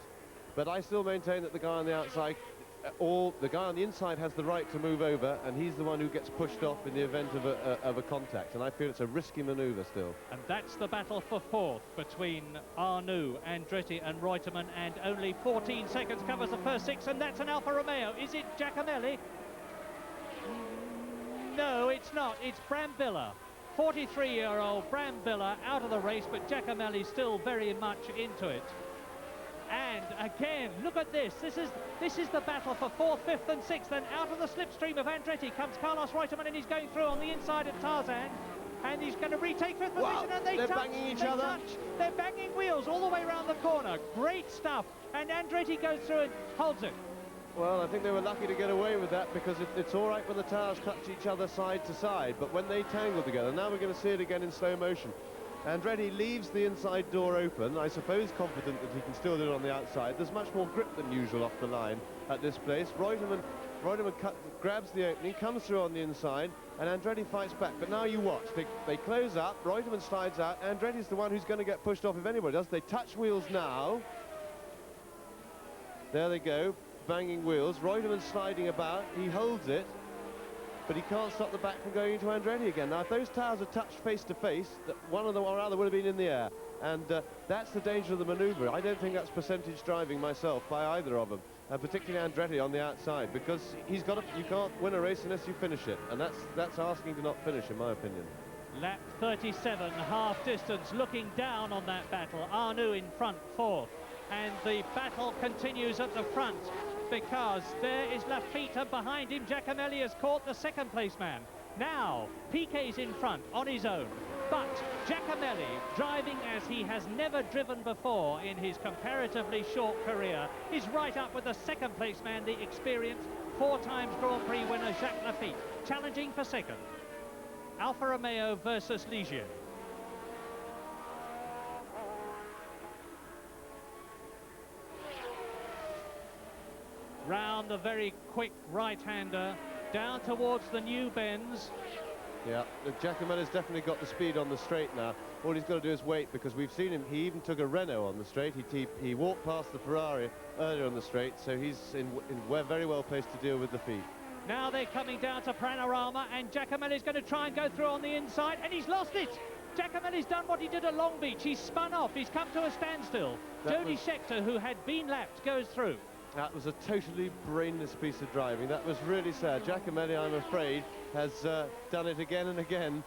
Speaker 2: But I still maintain that the guy on the outside, the guy on the inside has the right to move over, and he's the one who gets pushed off in the event of a contact, and I feel it's a risky manoeuvre still.
Speaker 1: And that's the battle for 4th between Arnoux, Andretti and Reutemann, and only 14 seconds covers the first 6, and that's an Alfa Romeo. Is it Giacomelli? No, it's not. It's Brambilla. 43-year-old Brambilla out of the race, but Giacomelli still very much into it. And again, look at this. This is the battle for 4th, 5th and 6th. And out of the slipstream of Andretti comes Carlos Reutemann, and he's going through on the inside of Tarzan. And he's going to retake 5th position, and they're
Speaker 2: banging each other.
Speaker 1: They're banging wheels all the way around the corner. Great stuff. And Andretti goes through and holds it.
Speaker 2: Well, I think they were lucky to get away with that, because it's all right when the tires touch each other side to side, but when they tangle together, now we're going to see it again in slow motion. Andretti leaves the inside door open, I suppose confident that he can still do it on the outside. There's much more grip than usual off the line at this place. Reutemann grabs the opening, comes through on the inside, and Andretti fights back. But now you watch. They close up, Reutemann slides out, Andretti's the one who's going to get pushed off if anybody does. They touch wheels now. There they go, banging wheels. Reutemann sliding about, he holds it, but he can't stop the back from going into Andretti again. Now, if those tires are touched face to face, one of them or other would have been in the air. And that's the danger of the manoeuvre. I don't think that's percentage driving myself by either of them, particularly Andretti on the outside, because you can't win a race unless you finish it, and that's asking to not finish, in my opinion.
Speaker 1: Lap 37, half distance, looking down on that battle. Arnoux in front, fourth. And the battle continues at the front, because there is Lafitte, and behind him Giacomelli has caught the second place man. Now Piquet's in front on his own, but Giacomelli, driving as he has never driven before in his comparatively short career, is right up with the second place man, the experienced 4 times Grand Prix winner Jacques Lafitte, challenging for second. Alfa Romeo versus Ligier. Round the very quick right-hander, down towards the new bends.
Speaker 2: Yeah, Giacomelli's definitely got the speed on the straight now. All he's got to do is wait, because we've seen him, he even took a Renault on the straight. He walked past the Ferrari earlier on the straight, so he's very well placed to deal with the feed.
Speaker 1: Now they're coming down to Panorama, and Giacomelli's going to try and go through on the inside, and he's lost it! Giacomelli's done what he did at Long Beach. He's spun off, he's come to a standstill. Jody Scheckter, who had been lapped, goes through.
Speaker 2: That was a totally brainless piece of driving. That was really sad. Giacomelli, I'm afraid, has done it again and again.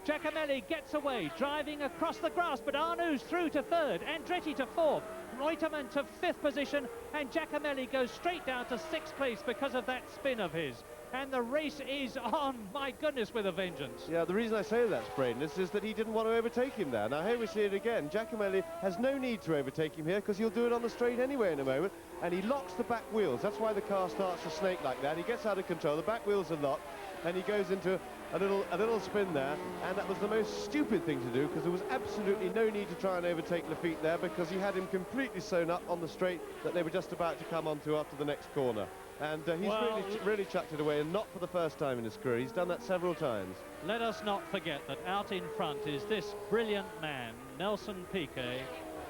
Speaker 1: Giacomelli gets away, driving across the grass, but Arnoux through to third, Andretti to fourth, Reutemann to fifth position, and Giacomelli goes straight down to sixth place because of that spin of his. And the race is on, my goodness, with a vengeance.
Speaker 2: Yeah, the reason I say that's brainless is that he didn't want to overtake him there. Now here we see it again. Giacomelli has no need to overtake him here, because he'll do it on the straight anyway in a moment, and he locks the back wheels. That's why the car starts to snake like that. He gets out of control, the back wheels are locked, and he goes into a little spin there, and that was the most stupid thing to do, because there was absolutely no need to try and overtake Lafitte there, because he had him completely sewn up on the straight that they were just about to come onto after the next corner. And he's really chucked it away, and not for the first time in his career. He's done that several times.
Speaker 1: Let us not forget that out in front is this brilliant man, Nelson Piquet,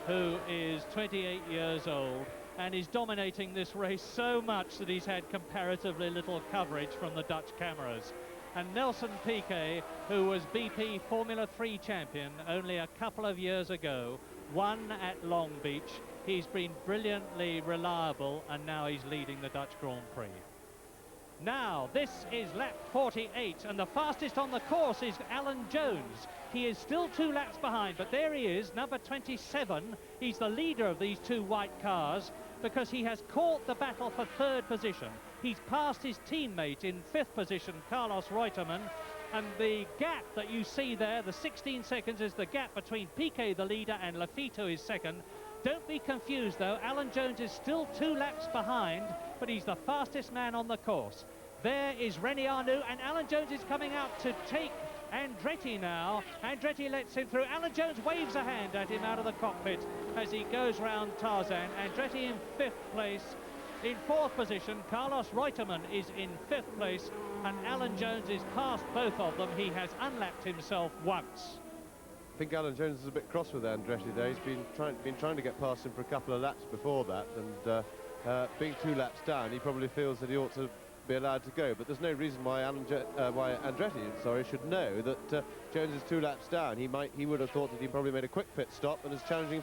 Speaker 1: who is 28 years old and is dominating this race so much that he's had comparatively little coverage from the Dutch cameras. And Nelson Piquet, who was BP Formula 3 champion only a couple of years ago, won at Long Beach. He's been brilliantly reliable, and now he's leading the Dutch Grand Prix. Now, this is lap 48, and the fastest on the course is Alan Jones. He is still 2 laps behind, but there he is, number 27. He's the leader of these 2 white cars, because he has caught the battle for third position. He's passed his teammate in 5th position, Carlos Reutemann, and the gap that you see there, the 16 seconds, is the gap between Piquet, the leader, and Lafitte, who is second. Don't be confused, though. Alan Jones is still 2 laps behind, but he's the fastest man on the course. There is René Arnoux, and Alan Jones is coming out to take Andretti now. Andretti lets him through. Alan Jones waves a hand at him out of the cockpit as he goes round Tarzan. Andretti in 5th place. In 4th position, Carlos Reutemann is in 5th place, and Alan Jones is past both of them. He has unlapped himself once.
Speaker 2: I think Alan Jones is a bit cross with Andretti there. He's been trying to get past him for a couple of laps before that, and being 2 laps down, he probably feels that he ought to be allowed to go. But there's no reason why Andretti should know that Jones is 2 laps down. He would have thought that he probably made a quick pit stop and is challenging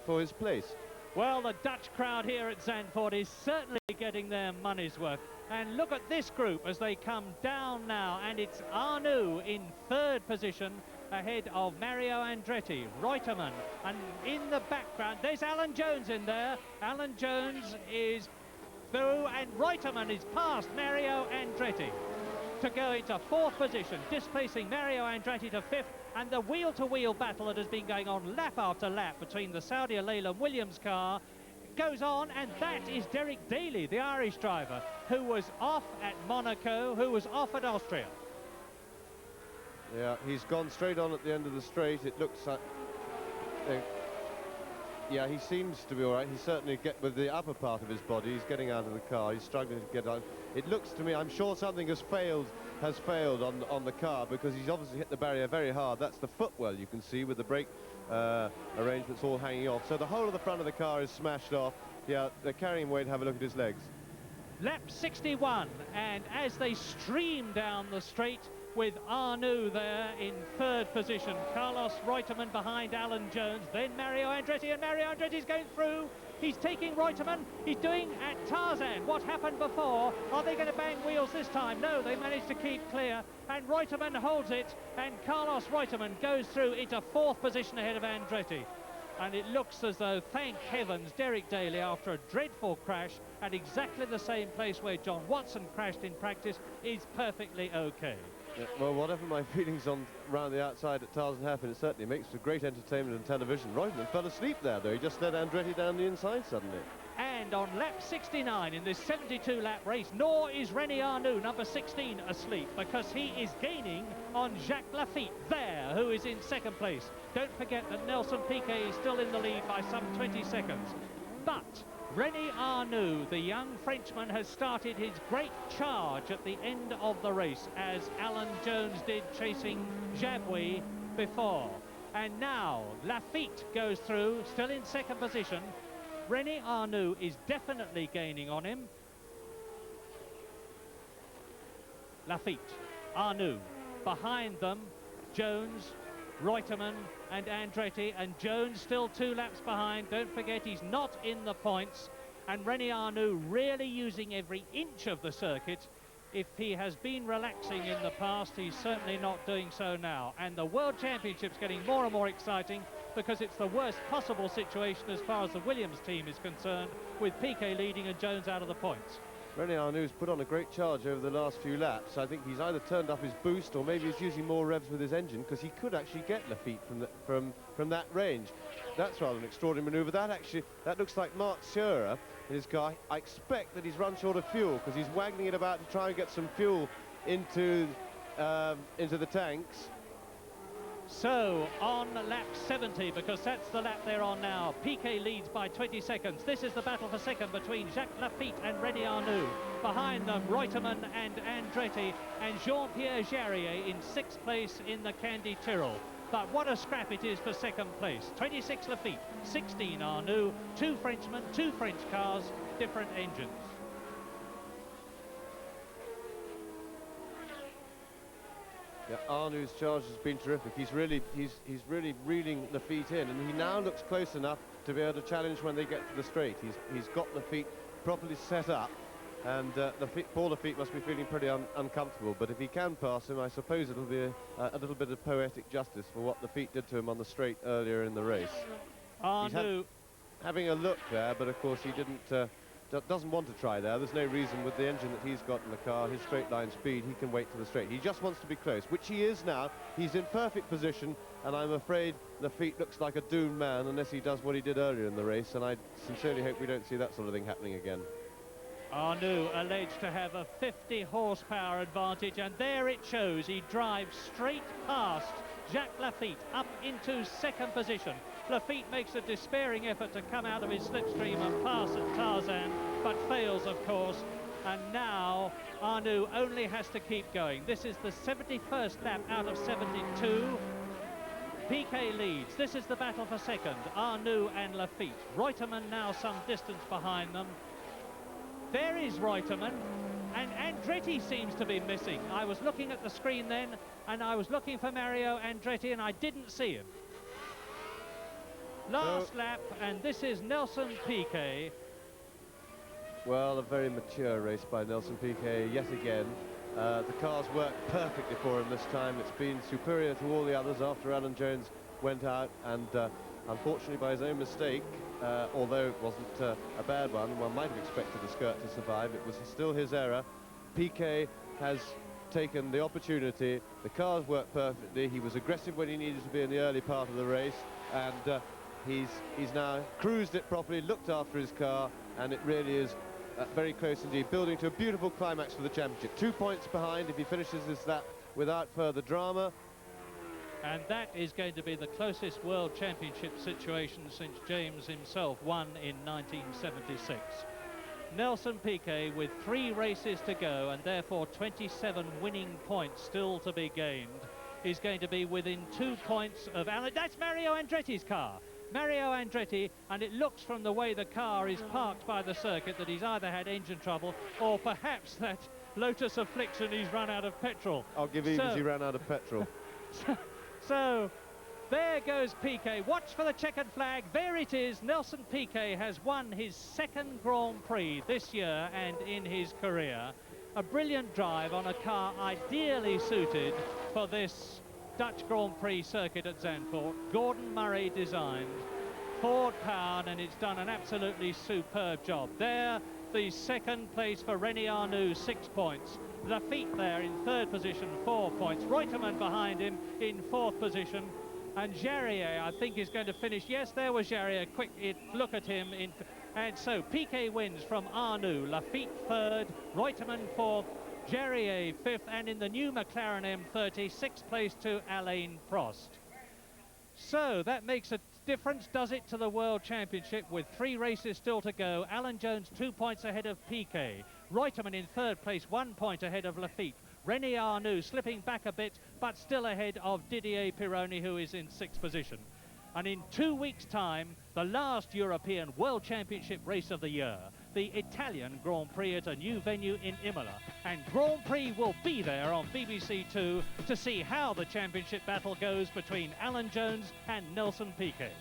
Speaker 2: for his place.
Speaker 1: Well, the Dutch crowd here at Zandvoort is certainly getting their money's worth. And look at this group as they come down now, and it's Arnoux in 3rd position, ahead of Mario Andretti, Reutemann, and in the background there's Alan Jones in there. Alan Jones is through, and Reutemann is past Mario Andretti to go into 4th position, displacing Mario Andretti to 5th, and the wheel-to-wheel battle that has been going on lap after lap between the Saudi Leyland Williams car goes on, and that is Derek Daly, the Irish driver, who was off at Monaco, who was off at Austria.
Speaker 2: Yeah, he's gone straight on at the end of the straight. It looks like... yeah, he seems to be all right. He certainly with the upper part of his body, he's getting out of the car. He's struggling to get out. It looks to me, I'm sure something has failed has failed on the car, because he's obviously hit the barrier very hard. That's the footwell you can see with the brake arrangements all hanging off. So the whole of the front of the car is smashed off. Yeah, they're carrying him away to have a look at his legs.
Speaker 1: Lap 61, and as they stream down the straight with Arnoux there in third position, Carlos Reutemann behind Alan Jones, then Mario Andretti, and Mario Andretti's going through. He's taking Reutemann. He's doing at Tarzan what happened before. Are they going to bang wheels this time? No, they managed to keep clear, and Reutemann holds it, and Carlos Reutemann goes through into fourth position ahead of Andretti. And it looks as though, thank heavens, Derek Daly, after a dreadful crash at exactly the same place where John Watson crashed in practice, is perfectly okay.
Speaker 2: Yeah, well, whatever my feelings on around the outside at Tarzan happen, it certainly makes for great entertainment and television. Reutemann fell asleep there, though. He just led Andretti down the inside suddenly.
Speaker 1: And on lap 69 in this 72-lap race, nor is René Arnoux, number 16, asleep, because he is gaining on Jacques Lafitte there, who is in second place. Don't forget that Nelson Piquet is still in the lead by some 20 seconds. But René Arnoux, the young Frenchman, has started his great charge at the end of the race, as Alan Jones did chasing Jabouille before. And now Lafitte goes through, still in second position. René Arnoux is definitely gaining on him. Lafitte, Arnoux, behind them, Jones, Reutemann and Andretti, and Jones still 2 laps behind. Don't forget, he's not in the points, and René Arnoux really using every inch of the circuit. If he has been relaxing in the past, he's certainly not doing so now. And the World Championship's getting more and more exciting, because it's the worst possible situation as far as the Williams team is concerned, with Piquet leading and Jones out of the points.
Speaker 2: René Arnoux put on a great charge over the last few laps. I think he's either turned up his boost, or maybe he's using more revs with his engine, because he could actually get Lafitte from that range. That's rather an extraordinary manoeuvre. That looks like Mark Scherer in his car. I expect that he's run short of fuel, because he's waggling it about to try and get some fuel into the tanks.
Speaker 1: So, on lap 70, because that's the lap they're on now, Piquet leads by 20 seconds. This is the battle for second between Jacques Lafitte and René Arnoux. Behind them, Reutemann and Andretti, and Jean-Pierre Jarier in 6th place in the Candy Tyrrell. But what a scrap it is for second place. 26 Lafitte, 16 Arnoux, 2 Frenchmen, 2 French cars, different engines.
Speaker 2: Yeah, Arnoux's charge has been terrific. He's really reeling Lafitte in, and he now looks close enough to be able to challenge when they get to the straight. He's got Lafitte properly set up, and Paul Lafitte must be feeling pretty uncomfortable. But if he can pass him, I suppose it'll be a little bit of poetic justice for what Lafitte did to him on the straight earlier in the race.
Speaker 1: Arnoux
Speaker 2: having a look there, but of course he doesn't want to try there. There's no reason with the engine that he's got in the car, his straight line speed, he can wait to the straight. He just wants to be close, which he is now. He's in perfect position, and I'm afraid Lafitte looks like a doomed man unless he does what he did earlier in the race, and I sincerely hope we don't see that sort of thing happening again.
Speaker 1: Arnoux alleged to have a 50 horsepower advantage, and there it shows. He drives straight past Jacques Lafitte up into second position. Lafitte makes a despairing effort to come out of his slipstream and pass at Tarzan, but fails, of course. And now Arnoux only has to keep going. This is the 71st lap out of 72. Piquet leads. This is the battle for second. Arnoux and Lafitte. Reutemann now some distance behind them. There is Reutemann, and Andretti seems to be missing. I was looking at the screen then, and I was looking for Mario Andretti, and I didn't see him. Last lap, and this is Nelson Piquet.
Speaker 2: Well, a very mature race by Nelson Piquet yet again. The cars worked perfectly for him this time. It's been superior to all the others after Alan Jones went out, and unfortunately by his own mistake, although it wasn't a bad one might have expected the skirt to survive, it was still his error. Piquet has taken the opportunity. The cars worked perfectly. He was aggressive when he needed to be in the early part of the race, and he's now cruised it properly, looked after his car, and it really is very close indeed, building to a beautiful climax for the championship. 2 points behind if he finishes this lap without further drama.
Speaker 1: And that is going to be the closest World Championship situation since James himself won in 1976. Nelson Piquet, with 3 races to go and therefore 27 winning points still to be gained, is going to be within 2 points of Alan. That's Mario Andretti's car. Mario Andretti, and it looks from the way the car is parked by the circuit that he's either had engine trouble or perhaps that Lotus Affliction, he's run out of petrol.
Speaker 2: I'll give Evans, he ran out of petrol.
Speaker 1: So there goes Piquet. Watch for the checkered flag. There it is. Nelson Piquet has won his 2nd Grand Prix this year and in his career. A brilliant drive on a car ideally suited for this Dutch Grand Prix circuit at Zandvoort. Gordon Murray designed, Ford powered, and it's done an absolutely superb job. There, the 2nd place for René Arnoux, 6 points. Lafitte there in 3rd position, 4 points. Reutemann behind him in 4th position. And Jarier, I think, is going to finish. Yes, there was Jarier. Quick look at him. And so Piquet wins from Arnoux. Lafitte 3rd, Reutemann 4th, Jarier 5th, and in the new McLaren M30, 6th place to Alain Prost. So that makes a difference, does it, to the World Championship with 3 races still to go. Alan Jones 2 points ahead of Piquet. Reutemann in 3rd place, 1 point ahead of Lafitte. René Arnoux slipping back a bit, but still ahead of Didier Pironi, who is in 6th position. And in 2 weeks' time, the last European World Championship race of the year, the Italian Grand Prix at a new venue in Imola. And Grand Prix will be there on BBC Two to see how the championship battle goes between Alan Jones and Nelson Piquet.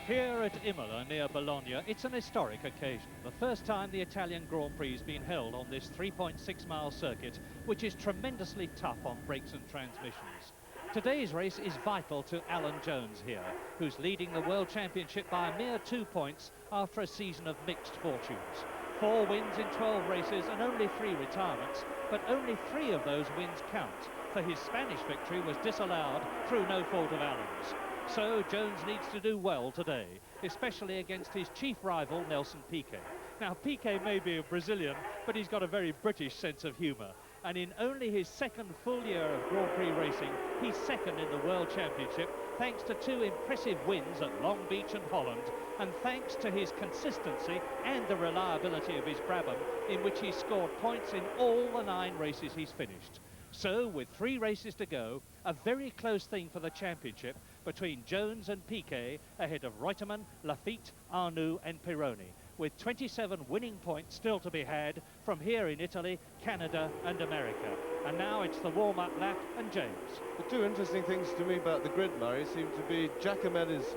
Speaker 1: Here at Imola, near Bologna, it's an historic occasion. The first time the Italian Grand Prix has been held on this 3.6-mile circuit, which is tremendously tough on brakes and transmissions. Today's race is vital to Alan Jones here, who's leading the World Championship by a mere 2 points after a season of mixed fortunes. 4 wins in 12 races and only 3 retirements, but only 3 of those wins count, for his Spanish victory was disallowed through no fault of Alan's. So Jones needs to do well today, especially against his chief rival, Nelson Piquet. Now, Piquet may be a Brazilian, but he's got a very British sense of humour. And in only his 2nd full year of Grand Prix racing, he's 2nd in the World Championship, thanks to 2 impressive wins at Long Beach and Holland, and thanks to his consistency and the reliability of his Brabham, in which he scored points in all the 9 races he's finished. So, with 3 races to go, a very close thing for the championship between Jones and Piquet, ahead of Reutemann, Lafitte, Arnoux and Pironi, with 27 winning points still to be had from here in Italy, Canada and America. And now it's the warm-up lap and James.
Speaker 2: The 2 interesting things to me about the grid, Murray, seem to be Giacomelli's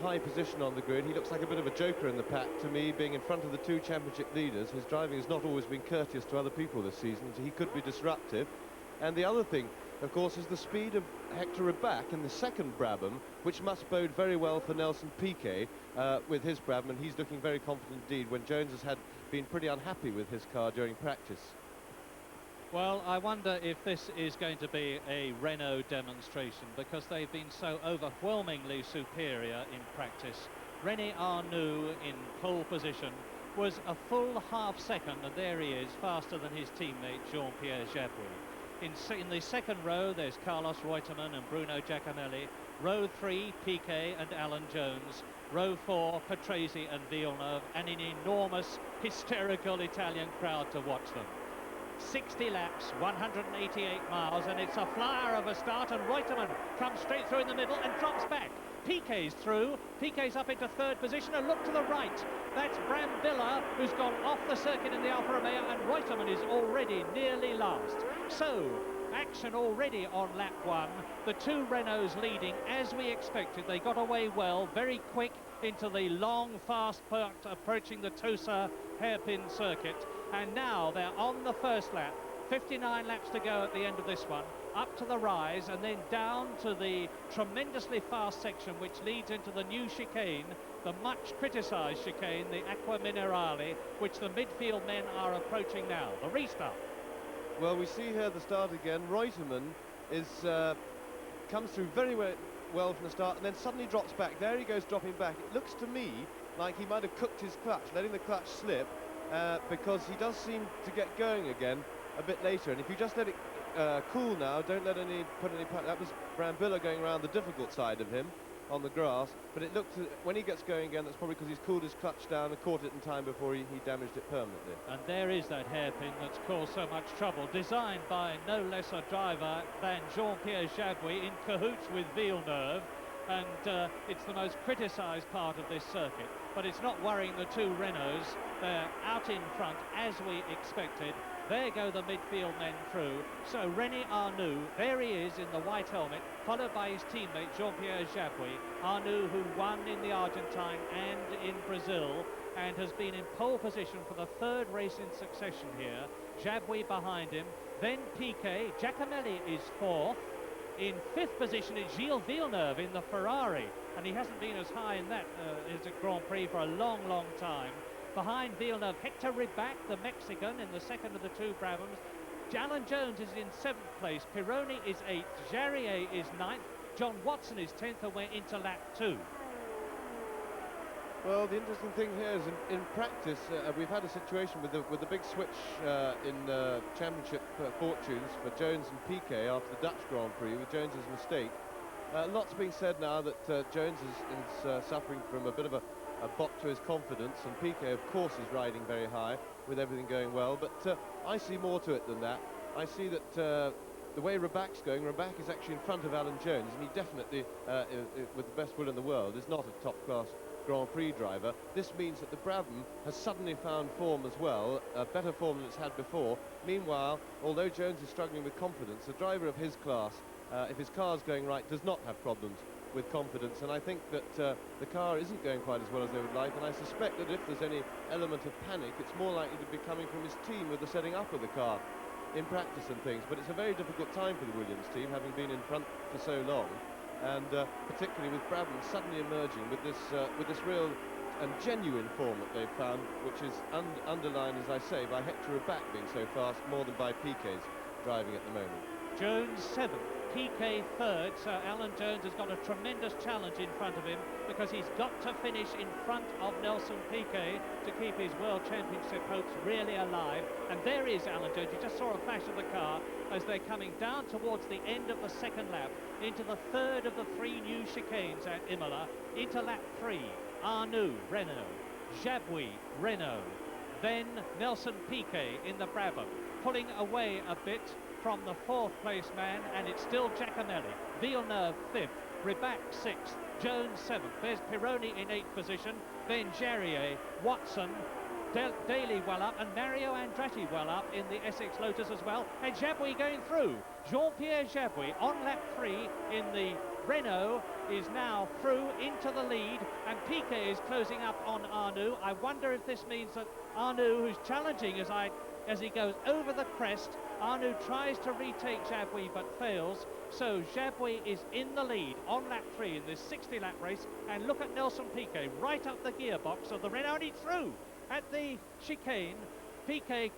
Speaker 2: high position on the grid. He looks like a bit of a joker in the pack to me, being in front of the 2 championship leaders. His driving has not always been courteous to other people this season, so he could be disruptive. And the other thing, of course, is the speed of Hector Rabac in the 2nd Brabham, which must bode very well for Nelson Piquet with his Brabham, and he's looking very confident indeed when Jones has been pretty unhappy with his car during practice.
Speaker 1: Well, I wonder if this is going to be a Renault demonstration, because they've been so overwhelmingly superior in practice. René Arnoux in pole position was a full half second, and there he is, faster than his teammate Jean-Pierre Jabouille. In the second row, there's Carlos Reutemann and Bruno Giacomelli. Row 3, Piquet and Alan Jones. Row 4, Patrese and Villeneuve, and an enormous, hysterical Italian crowd to watch them. 60 laps, 188 miles, and it's a flyer of a start, and Reutemann comes straight through in the middle and drops back. Piquet's through. Piquet's up into third position, and look to the right. That's Brambilla, who's gone off the circuit in the Alfa Romeo, and Reutemann is already nearly last. So, action already on lap 1. The two Renaults leading as we expected. They got away well, very quick into the long, fast part approaching the Tosa hairpin circuit. And now they're on the first lap. 59 laps to go at the end of this one. Up to the rise and then down to the tremendously fast section which leads into the new chicane, the much criticised chicane, the Acqua Minerale, which the midfield men are approaching now. The restart.
Speaker 2: Well, we see here the start again. Reutemann comes through very well from the start and then suddenly drops back. There he goes dropping back. It looks to me like he might have cooked his clutch, letting the clutch slip, because he does seem to get going again a bit later. And if you just let it cool now, don't let that was Brambilla going around the difficult side of him on the grass, but it looked, when he gets going again, that's probably because he's cooled his clutch down and caught it in time before he damaged it permanently. And
Speaker 1: there is that hairpin that's caused so much trouble, designed by no less a driver than Jean-Pierre Jabouille in cahoots with Villeneuve, and it's the most criticised part of this circuit, but it's not worrying the two Renaults. They're out in front as we expected. There go the midfield men through. So René Arnoux, there he is in the white helmet, followed by his teammate Jean-Pierre Jabouille. Arnoux, who won in the Argentine and in Brazil, and has been in pole position for the third race in succession here. Jabouille behind him, then Piquet. Giacomelli is fourth. In fifth position is Gilles Villeneuve in the Ferrari, and he hasn't been as high in that as a Grand Prix for a long, long time. Behind Villeneuve, Hector Ribac, the Mexican, in the second of the two Brabhams. Alan Jones is in 7th place. Pironi is 8th. Jarier is 9th. John Watson is 10th, and we're into lap 2.
Speaker 2: Well, the interesting thing here is in practice, we've had a situation with the big switch in championship fortunes for Jones and Piquet after the Dutch Grand Prix with Jones's mistake. Lots being said now that Jones is suffering from a bit of a bot to his confidence, and Piquet of course is riding very high with everything going well, but I see more to it than that. I see that the way Ribac's going, Ribac is actually in front of Alan Jones, and he definitely, with the best will in the world, is not a top-class Grand Prix driver. This means that the Brabham has suddenly found form as well, better form than it's had before. Meanwhile, although Jones is struggling with confidence, a driver of his class, if his car's going right, does not have problems with confidence, and I think that the car isn't going quite as well as they would like, and I suspect that if there's any element of panic, it's more likely to be coming from his team with the setting up of the car in practice and things. But it's a very difficult time for the Williams team, having been in front for so long, and particularly with Brabham suddenly emerging with this real and genuine form that they've found, which is underlined, as I say, by Hector Ribac being so fast, more than by Piquet's driving at the moment.
Speaker 1: Jones 7th, Piquet 3rd, so Alan Jones has got a tremendous challenge in front of him because he's got to finish in front of Nelson Piquet to keep his World Championship hopes really alive. And there is Alan Jones. You just saw a flash of the car as they're coming down towards the end of the second lap into the third of the 3 new chicanes at Imola, into lap 3. Arnoux, Renault, Jabouille, Renault, then Nelson Piquet in the Brabham, pulling away a bit from the 4th place man, and it's still Giacomelli. Villeneuve 5th, Ribac 6th, Jones 7th. There's Pironi in 8th position, then Jarier, Watson, Daly well up, and Mario Andretti well up in the Essex Lotus as well, and Jabouille going through. Jean-Pierre Jabouille on lap 3 in the Renault is now through into the lead, and Piquet is closing up on Arnoux. I wonder if this means that Arnoux, who's challenging as he goes over the crest, Arnoux tries to retake Jabouille but fails, so Jabouille is in the lead on lap 3 in this 60-lap race. And look at Nelson Piquet right up the gearbox of the Renault, and he's through at the chicane. Piquet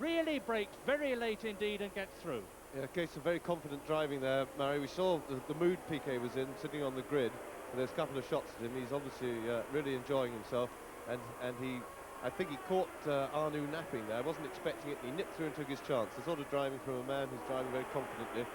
Speaker 1: really brakes very late indeed and gets through.
Speaker 2: Yeah, case of very confident driving there, Murray. We saw the mood Piquet was in, sitting on the grid. There's a couple of shots at him. He's obviously really enjoying himself, and he I think he caught Arnoux napping there. I wasn't expecting it. He nipped through and took his chance. The sort of driving from a man who's driving very confidently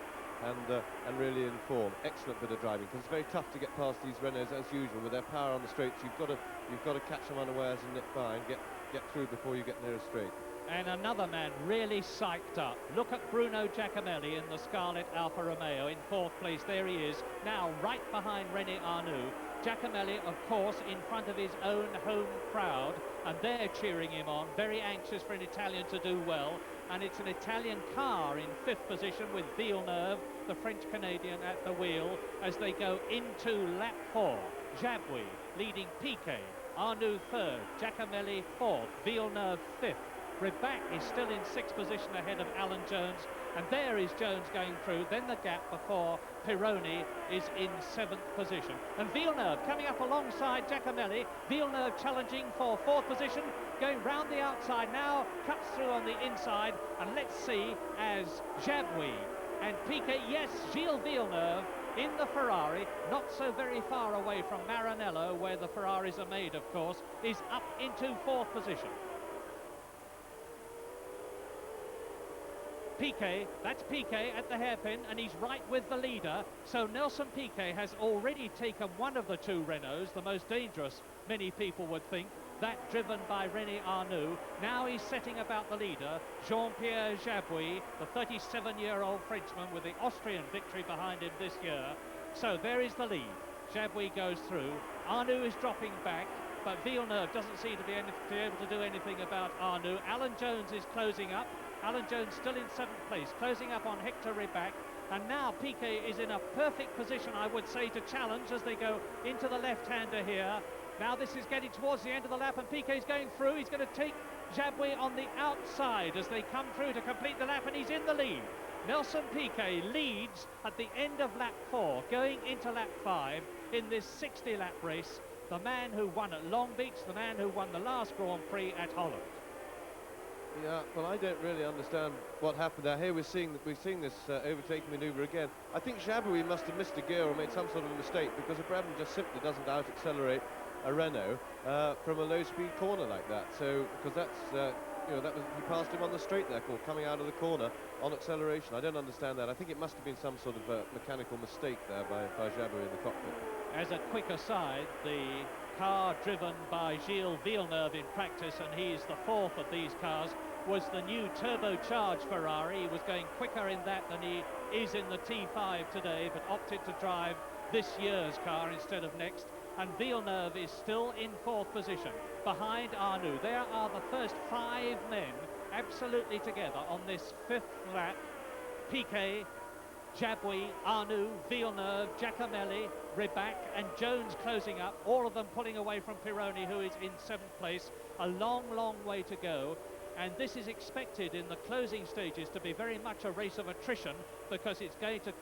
Speaker 2: and really in form. Excellent bit of driving, because it's very tough to get past these Renaults as usual with their power on the straights. You've got to catch them unawares and nip by and get through before you get near a straight.
Speaker 1: And another man really psyched up. Look at Bruno Giacomelli in the Scarlet Alfa Romeo in 4th place. There he is, now right behind René Arnoux. Giacomelli, of course, in front of his own home crowd, and they're cheering him on, very anxious for an Italian to do well. And it's an Italian car in 5th position with Villeneuve, the French-Canadian, at the wheel as they go into lap 4. Jabouille leading Piquet, Arnoux 3rd, Giacomelli 4th, Villeneuve 5th. Ribac is still in 6th position ahead of Alan Jones, and there is Jones going through. Then the gap before Pironi is in 7th position. And Villeneuve coming up alongside Giacomelli. Villeneuve challenging for 4th position, going round the outside now, cuts through on the inside, and let's see as Jabouille and Piquet, yes, Gilles Villeneuve in the Ferrari, not so very far away from Maranello, where the Ferraris are made, of course, is up into 4th position. Piquet, that's Piquet at the hairpin, and he's right with the leader. So Nelson Piquet has already taken one of the 2 Renaults, the most dangerous, many people would think, that driven by René Arnoux. Now he's setting about the leader, Jean-Pierre Jabouille, the 37-year-old Frenchman with the Austrian victory behind him this year. So there is the lead. Jabouille goes through. Arnoux is dropping back, but Villeneuve doesn't seem to be able to do anything about Arnoux. Alan Jones is closing up. Alan Jones still in 7th place, closing up on Hector Ribac. And now Piquet is in a perfect position, I would say, to challenge as they go into the left-hander here. Now this is getting towards the end of the lap, and Piquet's going through. He's going to take Jabouille on the outside as they come through to complete the lap, and he's in the lead. Nelson Piquet leads at the end of lap 4, going into lap 5 in this 60-lap race. The man who won at Long Beach, the man who won the last Grand Prix at Holland.
Speaker 2: Yeah, well, I don't really understand what happened there. Here we're seeing this overtaking manoeuvre again. I think Jabouille must have missed a gear or made some sort of a mistake, because Brabham just simply doesn't out-accelerate a Renault from a low-speed corner like that. So, because that's, he passed him on the straight there, coming out of the corner on acceleration. I don't understand that. I think it must have been some sort of mechanical mistake there by Jabouille in the cockpit.
Speaker 1: As a quick aside, the car driven by Gilles Villeneuve in practice, and he's the 4th of these cars, was the new turbocharged Ferrari. He was going quicker in that than he is in the T5 today, but opted to drive this year's car instead of next. And Villeneuve is still in 4th position behind Arnoux. There are the first 5 men absolutely together on this 5th lap. Piquet, Jabouille, Arnoux, Villeneuve, Giacomelli, Ribac and Jones closing up, all of them pulling away from Pironi, who is in 7th place. A long, long way to go. And this is expected in the closing stages to be very much a race of attrition, because it's going to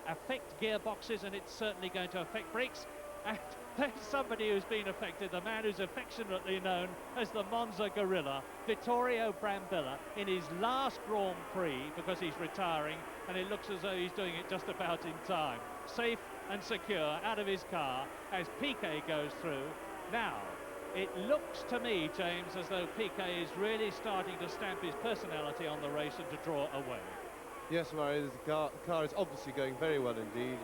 Speaker 1: affect gearboxes, and it's certainly going to affect brakes. And there's somebody who's been affected, the man who's affectionately known as the Monza Gorilla, Vittorio Brambilla, in his last Grand Prix, because he's retiring, and it looks as though he's doing it just about in time. Safe and secure out of his car as Piquet goes through. Now, it looks to me, James, as though Piquet is really starting to stamp his personality on the race and to draw away.
Speaker 2: Yes, Murray, the car is obviously going very well indeed.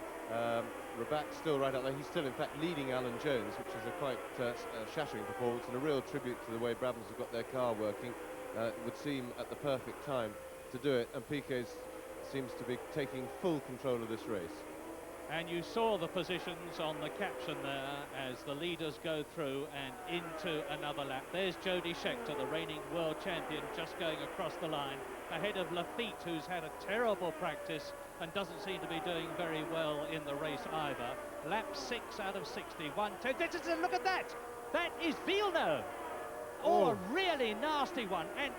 Speaker 2: Rabac's still right up there. He's still, in fact, leading Alan Jones, which is a quite shattering performance and a real tribute to the way Brabhams have got their car working. It would seem at the perfect time to do it, and Piquet seems to be taking full control of this race.
Speaker 1: And you saw the positions on the caption there as the leaders go through and into another lap. There's Jody Scheckter, the reigning world champion, just going across the line, ahead of Lafitte, who's had a terrible practice and doesn't seem to be doing very well in the race either. Lap 6 out of 60. 1-2. Look at that! That is Villeneuve! Oh, a really nasty one. And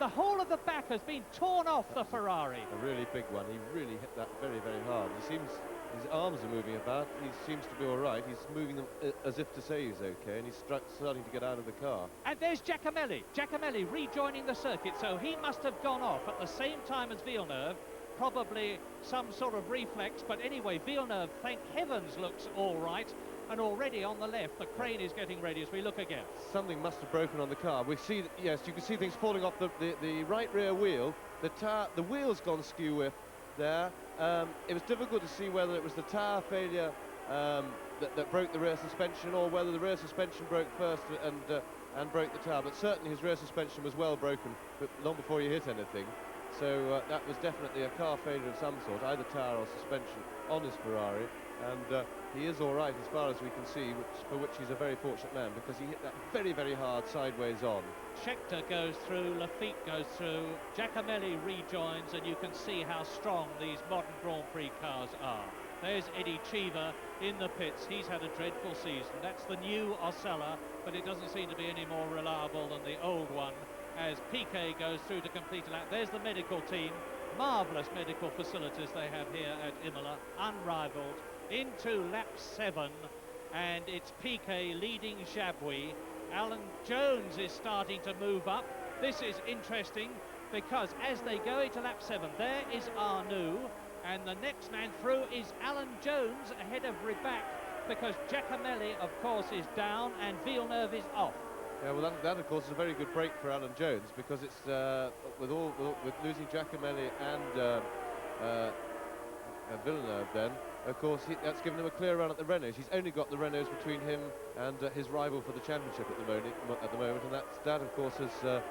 Speaker 1: the whole of the back has been torn off the Ferrari.
Speaker 2: A really big one. He really hit that very, very hard. His arms are moving about. He seems to be all right. He's moving them as if to say he's okay, and he's starting to get out of the car.
Speaker 1: And there's Giacomelli. Giacomelli rejoining the circuit, so he must have gone off at the same time as Villeneuve. Probably some sort of reflex, but anyway, Villeneuve, thank heavens, looks all right. and already on the left, the crane is getting ready as we look again.
Speaker 2: Something must have broken on the car. We see that, yes, you can see things falling off the right rear wheel. The wheel's gone skew there. It was difficult to see whether it was the tyre failure that broke the rear suspension, or whether the rear suspension broke first and broke the tyre. But certainly his rear suspension was well broken, but long before you hit anything. So that was definitely a car failure of some sort, either tyre or suspension on his Ferrari. And he is all right as far as we can see, for which he's a very fortunate man, because he hit that very, very hard sideways on.
Speaker 1: Scheckter goes through, Lafitte goes through, Giacomelli rejoins, and you can see how strong these modern Grand Prix cars are. There's Eddie Cheever in the pits. He's had a dreadful season. That's the new Osella, but it doesn't seem to be any more reliable than the old one, as Piquet goes through to complete a lap. There's the medical team. Marvellous medical facilities they have here at Imola, unrivaled. Into lap 7, and it's Piquet leading Jabouille. Alan Jones is starting to move up. This is interesting, because as they go into lap 7, there is Arnoux, and the next man through is Alan Jones ahead of Ribac, because Giacomelli, of course, is down and Villeneuve is off.
Speaker 2: Yeah, well, that of course is a very good break for Alan Jones, because it's with losing Giacomelli and Villeneuve. Then, of course, that's given him a clear run at the Renaults. He's only got the Renaults between him and his rival for the championship at the moment, and that of course has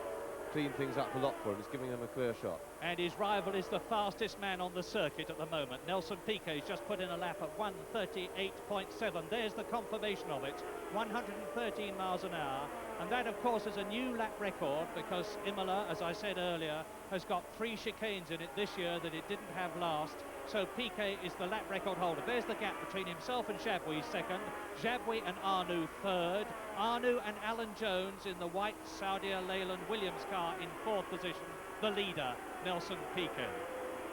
Speaker 2: cleaned things up a lot for him. It's giving him a clear shot.
Speaker 1: And his rival is the fastest man on the circuit at the moment. Nelson Piquet's just put in a lap at 1:38.7. There's the confirmation of it, 113 miles an hour. And that, of course, is a new lap record, because Imola, as I said earlier, has got 3 chicanes in it this year that it didn't have last. So Piquet is the lap record holder. There's the gap between himself and Jabouille second, Jabouille and Arnoux third, Arnoux and Alan Jones in the white Saudia Leyland Williams car in 4th position, the leader, Nelson Piquet,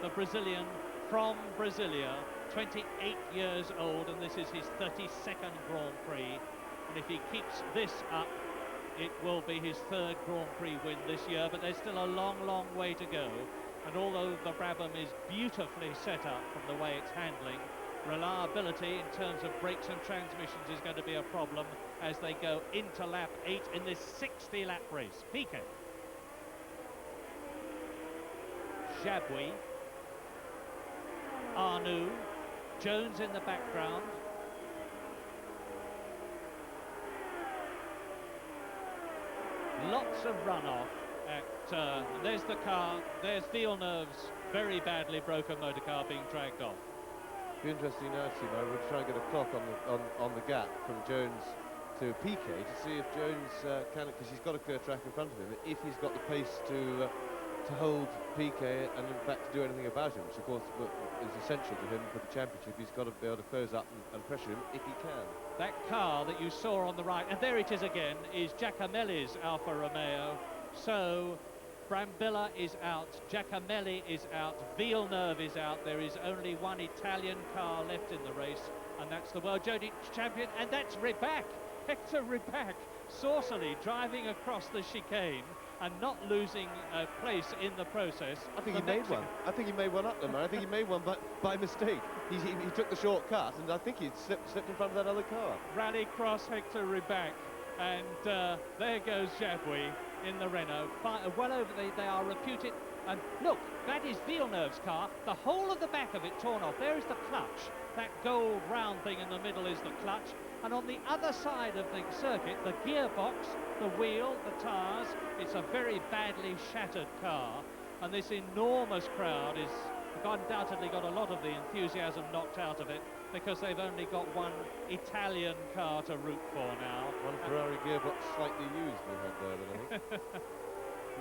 Speaker 1: the Brazilian from Brasilia, 28 years old, and this is his 32nd Grand Prix. And if he keeps this up, it will be his 3rd Grand Prix win this year, but there's still a long, long way to go. And although the Brabham is beautifully set up from the way it's handling, reliability in terms of brakes and transmissions is going to be a problem as they go into lap 8 in this 60-lap race. Piquet, Jabouille, Arnoux, Jones in the background. Lots of runoff. There's the car, there's Villeneuve's very badly broken motor car being dragged off.
Speaker 2: Be interesting now to see, we'll try and get a clock on the gap from Jones to Piquet to see if Jones can, because he's got a clear track in front of him, if he's got the pace to hold Piquet and in fact to do anything about him, which of course is essential to him for the championship. He's got to be able to close up and pressure him if he can.
Speaker 1: That car that you saw on the right, and there it is again, is Giacomelli's Alfa Romeo. So Brambilla is out, Giacomelli is out, Villeneuve is out. There is only one Italian car left in the race, and that's the World Jody champion, and that's Ribac, Hector Ribac, saucily driving across the chicane and not losing a place in the process.
Speaker 2: I think he made one. I think he made one up there, man. I think he made one by mistake. He took the shortcut, and I think he slipped in front of that other car.
Speaker 1: Rallycross Hector Ribac, and there goes Jabouille in the Renault. Well over, they are reputed. And look, that is Villeneuve's car. The whole of the back of it torn off. There is the clutch. That gold round thing in the middle is the clutch. And on the other side of the circuit, the gearbox, the wheel, the tyres, it's a very badly shattered car. And this enormous crowd is undoubtedly got a lot of the enthusiasm knocked out of it, because they've only got one Italian car to root for now.
Speaker 2: One Ferrari gearbox slightly used we had there, then, I think.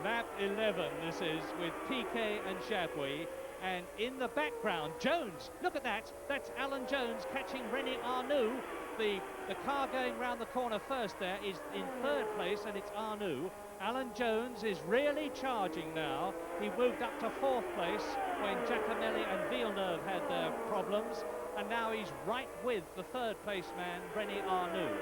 Speaker 1: Lap 11 this is, with Piquet and Jabouille, and in the background, Jones. Look at that. That's Alan Jones catching René Arnoux. The car going round the corner first there is in 3rd place, and it's Arnoux. Alan Jones is really charging now. He moved up to 4th place when Giacomelli and Villeneuve had their problems, and now he's right with the 3rd place man, René Arnoux.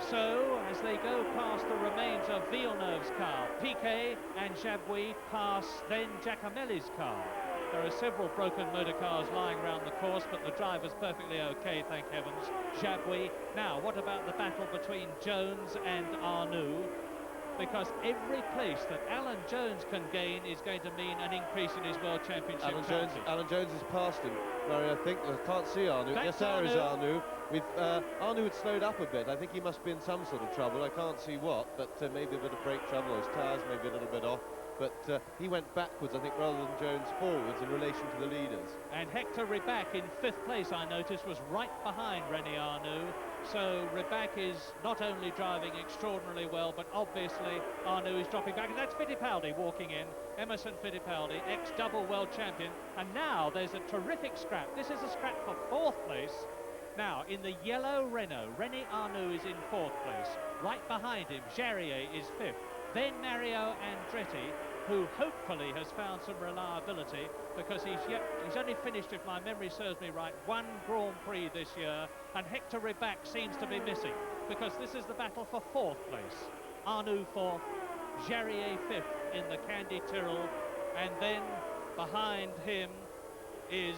Speaker 1: So, as they go past the remains of Villeneuve's car, Piquet and Jabouille pass then Giacomelli's car. There are several broken motor cars lying around the course, but the driver's perfectly okay, thank heavens. Jabouille. Now, what about the battle between Jones and Arnoux? Because every place that Alan Jones can gain is going to mean an increase in his World Championship chances.
Speaker 2: Alan Jones has passed him, Murray, I think. I can't see Arnoux.
Speaker 1: That's
Speaker 2: yes, there is
Speaker 1: Arnoux.
Speaker 2: Arnoux. Arnoux had slowed up a bit. I think he must be in some sort of trouble. I can't see what, but maybe a bit of brake trouble, or his tyres maybe a little bit off. But he went backwards, I think, rather than Jones forwards in relation to the leaders.
Speaker 1: And Hector Ribac in 5th place, I noticed, was right behind René Arnoux. So Ribac is not only driving extraordinarily well, but obviously Arnoux is dropping back. And that's Fittipaldi walking in. Emerson Fittipaldi, ex-double world champion. And now there's a terrific scrap. This is a scrap for 4th place. Now, in the yellow Renault, René Arnoux is in 4th place. Right behind him, Jarier is 5th. Then Mario Andretti, who hopefully has found some reliability, because he's only finished, if my memory serves me right, 1 Grand Prix this year, and Hector Ribac seems to be missing, because this is the battle for 4th place. Arnoux 4th, Jarier 5th in the Candy Tyrrell, and then behind him is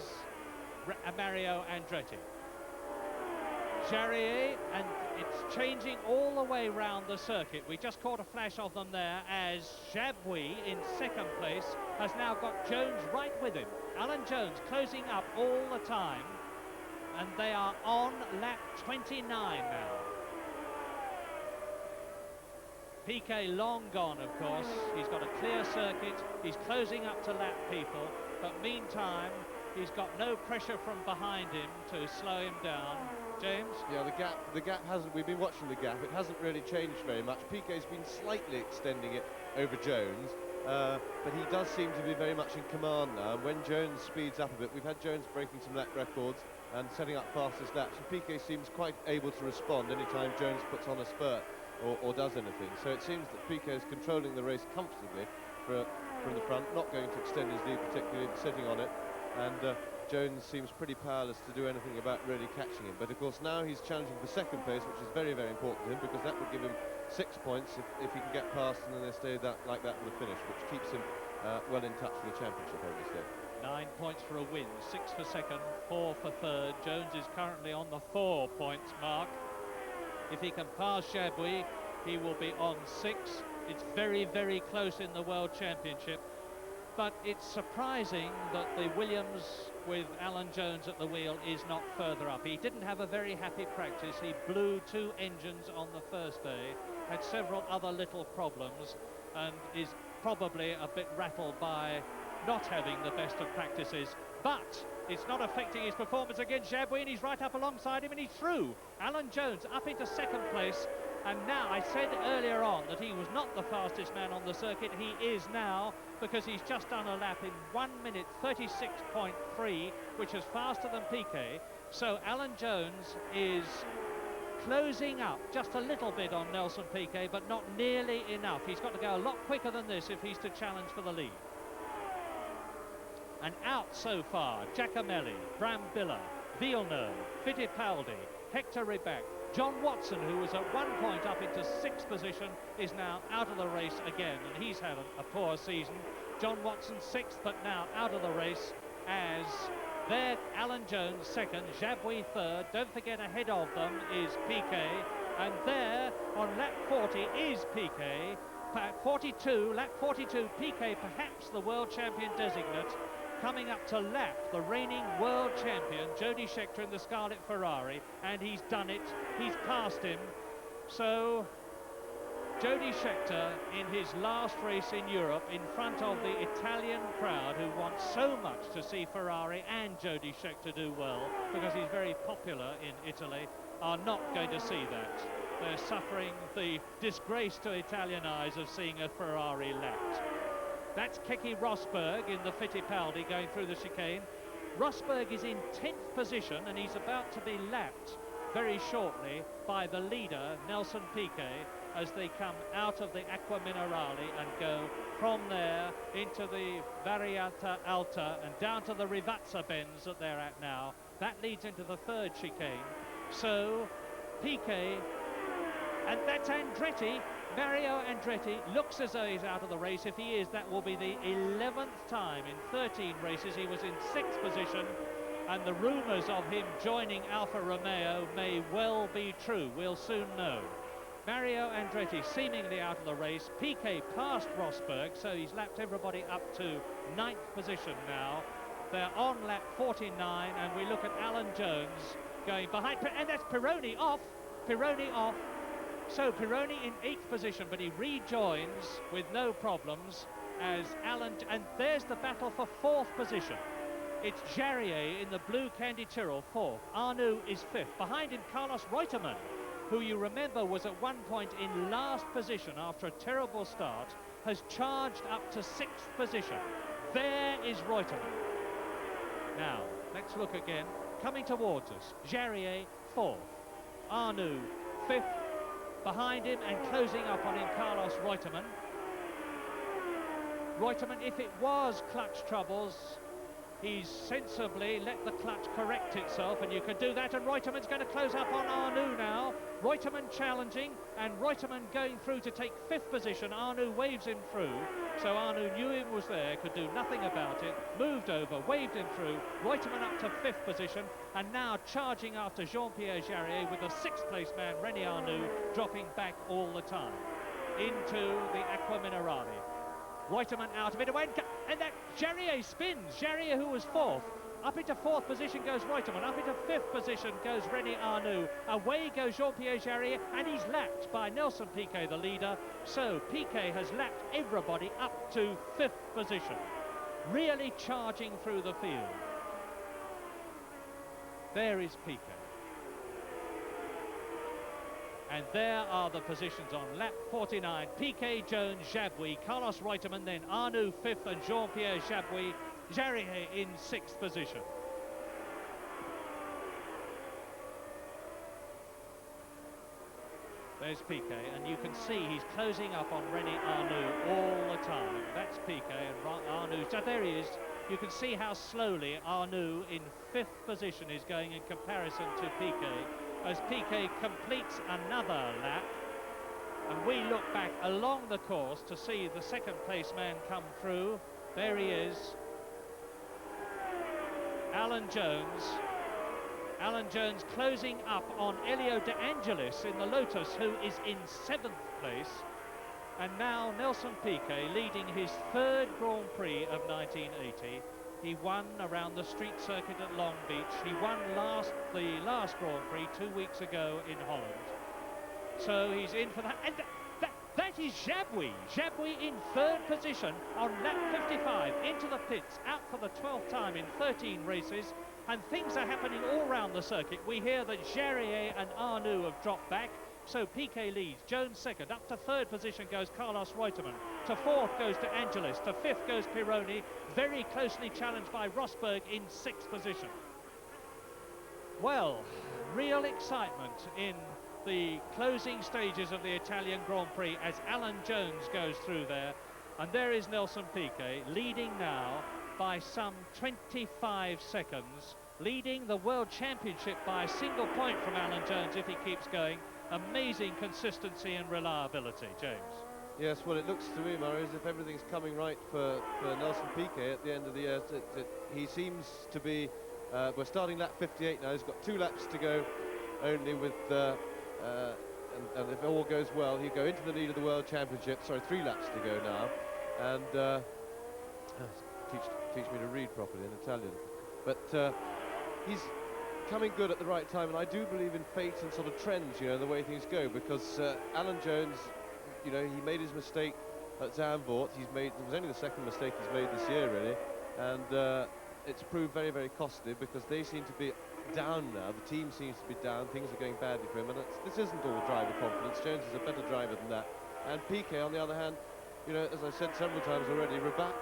Speaker 1: Mario Andretti. Jarier, and it's changing all the way round the circuit. We just caught a flash of them there as Jabouille in 2nd place has now got Jones right with him. Alan Jones closing up all the time, and they are on lap 29 now. Piquet long gone, of course. He's got a clear circuit. He's closing up to lap people, but meantime, he's got no pressure from behind him to slow him down. James?
Speaker 2: Yeah, the gap hasn't, we've been watching the gap, it hasn't really changed very much. Piquet's been slightly extending it over Jones, but he does seem to be very much in command now. And when Jones speeds up a bit, we've had Jones breaking some lap records and setting up fastest laps, and Piquet seems quite able to respond anytime Jones puts on a spurt or does anything. So it seems that Piquet is controlling the race comfortably from the front, not going to extend his lead particularly, sitting on it, and Jones seems pretty powerless to do anything about really catching him. But of course now he's challenging for 2nd place, which is very, very important to him, because that would give him 6 points if he can get past and then they stay like that for the finish, which keeps him well in touch for the championship, obviously.
Speaker 1: 9 points for a win, 6 for 2nd, 4 for 3rd. Jones is currently on the 4 points mark. If he can pass Jabouille, he will be on 6. It's very, very close in the World Championship. But it's surprising that the Williams with Alan Jones at the wheel is not further up. He didn't have a very happy practice. He blew 2 engines on the first day, had several other little problems, and is probably a bit rattled by not having the best of practices. But it's not affecting his performance against Jabouille, and he's right up alongside him, and he's through. Alan Jones up into 2nd place. And now, I said earlier on that he was not the fastest man on the circuit. He is now, because he's just done a lap in 1 minute 36.3, which is faster than Piquet. So Alan Jones is closing up just a little bit on Nelson Piquet, but not nearly enough. He's got to go a lot quicker than this if he's to challenge for the lead. And out so far, Giacomelli, Brambilla, Villeneuve, Fittipaldi, Hector Ribac. John Watson, who was at one point up into 6th position, is now out of the race again, and he's had a poor season. John Watson 6th, but now out of the race, as there Alan Jones 2nd, Jabouille 3rd. Don't forget, ahead of them is Piquet, and there on lap 40 is Piquet. 42, lap 42, Piquet, perhaps the world champion designate, coming up to lap the reigning world champion, Jody Scheckter, in the Scarlet Ferrari, and he's done it. He's passed him. So Jody Scheckter in his last race in Europe in front of the Italian crowd, who want so much to see Ferrari and Jody Scheckter do well, because he's very popular in Italy, are not going to see that. They're suffering the disgrace to Italian eyes of seeing a Ferrari lapped. That's Keke Rosberg in the Fittipaldi going through the chicane. Rosberg is in 10th position, and he's about to be lapped very shortly by the leader, Nelson Piquet, as they come out of the Acqua Minerale and go from there into the Variante Alta and down to the Rivazza bends that they're at now. That leads into the 3rd chicane. So Piquet And that's Andretti. Mario Andretti looks as though he's out of the race. If he is, that will be the 11th time in 13 races. He was in 6th position, and the rumours of him joining Alfa Romeo may well be true. We'll soon know. Mario Andretti seemingly out of the race. Piquet passed Rosberg, so he's lapped everybody up to 9th position now. They're on lap 49, and we look at Alan Jones going behind, and that's Pironi off. Pironi off. So Pironi in 8th position, but he rejoins with no problems as Alan, and there's the battle for 4th position. It's Jarier in the blue Candy Tyrrell, 4th. Arnoux is 5th. Behind him, Carlos Reutemann, who you remember was at one point in last position after a terrible start, has charged up to 6th position. There is Reutemann. Now, let's look again. Coming towards us, Jarier, 4th. Arnoux, 5th. Behind him and closing up on him, Carlos Reutemann. Reutemann, if it was clutch troubles, he's sensibly let the clutch correct itself, and you can do that, and Reutemann's going to close up on Arnoux now. Reutemann challenging, and Reutemann going through to take 5th position. Arnoux waves him through, so Arnoux knew him was there, could do nothing about it, moved over, waved him through. Reutemann up to 5th position, and now charging after Jean-Pierre Jarier with the 6th place man, René Arnoux, dropping back all the time into the Aqua Minerale. Reutemann out of it, and that Jarier spins. Jarier, who was 4th, up into 4th position goes Reutemann, up into 5th position goes René Arnoux. Away goes Jean-Pierre Jarier, and he's lapped by Nelson Piquet, the leader. So Piquet has lapped everybody up to 5th position, really charging through the field. There is Piquet. And there are the positions on lap 49. Piquet, Jones, Jabouille, Carlos Reutemann, then Arnoux 5th, and Jean-Pierre Jarier in 6th position. There's Piquet, and you can see he's closing up on René Arnoux all the time. That's Piquet, and Arnoux, so there he is. You can see how slowly Arnoux in 5th position is going in comparison to Piquet, as Piquet completes another lap. And we look back along the course to see the 2nd place man come through. There he is, Alan Jones. Alan Jones closing up on Elio De Angelis in the Lotus, who is in 7th place. And now Nelson Piquet leading his 3rd Grand Prix of 1980. He won around the street circuit at Long Beach. He won the last Grand Prix 2 weeks ago in Holland. So he's in for that. And that is Jabouille. Jabouille in 3rd position on lap 55, into the pits, out for the 12th time in 13 races. And things are happening all around the circuit. We hear that Jarier and Arnoux have dropped back. So Piquet leads, Jones 2nd, up to 3rd position goes Carlos Reutemann, to 4th goes De Angelis, to 5th goes Pironi, very closely challenged by Rosberg in 6th position. Well, real excitement in the closing stages of the Italian Grand Prix as Alan Jones goes through there, and there is Nelson Piquet leading now by some 25 seconds, leading the World Championship by a single point from Alan Jones if he keeps going. Amazing consistency and reliability, James.
Speaker 2: Yes, well, it looks to me, Murray, as if everything's coming right for Nelson Piquet at the end of the year. He seems to be, we're starting lap 58 now. He's got 2 laps to go only with, and if all goes well, he'll go into the lead of the World Championship. Sorry, 3 laps to go now. And teach me to read properly in Italian. But he's coming good at the right time, and I do believe in fate and sort of trends, you know, the way things go, because Alan Jones, you know, he made his mistake at Zandvoort. It was only the 2nd mistake he's made this year, really, and it's proved very, very costly because they seem to be down now. The team seems to be down. Things are going badly for him, and this isn't all driver confidence. Jones is a better driver than that. And Piquet, on the other hand, you know, as I said several times already, Rabat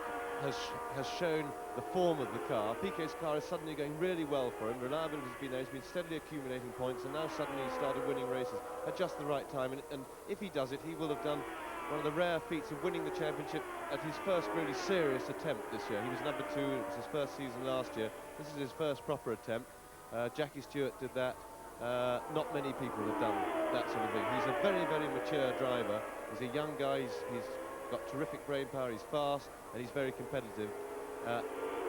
Speaker 2: has shown the form of the car. Piquet's car is suddenly going really well for him. Reliability has been there. He's been steadily accumulating points, and now suddenly he started winning races at just the right time. And if he does it, he will have done one of the rare feats of winning the championship at his first really serious attempt this year. He was number 2. It was his first season last year. This is his first proper attempt. Jackie Stewart did that not many people have done that sort of thing. He's a very, very mature driver. He's a young guy. He's got terrific brain power. He's fast and he's very competitive.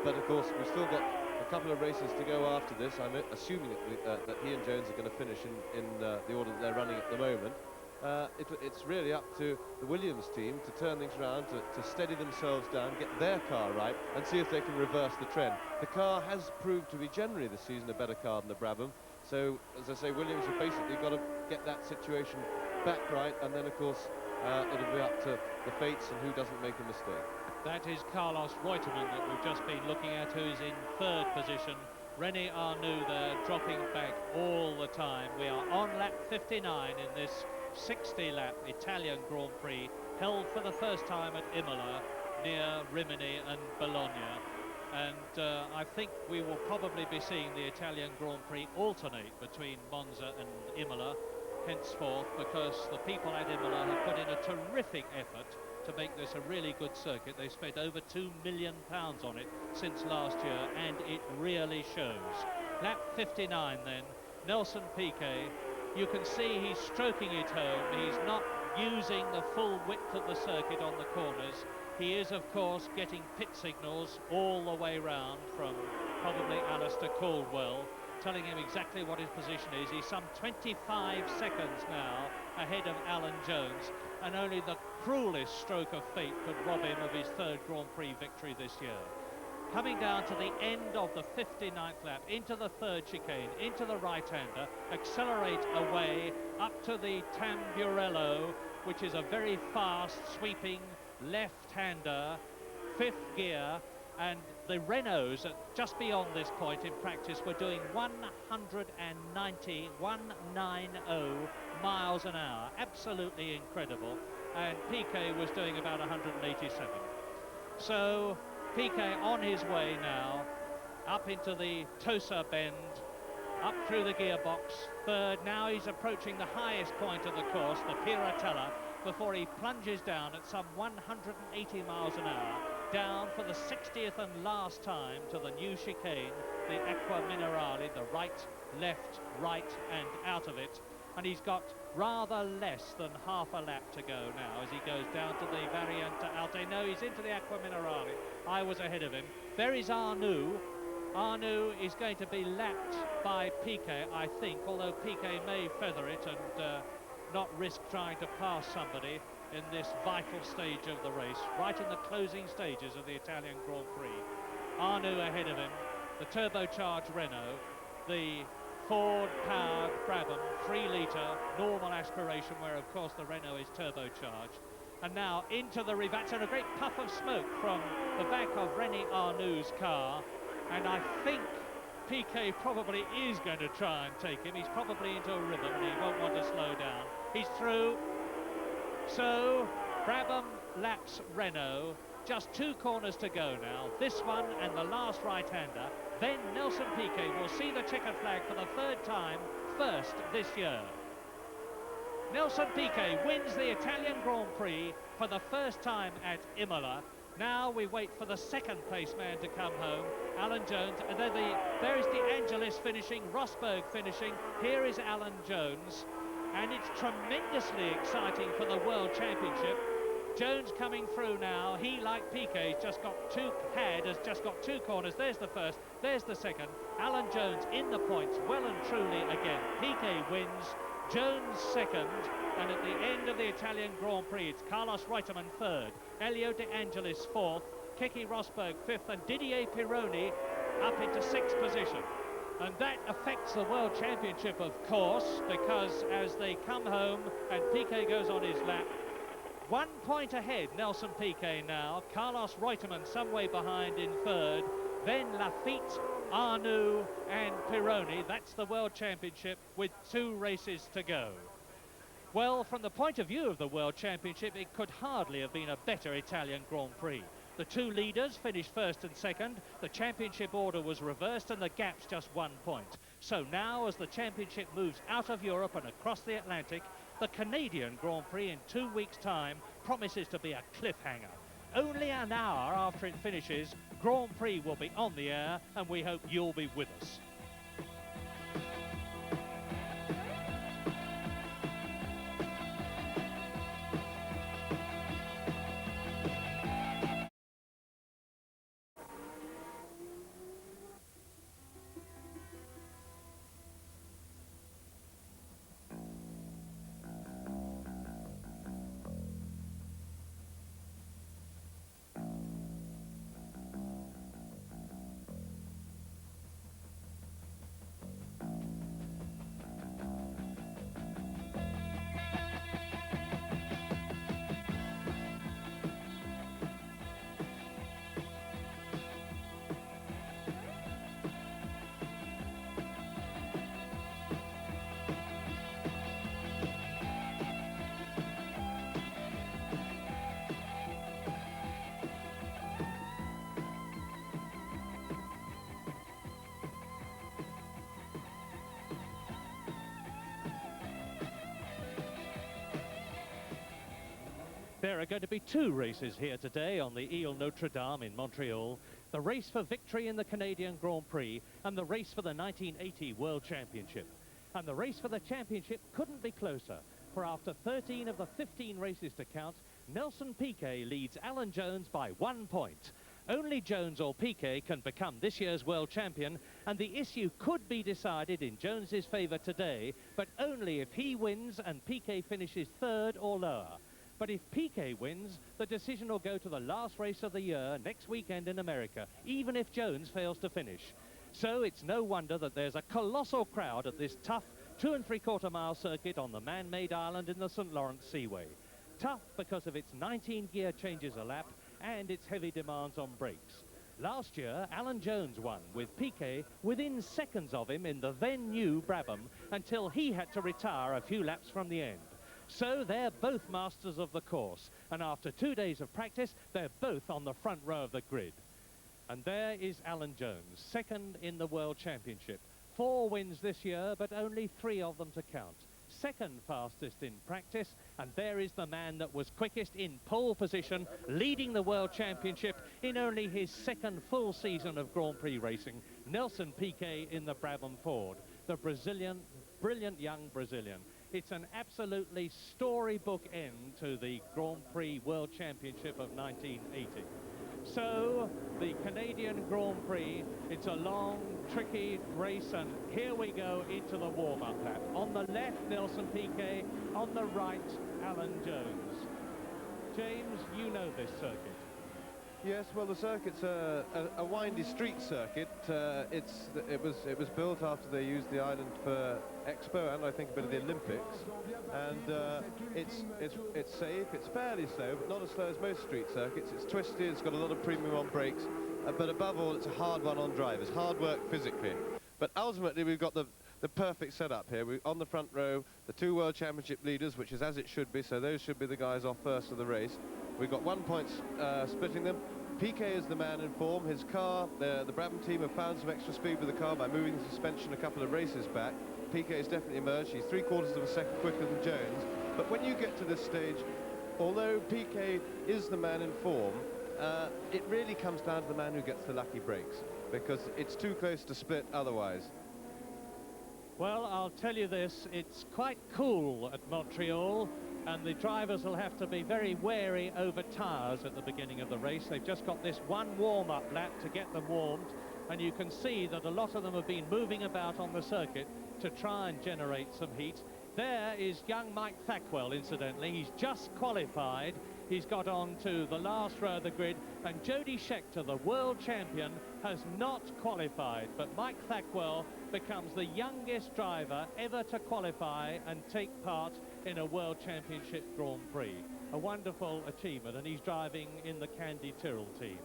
Speaker 2: But of course, we've still got a couple of races to go after this. I'm assuming that he and Jones are going to finish in the order that they're running at the moment. It's really up to the Williams team to turn things around, to steady themselves down, get their car right, and see if they can reverse the trend. The car has proved to be generally this season a better car than the Brabham. So, as I say, Williams have basically got to get that situation back right, and then, of course, it'll be up to the fates and who doesn't make a mistake.
Speaker 1: That is Carlos Reutemann that we've just been looking at, who's in third position. René Arnoux there, dropping back all the time. We are on lap 59 in this 60-lap Italian Grand Prix, held for the first time at Imola, near Rimini and Bologna. And I think we will probably be seeing the Italian Grand Prix alternate between Monza and Imola henceforth, because the people at Imola have put in a terrific effort to make this a really good circuit. They spent over £2 million on it since last year, and it really shows. Lap 59 then, Nelson Piquet. You can see he's stroking it home. He's not using the full width of the circuit on the corners. He is, of course, getting pit signals all the way round from probably Alistair Caldwell, telling him exactly what his position is. He's some 25 seconds now ahead of Alan Jones, and only the cruelest stroke of fate could rob him of his third Grand Prix victory this year. Coming down to the end of the 59th lap, into the third chicane, into the right-hander, accelerate away up to the Tamburello, which is a very fast, sweeping left-hander, fifth gear, and the Renaults just beyond this point in practice were doing 190 miles an hour. Absolutely incredible. And Piquet was doing about 187. So Piquet on his way now up into the Tosa bend, up through the gearbox, third. Now he's approaching the highest point of the course, the Piratella, before he plunges down at some 180 miles an hour, down for the 60th and last time to the new chicane, the Acqua Minerale, the right, left, right, and out of it. And he's got rather less than half a lap to go now as he goes down to the Variante Alte. No, he's into the Acqua Minerale. I was ahead of him. There is Arnoux. Arnoux is going to be lapped by Piquet, I think, although Piquet may feather it and not risk trying to pass somebody in this vital stage of the race, right in the closing stages of the Italian Grand Prix. Arnoux ahead of him, the turbocharged Renault, the Ford-powered Brabham, 3-litre normal aspiration, where of course the Renault is turbocharged. And now into the Rivazza, and a great puff of smoke from the back of René Arnoux' car, and I think Piquet probably is going to try and take him. He's probably into a rhythm and he won't want to slow down. He's through. So Brabham laps Renault. Just 2 corners to go now. This one and the last right-hander. Then Nelson Piquet will see the checkered flag for the 3rd time, first this year. Nelson Piquet wins the Italian Grand Prix for the first time at Imola. Now we wait for the 2nd place man to come home, Alan Jones, and then there is De Angelis finishing, Rosberg finishing. Here is Alan Jones, and it's tremendously exciting for the World Championship. Jones coming through now. He, like Piquet, has just got 2 corners. There's the first, there's the second. Alan Jones in the points, well and truly again. Piquet wins, Jones second, and at the end of the Italian Grand Prix, it's Carlos Reutemann third, Elio De Angelis fourth, Keke Rosberg fifth, and Didier Pironi up into 6th position. And that affects the World Championship, of course, because as they come home and Piquet goes on his lap, 1 point ahead, Nelson Piquet now, Carlos Reutemann some way behind in 3rd, then Lafitte, Arnoux and Pironi. That's the World Championship with 2 races to go. Well, from the point of view of the World Championship, it could hardly have been a better Italian Grand Prix. The 2 leaders finished 1st and 2nd, the championship order was reversed and the gap's just 1 point. So now, as the championship moves out of Europe and across the Atlantic, the Canadian Grand Prix in 2 weeks' time promises to be a cliffhanger. Only an hour after it finishes, Grand Prix will be on the air, and we hope you'll be with us. There are going to be two races here today on the Ile Notre Dame in Montreal. The race for victory in the Canadian Grand Prix and the race for the 1980 World Championship. And the race for the championship couldn't be closer, for after 13 of the 15 races to count, Nelson Piquet leads Alan Jones by 1 point. Only Jones or Piquet can become this year's world champion, and the issue could be decided in Jones's favour today, but only if he wins and Piquet finishes third or lower. But if Piquet wins, the decision will go to the last race of the year next weekend in America, even if Jones fails to finish. So it's no wonder that there's a colossal crowd at this tough 2 3/4 mile circuit on the man-made island in the St. Lawrence Seaway. Tough because of its 19 gear changes a lap and its heavy demands on brakes. Last year, Alan Jones won, with Piquet within seconds of him in the then new Brabham, until he had to retire a few laps from the end. So they're both masters of the course, and after 2 days of practice, they're both on the front row of the grid. And there is Alan Jones, second in the World Championship. 4 wins this year, but only 3 of them to count. Second fastest in practice, and there is the man that was quickest in pole position, leading the World Championship in only his second full season of Grand Prix racing, Nelson Piquet in the Brabham Ford, the brilliant young Brazilian. It's an absolutely storybook end to the Grand Prix World Championship of 1980. So, the Canadian Grand Prix, it's a long, tricky race, and here we go into the warm-up lap. On the left, Nelson Piquet, on the right, Alan Jones. James, you know this circuit.
Speaker 2: Yes, well, the circuit's a windy street circuit. It was built after they used the island for Expo and I think a bit of the Olympics. And it's safe. It's fairly slow, but not as slow as most street circuits. It's twisted. It's got a lot of premium on brakes, but above all, it's a hard one on drivers. Hard work physically. But ultimately, we've got the perfect setup here. On the front row, the 2 World Championship leaders, which is as it should be, so those should be the guys off first of the race. We've got 1 point splitting them. Piquet is the man in form. His car, the Brabham team have found some extra speed with the car by moving the suspension a couple of races back. Piquet has definitely emerged. He's 3/4 of a second quicker than Jones. But when you get to this stage, although Piquet is the man in form, it really comes down to the man who gets the lucky breaks, because it's too close to split otherwise.
Speaker 1: Well, I'll tell you this, it's quite cool at Montreal, and the drivers will have to be very wary over tyres at the beginning of the race. They've just got this 1 warm-up lap to get them warmed, and you can see that a lot of them have been moving about on the circuit to try and generate some heat. There is young Mike Thackwell, incidentally. He's just qualified. He's got on to the last row of the grid, and Jody Scheckter, the world champion, has not qualified, but Mike Thackwell becomes the youngest driver ever to qualify and take part in a World Championship Grand Prix. A wonderful achievement, and he's driving in the Candy Tyrrell team.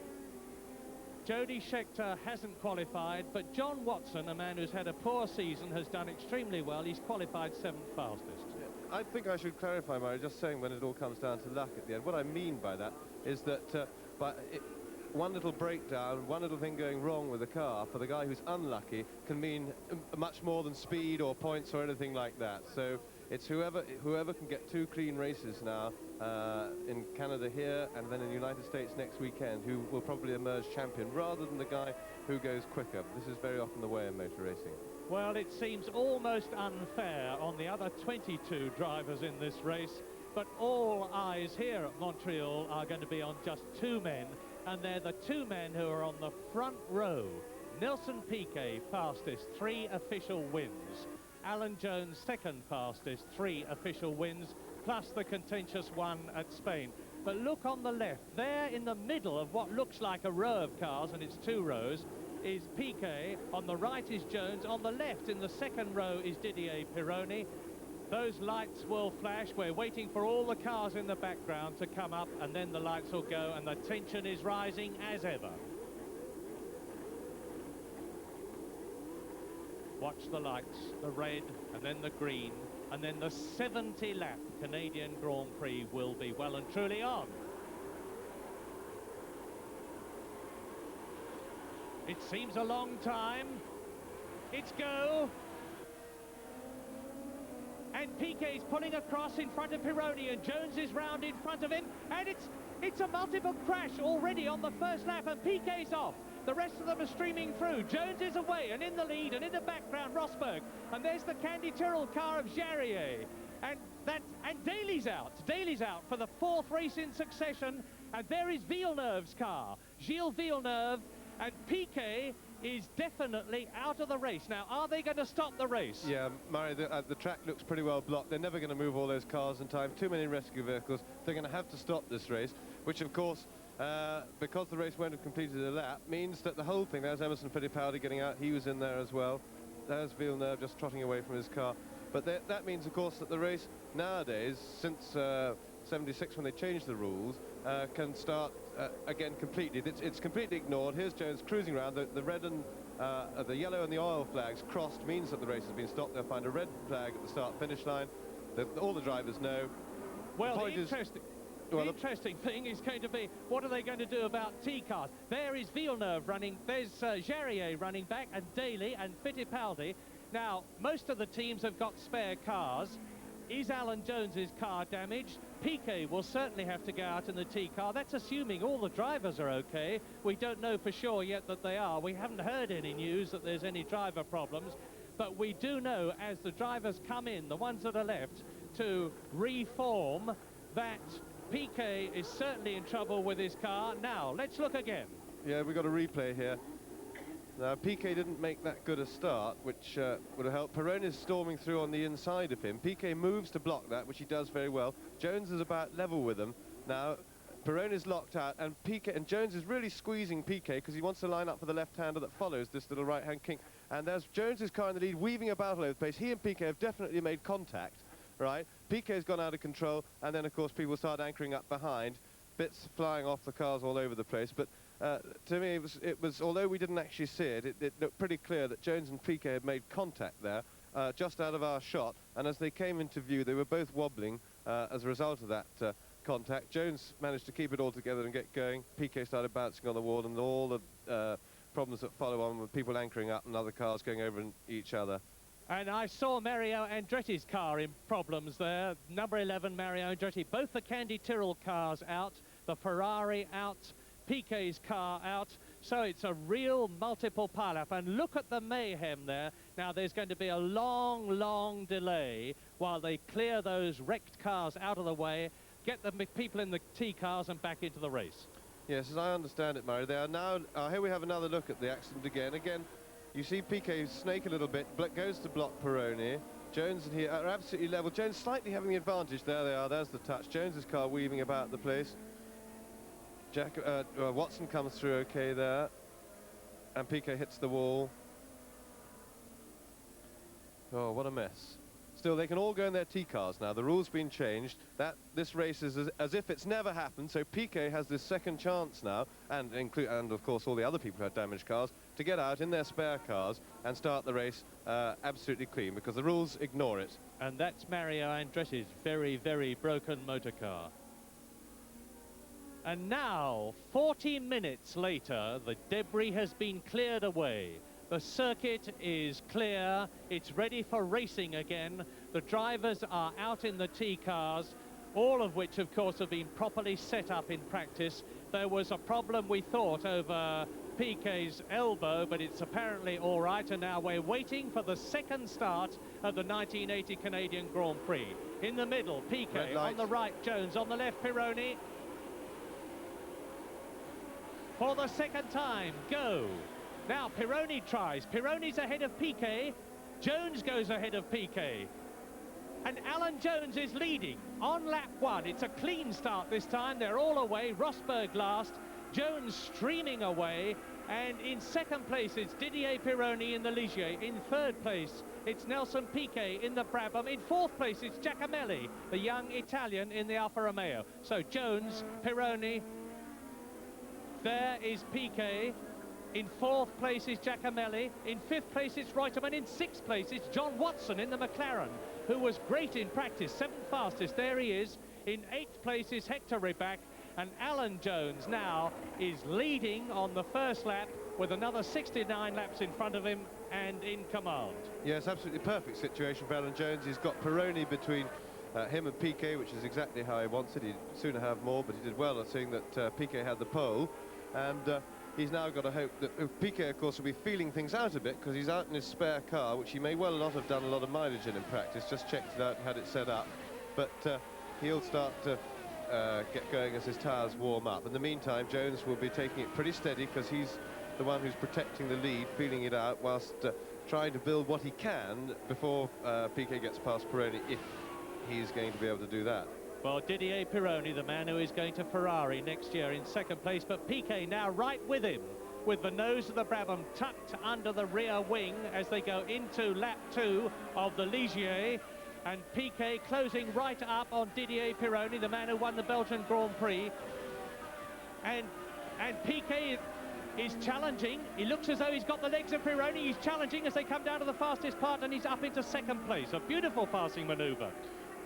Speaker 1: Jody Scheckter hasn't qualified, but John Watson, a man who's had a poor season, has done extremely well. He's qualified 7th fastest.
Speaker 2: I think I should clarify, Murray, just saying when it all comes down to luck at the end. What I mean by that is that one little breakdown, one little thing going wrong with the car, for the guy who's unlucky, can mean much more than speed or points or anything like that. So it's whoever can get 2 clean races now in Canada here and then in the United States next weekend, who will probably emerge champion, rather than the guy who goes quicker. This is very often the way in motor racing.
Speaker 1: Well, it seems almost unfair on the other 22 drivers in this race, but all eyes here at Montreal are going to be on just 2 men, and they're the 2 men who are on the front row. Nelson Piquet, fastest, 3 official wins. Alan Jones, second fastest, 3 official wins, plus the contentious one at Spain. But look on the left, there in the middle of what looks like a row of cars, and it's 2 rows, is Piquet. On the right is Jones. On the left, in the second row, is Didier Pironi. Those lights will flash. We're waiting for all the cars in the background to come up, and then the lights will go, and the tension is rising as ever. Watch the lights, the red, and then the green, and then the 70-lap Canadian Grand Prix will be well and truly on. It seems a long time. It's go.
Speaker 11: and Piquet's pulling across in front of Pironi, and Jones is round in front of him, and it's a multiple crash already on the first lap, and Piquet's off. The rest of them are streaming through. Jones is away, and in the lead, and in the background, Rosberg. And there's the Candy Tyrrell car of Jarier. And Daly's out. Daly's out for the 4th race in succession. And there is Villeneuve's car. Gilles Villeneuve, and Piquet is definitely out of the race. Now, are they going to stop the race?
Speaker 2: Yeah, Murray, the track looks pretty well blocked. They're never going to move all those cars in time. Too many rescue vehicles. They're going to have to stop this race, which, of course, because the race won't have completed a lap, means that the whole thing, there's Emerson Fittipaldi getting out. He was in there as well. There's Villeneuve just trotting away from his car. But that means, of course, that the race nowadays, since 76, when they changed the rules, can start again completely. It's completely ignored. Here's Jones cruising around. The red and the yellow and the oil flags crossed means that the race has been stopped. They'll find a red flag at the start-finish line. All the drivers know.
Speaker 11: Well, the interesting thing is going to be, what are they going to do about T-cars? There is Villeneuve running, there's Jarier running back, and Daly and Fittipaldi. Now, most of the teams have got spare cars. Is Alan Jones's car damaged? Piquet will certainly have to go out in the T-car. That's assuming all the drivers are okay. We don't know for sure yet that they are. We haven't heard any news that there's any driver problems. But we do know, as the drivers come in, the ones that are left, to reform, that Piquet is certainly in trouble with his car. Now, let's look again.
Speaker 2: Yeah, we've got a replay here. Now, Piquet didn't make that good a start, which would have helped. Pironi's storming through on the inside of him. Piquet moves to block that, which he does very well. Jones is about level with him. Now, Pironi's locked out, and Jones is really squeezing Piquet because he wants to line up for the left-hander that follows this little right-hand kink. And there's Jones's car in the lead, weaving about all over the place. He and Piquet have definitely made contact, right? Piquet's gone out of control, and then, of course, people start anchoring up behind. Bits flying off the cars all over the place. But to me, it was, although we didn't actually see it, it looked pretty clear that Jones and Piquet had made contact there, just out of our shot. And as they came into view, they were both wobbling as a result of that contact. Jones managed to keep it all together and get going. Piquet started bouncing on the wall, and all the problems that follow on with people anchoring up and other cars going over each other.
Speaker 11: And I saw Mario Andretti's car in problems there. Number 11, Mario Andretti. Both the Candy Tyrrell cars out, the Ferrari out, Piquet's car out. So it's a real multiple pile-up. And look at the mayhem there. Now, there's going to be a long, long delay while they clear those wrecked cars out of the way, get the people in the T-cars and back into the race.
Speaker 2: Yes, as I understand it, Murray, they are now... here we have another look at the accident again. Again, you see Piquet snake a little bit, goes to block Pironi. Jones and he are absolutely level. Jones slightly having the advantage. There they are, there's the touch. Jones's car weaving about the place. Watson comes through okay there. And Piquet hits the wall. Oh, what a mess. Still, they can all go in their T-cars now. The rule's been changed. This race is as if it's never happened, so Piquet has this second chance now, and of course all the other people who had damaged cars, to get out in their spare cars and start the race absolutely clean, because the rules ignore it.
Speaker 11: And that's Mario Andretti's very, very broken motor car. And now, 40 minutes later, the debris has been cleared away. The circuit is clear, it's ready for racing again. The drivers are out in the T-cars, all of which, of course, have been properly set up in practice. There was a problem, we thought, over Piquet's elbow, but it's apparently all right, and now we're waiting for the second start of the 1980 Canadian Grand Prix. In the middle, Piquet, on the right, Jones, on the left, Pironi. For the second time, go. Now Pironi tries. Pironi's ahead of Piquet. Jones goes ahead of Piquet. And Alan Jones is leading on lap 1. It's a clean start this time. They're all away. Rosberg last. Jones streaming away. And in second place, it's Didier Pironi in the Ligier. In third place, it's Nelson Piquet in the Brabham. In fourth place, it's Giacomelli, the young Italian, in the Alfa Romeo. So Jones, Pironi. There is Piquet. In fourth place is Giacomelli. In fifth place it's Reutemann. In sixth place it's John Watson in the McLaren, who was great in practice, seventh fastest. There he is. In eighth place is Hector Rybak. And Alan Jones now is leading on the first lap with another 69 laps in front of him and in command.
Speaker 2: Yes, absolutely perfect situation for Alan Jones. He's got Pironi between him and Piquet, which is exactly how he wants it. He'd sooner have more, but he did well at seeing that Piquet had the pole. And he's now got to hope that Piquet, of course, will be feeling things out a bit because he's out in his spare car, which he may well not have done a lot of mileage in practice, just checked it out and had it set up. But he'll start to get going as his tyres warm up. In the meantime, Jones will be taking it pretty steady because he's the one who's protecting the lead, feeling it out, whilst trying to build what he can before Piquet gets past Pironi, if he's going to be able to do that.
Speaker 11: Well, Didier Pironi, the man who is going to Ferrari next year, in second place, but Piquet now right with him, with the nose of the Brabham tucked under the rear wing as they go into lap 2 of the Ligier, and Piquet closing right up on Didier Pironi, the man who won the Belgian Grand Prix. And Piquet is challenging. He looks as though he's got the legs of Pironi. He's challenging as they come down to the fastest part, and he's up into second place. A beautiful passing manoeuvre.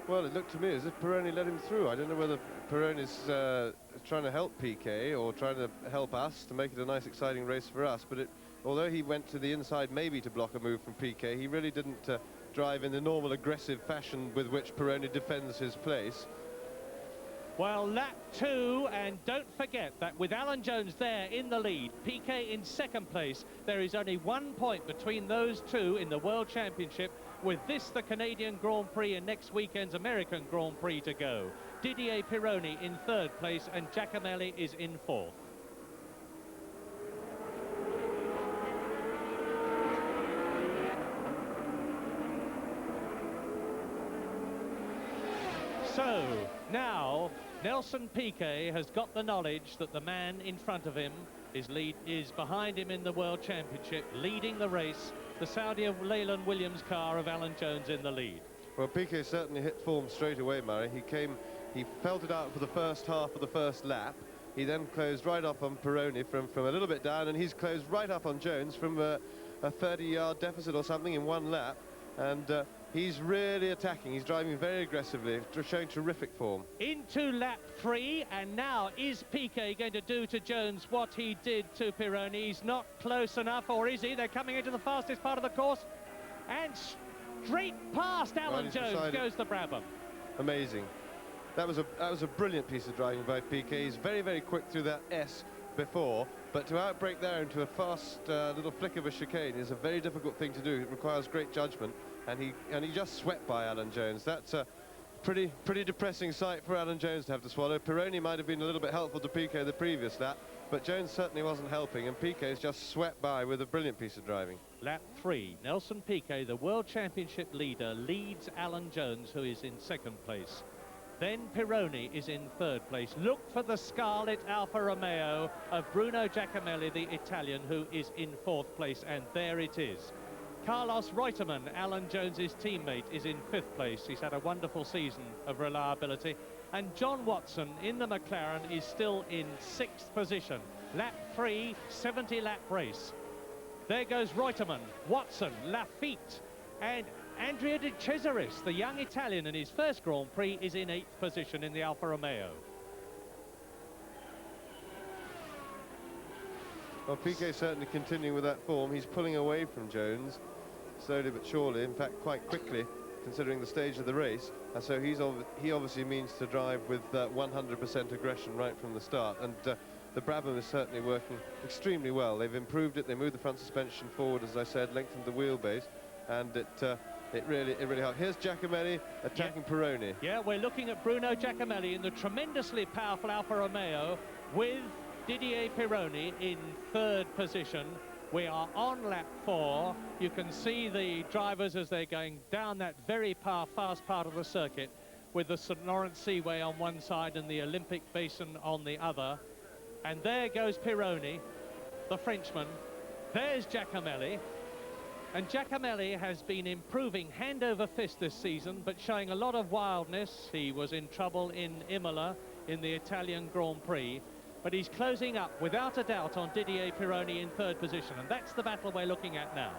Speaker 2: Well, it looked to me as if Pironi let him through. I don't know whether Pironi's trying to help Piquet or trying to help us to make it a nice, exciting race for us. But although he went to the inside maybe to block a move from Piquet, he really didn't drive in the normal aggressive fashion with which Pironi defends his place.
Speaker 11: Well, lap 2, and don't forget that with Alan Jones there in the lead, Piquet in second place, there is only 1 point between those two in the World Championship, with this the Canadian Grand Prix and next weekend's American Grand Prix to go. Didier Pironi in third place and Giacomelli is in fourth. So, now, Nelson Piquet has got the knowledge that the man in front of him is behind him in the World Championship, leading the race. The Saudi of Leyland Williams car of Alan Jones in the lead.
Speaker 2: Well, Piquet certainly hit form straight away, Murray. He felt it out for the first half of the first lap. He then closed right up on Pironi from a little bit down, and he's closed right up on Jones from a 30-yard deficit or something in one lap. And he's really attacking. He's driving very aggressively, showing terrific form.
Speaker 11: Into lap 3, and now is Piquet going to do to Jones what he did to Pironi? He's not close enough, or is he? They're coming into the fastest part of the course, and straight past Alan Jones goes the Brabham.
Speaker 2: Amazing. That was a brilliant piece of driving by Piquet. He's very, very quick through that S before, but to outbrake there into a fast little flick of a chicane is a very difficult thing to do. It requires great judgment, and he just swept by Alan Jones. That's a pretty depressing sight for Alan Jones to have to swallow. Pironi might have been a little bit helpful to Piquet the previous lap, but Jones certainly wasn't helping, and Piquet's just swept by with a brilliant piece of driving.
Speaker 11: Lap 3, Nelson Piquet, the World Championship leader, leads Alan Jones, who is in second place. Then Pironi is in third place. Look for the scarlet Alfa Romeo of Bruno Giacomelli, the Italian, who is in fourth place, and there it is. Carlos Reutemann, Alan Jones's teammate, is in fifth place. He's had a wonderful season of reliability. And John Watson in the McLaren is still in sixth position. Lap 3, 70-lap race. There goes Reutemann, Watson, Lafitte, and Andrea De Cesaris, the young Italian, in his first Grand Prix, is in eighth position in the Alfa Romeo.
Speaker 2: Well, Piquet certainly continuing with that form. He's pulling away from Jones, slowly but surely, in fact quite quickly, considering the stage of the race. And so he obviously means to drive with 100% aggression right from the start. And the Brabham is certainly working extremely well. They've improved it. They moved the front suspension forward, as I said, lengthened the wheelbase, and it really helped. Here's Giacomelli attacking Pironi.
Speaker 11: Yeah, we're looking at Bruno Giacomelli in the tremendously powerful Alfa Romeo with Didier Pironi in third position. We are on lap 4. You can see the drivers as they're going down that very fast part of the circuit, with the St. Lawrence Seaway on one side and the Olympic Basin on the other. And there goes Pironi, the Frenchman. There's Giacomelli. And Giacomelli has been improving hand over fist this season, but showing a lot of wildness. He was in trouble in Imola in the Italian Grand Prix, but he's closing up without a doubt on Didier Pironi in third position, and that's the battle we're looking at now.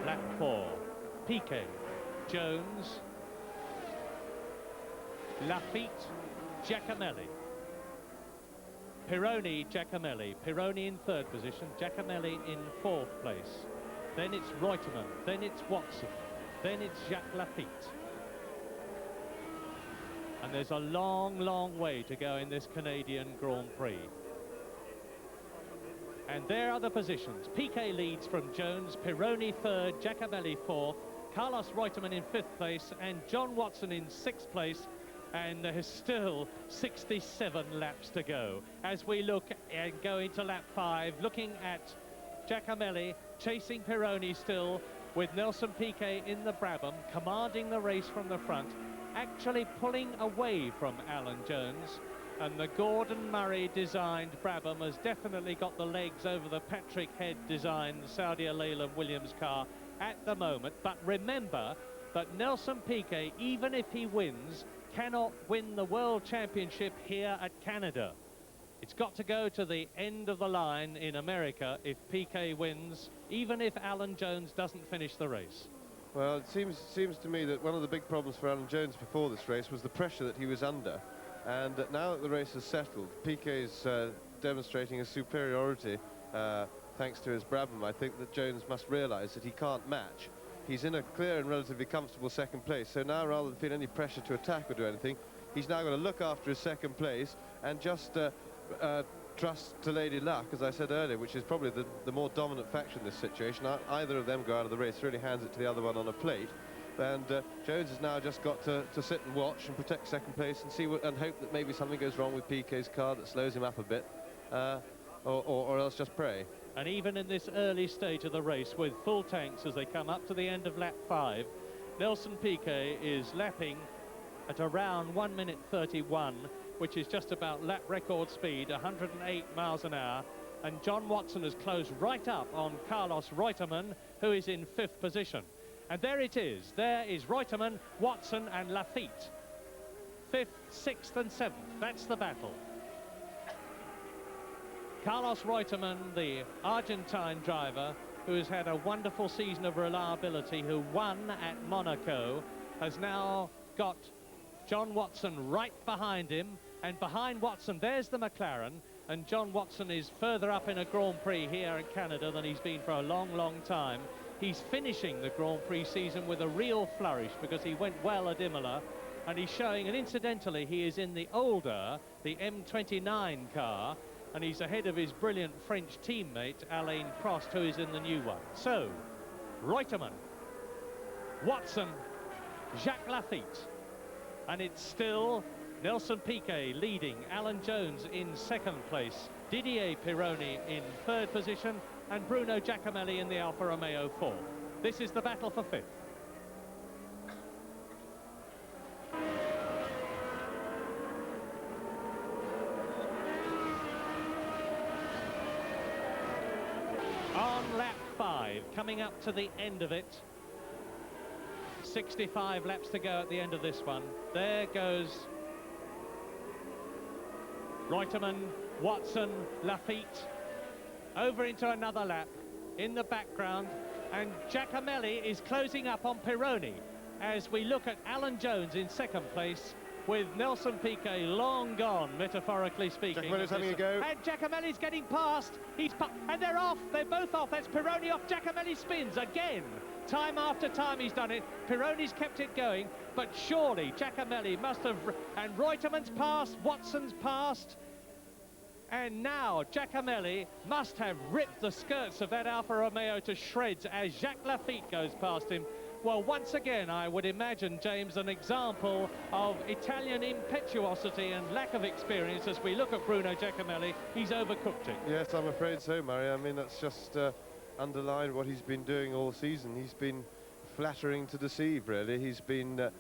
Speaker 11: Lap 4, Piquet, Jones, Lafitte, Giacomelli. Pironi, Giacomelli. Pironi in third position, Giacomelli in fourth place. Then it's Reutemann, then it's Watson, then it's Jacques Lafitte. And there's a long, long way to go in this Canadian Grand Prix. And there are the positions. Piquet leads from Jones, Pironi third, Giacomelli fourth, Carlos Reutemann in fifth place, and John Watson in sixth place. And there's still 67 laps to go as we look and go into lap 5, looking at Giacomelli chasing Pironi still, with Nelson Piquet in the Brabham, commanding the race from the front, actually pulling away from Alan Jones. And the Gordon Murray designed Brabham has definitely got the legs over the Patrick Head designed Saudi Al-Alam Williams car at the moment. But remember that Nelson Piquet, even if he wins, cannot win the World Championship here at Canada. It's got to go to the end of the line in America if Piquet wins, even if Alan Jones doesn't finish the race.
Speaker 2: Well, it seems to me that one of the big problems for Alan Jones before this race was the pressure that he was under. And now that the race has settled, Piquet's demonstrating a superiority thanks to his Brabham. I think that Jones must realise that he can't match. He's in a clear and relatively comfortable second place, so now rather than feel any pressure to attack or do anything, he's now got to look after his second place and just trust to Lady Luck, as I said earlier, which is probably the more dominant factor in this situation. Either of them go out of the race, really hands it to the other one on a plate. And Jones has now just got to sit and watch and protect second place and see and hope that maybe something goes wrong with Piquet's car that slows him up a bit, or else just pray.
Speaker 11: And even in this early stage of the race, with full tanks as they come up to the end of lap 5, Nelson Piquet is lapping at around 1 minute 31, which is just about lap record speed, 108 miles an hour. And John Watson has closed right up on Carlos Reutemann, who is in 5th position. And there it is. There is Reutemann, Watson and Lafitte. 5th, 6th and 7th. That's the battle. Carlos Reutemann, the Argentine driver, who has had a wonderful season of reliability, who won at Monaco, has now got John Watson right behind him. And behind Watson, there's the McLaren. And John Watson is further up in a Grand Prix here in Canada than he's been for a long, long time. He's finishing the Grand Prix season with a real flourish because he went well at Imola. And he's showing, and incidentally, he is in the older, the M29 car. And he's ahead of his brilliant French teammate, Alain Prost, who is in the new one. So, Reutemann, Watson, Jacques Lafitte. And it's still Nelson Piquet leading, Alan Jones in 2nd place, Didier Pironi in 3rd position, and Bruno Giacomelli in the Alfa Romeo 4th. This is the battle for 5th. On lap 5, coming up to the end of it, 65 laps to go at the end of this one. There goes Reutemann, Watson, Lafitte, over into another lap in the background, and Giacomelli is closing up on Pironi as we look at Alan Jones in 2nd place, with Nelson Piquet long gone, metaphorically speaking.
Speaker 2: Giacomelli's having a go.
Speaker 11: And Giacomelli's getting past. And they're off. They're both off. That's Pironi off. Giacomelli spins again. Time after time he's done it. Pironi's kept it going. But surely Giacomelli must have... And Reutemann's passed. Watson's passed. And now Giacomelli must have ripped the skirts of that Alfa Romeo to shreds as Jacques Lafitte goes past him. Well, once again, I would imagine, James, an example of Italian impetuosity and lack of experience as we look at Bruno Giacomelli. He's overcooked it.
Speaker 2: Yes, I'm afraid so, Murray. I mean, that's just underlined what he's been doing all season. He's been flattering to deceive, really. He's been...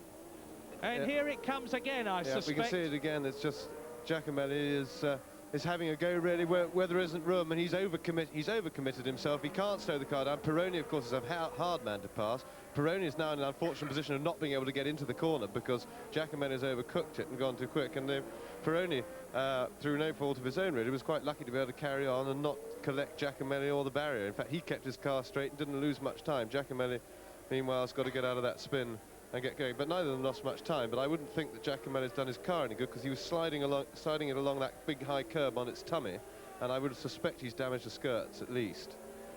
Speaker 11: and here it comes again, I suspect.
Speaker 2: We can see it again. It's just Giacomelli is having a go, really, where there isn't room, and he's overcommitted himself. He can't slow the car down. Pironi, of course, is a hard man to pass. Pironi is now in an unfortunate position of not being able to get into the corner because Giacomelli has overcooked it and gone too quick. And Pironi, through no fault of his own, really, was quite lucky to be able to carry on and not collect Giacomelli or the barrier. In fact, he kept his car straight and didn't lose much time. Giacomelli, meanwhile, has got to get out of that spin and get going. But neither of them lost much time. But I wouldn't think that Giacomelli's done his car any good, because he was sliding it along that big high curb on its tummy, and I would suspect he's damaged the skirts at least.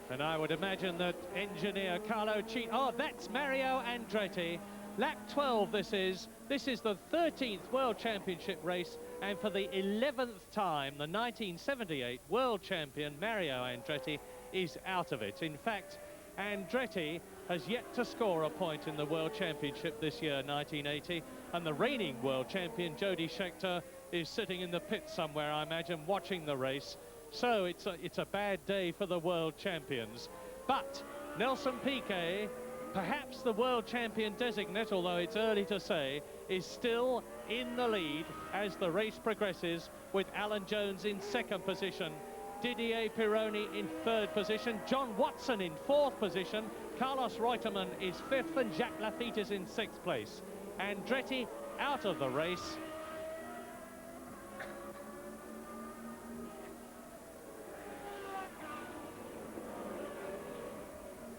Speaker 11: And I would imagine that engineer Carlo Cheat. Oh, that's Mario Andretti. Lap 12 this is. This is the 13th World Championship race, and for the 11th time, the 1978 World Champion Mario Andretti is out of it. In fact, Andretti has yet to score a point in the World Championship this year, 1980, and the reigning World Champion Jody Scheckter is sitting in the pit somewhere, I imagine, watching the race. So it's a bad day for the world champions. But Nelson Piquet, perhaps the world champion designate, although it's early to say, is still in the lead as the race progresses, with Alan Jones in second position, Didier Pironi in third position, John Watson in fourth position, Carlos Reutemann is fifth, and Jacques Lafitte is in sixth place. Andretti out of the race.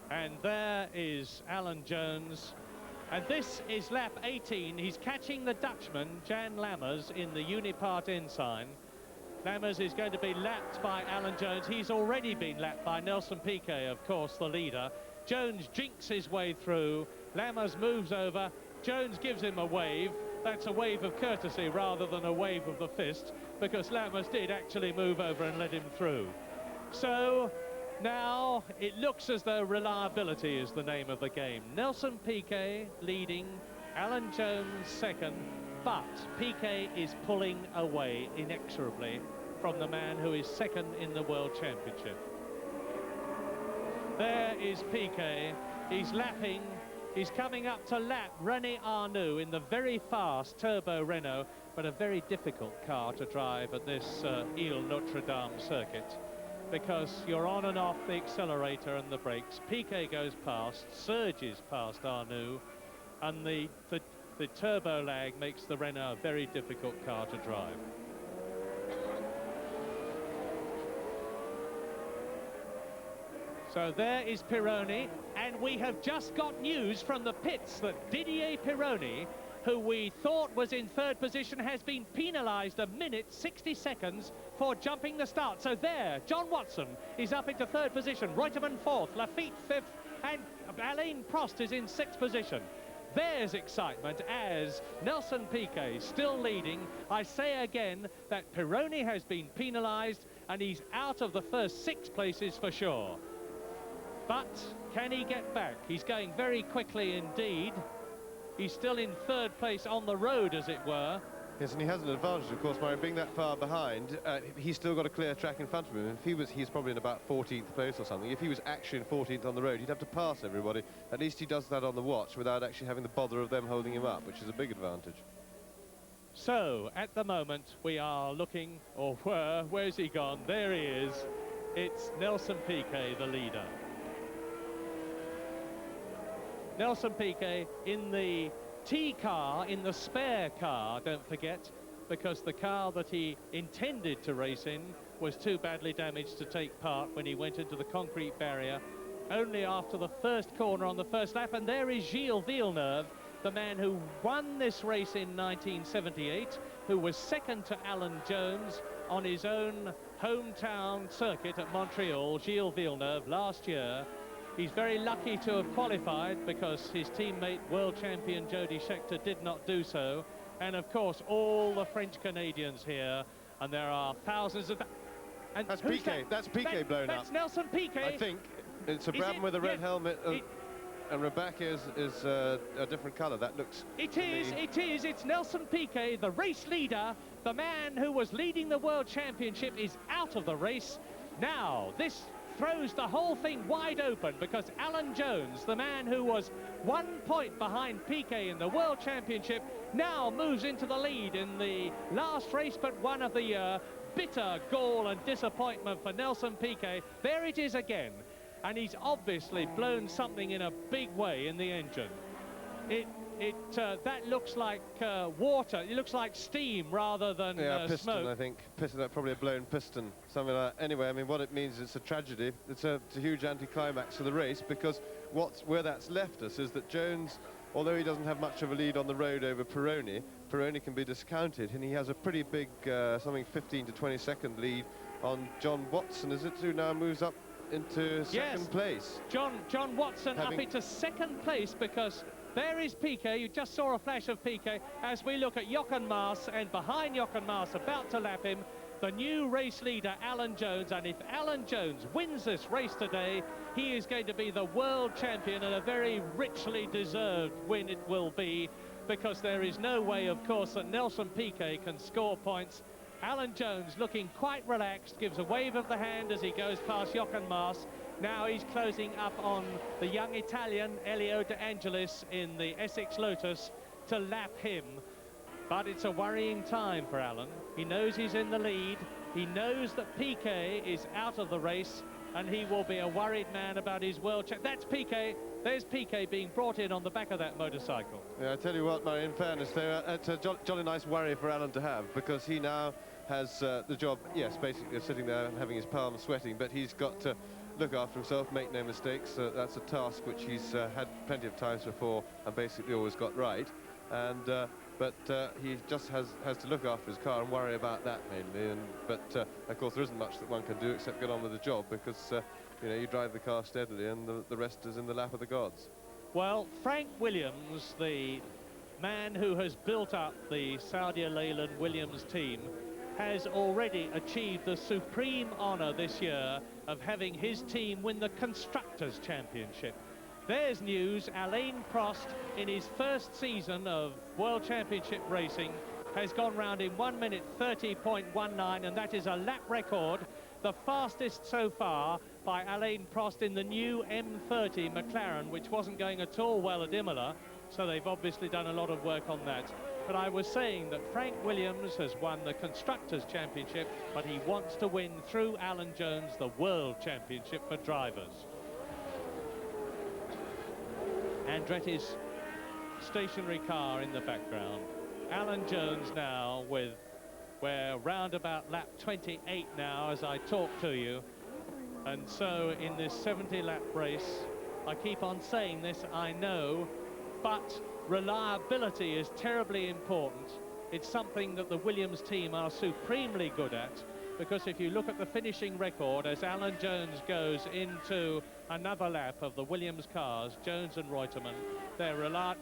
Speaker 11: And there is Alan Jones. And this is lap 18. He's catching the Dutchman, Jan Lammers, in the Unipart Ensign. Lammers is going to be lapped by Alan Jones. He's already been lapped by Nelson Piquet, of course, the leader. Jones jinks his way through. Lammers moves over. Jones gives him a wave. That's a wave of courtesy rather than a wave of the fist, because Lammers did actually move over and let him through. So now it looks as though reliability is the name of the game. Nelson Piquet leading, Alan Jones second, but Piquet is pulling away inexorably from the man who is second in the World Championship. There is Piquet. He's lapping. He's coming up to lap René Arnoux in the very fast turbo Renault, but a very difficult car to drive at this Ile Notre Dame circuit, because you're on and off the accelerator and the brakes. Piquet goes past, surges past Arnoux, and the turbo lag makes the Renault a very difficult car to drive. So there is Pironi, and we have just got news from the pits that Didier Pironi, who we thought was in third position, has been penalised 1 minute 60 seconds for jumping the start. So there, John Watson is up into third position, Reutemann fourth, Lafitte fifth, and Alain Prost is in sixth position. There's excitement as Nelson Piquet still leading. I say again that Pironi has been penalised and he's out of the first 6 places for sure. But can he get back? He's going very quickly indeed. He's still in third place on the road, as it were.
Speaker 2: Yes, and he has an advantage, of course, by being that far behind. He's still got a clear track in front of him. If he's probably in about 14th place or something. If he was actually in 14th on the road, he'd have to pass everybody. At least he does that on the watch without actually having the bother of them holding him up, which is a big advantage.
Speaker 11: So, at the moment, we are looking, or where's he gone? There he is. It's Nelson Piquet, the leader. Nelson Piquet in the T car, in the spare car, don't forget, because the car that he intended to race in was too badly damaged to take part when he went into the concrete barrier only after the first corner on the first lap. And there is Gilles Villeneuve, the man who won this race in 1978, who was second to Alan Jones on his own hometown circuit at Montreal. Gilles Villeneuve last year. He's very lucky to have qualified because his teammate, world champion Jody Scheckter, did not do so. And of course, all the French Canadians here, and there are thousands of... And
Speaker 2: that's Piquet. That's Piquet blown up.
Speaker 11: That's Nelson Piquet.
Speaker 2: I think it's a Brabham with a red helmet, and Rebecca is a different colour. That looks...
Speaker 11: It is. It's Nelson Piquet, the race leader. The man who was leading the World Championship is out of the race. Now, this throws the whole thing wide open, because Alan Jones, the man who was 1 point behind Piquet in the World Championship, now moves into the lead in the last race but one of the year. Bitter gall and disappointment for Nelson Piquet. There it is again, and he's obviously blown something in a big way in the engine. That looks like water. It looks like steam rather than
Speaker 2: piston,
Speaker 11: smoke.
Speaker 2: I think. Piston, probably a blown piston, something like that. Anyway, I mean, what it means is it's a tragedy. It's a huge anticlimax for the race, because where that's left us is that Jones although he doesn't have much of a lead on the road over Pironi, Pironi can be discounted, and he has a pretty big, something 15 to 20-second lead on John Watson, is it, who now moves up into second place.
Speaker 11: John Watson up into second place, because there is Piquet. You just saw a flash of Piquet as we look at Jochen Maas, and behind Jochen Maas, about to lap him, the new race leader, Alan Jones. And if Alan Jones wins this race today, he is going to be the world champion, and a very richly deserved win it will be, because there is no way, of course, that Nelson Piquet can score points. Alan Jones, looking quite relaxed, gives a wave of the hand as he goes past Jochen Maas. Now he's closing up on the young Italian, Elio De Angelis, in the Essex Lotus to lap him. But it's a worrying time for Alan. He knows he's in the lead. He knows that Piquet is out of the race, and he will be a worried man about his world champ. That's Piquet. There's Piquet being brought in on the back of that motorcycle.
Speaker 2: Yeah, I tell you what, Murray, in fairness, though, it's a jolly nice worry for Alan to have, because he now has the job, yes, basically sitting there and having his palms sweating, but he's got to look after himself, make no mistakes. That's a task which he's had plenty of times before and basically always got right. And but he just has to look after his car and worry about that mainly. But of course, there isn't much that one can do except get on with the job, because you know, you drive the car steadily, and the rest is in the lap of the gods.
Speaker 11: Well, Frank Williams, the man who has built up the Saudi Leyland Williams team, has already achieved the supreme honor this year of having his team win the Constructors' Championship. There's news. Alain Prost, in his first season of World Championship racing, has gone round in 1 minute 30.19, and that is a lap record, the fastest so far by Alain Prost in the new M30 McLaren, which wasn't going at all well at Imola, so they've obviously done a lot of work on that. But I was saying that Frank Williams has won the Constructors' Championship, but he wants to win, through Alan Jones, the World Championship for drivers. Andretti's stationary car in the background. Alan Jones now we're round about lap 28 now as I talk to you. And so in this 70-lap race, I keep on saying this, I know, but reliability is terribly important. It's something that the Williams team are supremely good at, because if you look at the finishing record as Alan Jones goes into another lap of the Williams cars, Jones and Reutemann, they're reliable.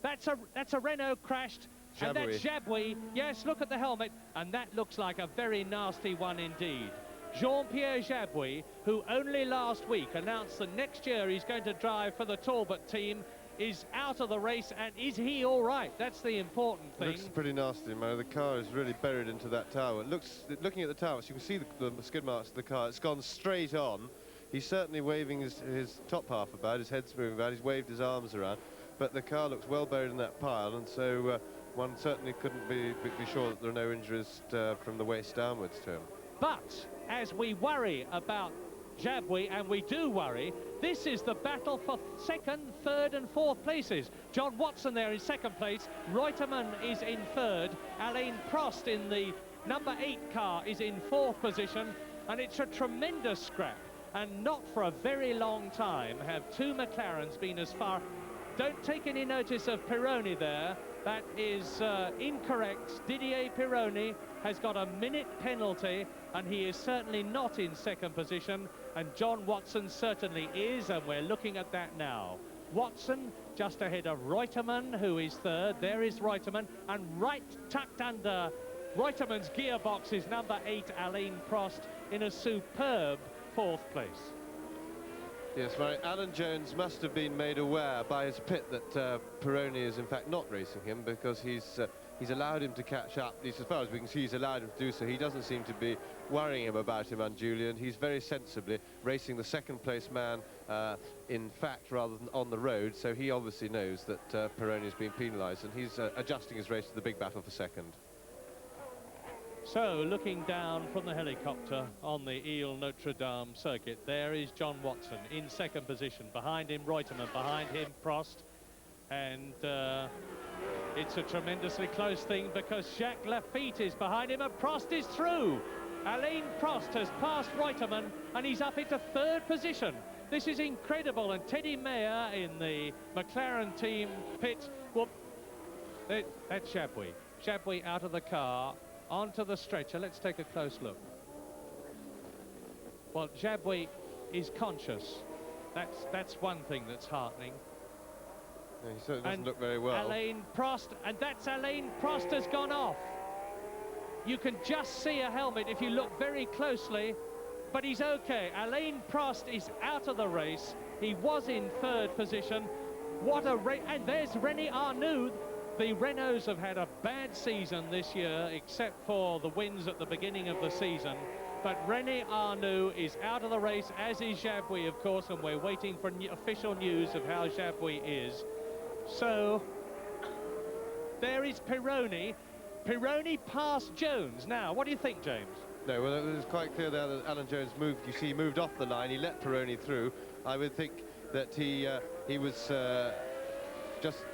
Speaker 11: That's a Renault crashed,
Speaker 2: Jabouille.
Speaker 11: and that's Jabouille. Yes, look at the helmet, and that looks like a very nasty one indeed. Jean-Pierre Jabouille, who only last week announced that next year he's going to drive for the Talbot team, is out of the race, and is he all right? That's the important thing.
Speaker 2: Looks pretty nasty, Mo. The car is really buried into that tower. It looks, looking at the tower, so you can see the skid marks of the car. It's gone straight on. He's certainly waving his top half about, his head's moving about, he's waved his arms around, but the car looks well buried in that pile, and so one certainly couldn't be sure that there are no injuries from the waist downwards to him.
Speaker 11: But as we worry about Jabouille, and we do worry, this is the battle for second, third and fourth places. John Watson there in second place, Reutemann is in third, Alain Prost in the number 8 car is in fourth position, and it's a tremendous scrap. And not for a very long time have two McLarens been as far. Don't take any notice of Pironi there. That is incorrect. Didier Pironi has got a minute penalty, and he is certainly not in second position, and John Watson certainly is, and we're looking at that now. Watson just ahead of Reutemann, who is third. There is Reutemann, and right tucked under Reutemann's gearbox is number 8, Alain Prost, in a superb fourth place.
Speaker 2: Yes, right. Alan Jones must have been made aware by his pit that Pironi is in fact not racing him, because he's allowed him to catch up. At least as far as we can see, he's allowed him to do so. He doesn't seem to be worrying about him unduly, and he's very sensibly racing the second place man in fact rather than on the road, so he obviously knows that Pironi has been penalised, and he's adjusting his race to the big battle for second.
Speaker 11: So, looking down from the helicopter on the Ile Notre Dame circuit, there is John Watson in second position. Behind him, Reutemann. Behind him, Prost. And it's a tremendously close thing, because Jacques Lafitte is behind him, and Prost is through. Alain Prost has passed Reutemann, and he's up into third position. This is incredible, and Teddy Mayer in the McLaren team pit. Well, that's Chabouis. Chabouis out of the car, onto the stretcher. Let's take a close look. Well, Chabouis is conscious. That's one thing that's heartening.
Speaker 2: Yeah, he certainly doesn't look very well.
Speaker 11: Alain Prost, and that's Alain Prost has gone off. You can just see a helmet if you look very closely, but he's okay. Alain Prost is out of the race. He was in third position. What a race. And there's René Arnoux. The Renaults have had a bad season this year, except for the wins at the beginning of the season. But René Arnoux is out of the race, as is Chabouis, of course, and we're waiting for official news of how Chabouis is. So, there is Pironi. Pironi passed Jones. Now, what do you think, James?
Speaker 2: No, well, it was quite clear there that Alan Jones moved. You see, he moved off the line. He let Pironi through. I would think that he was just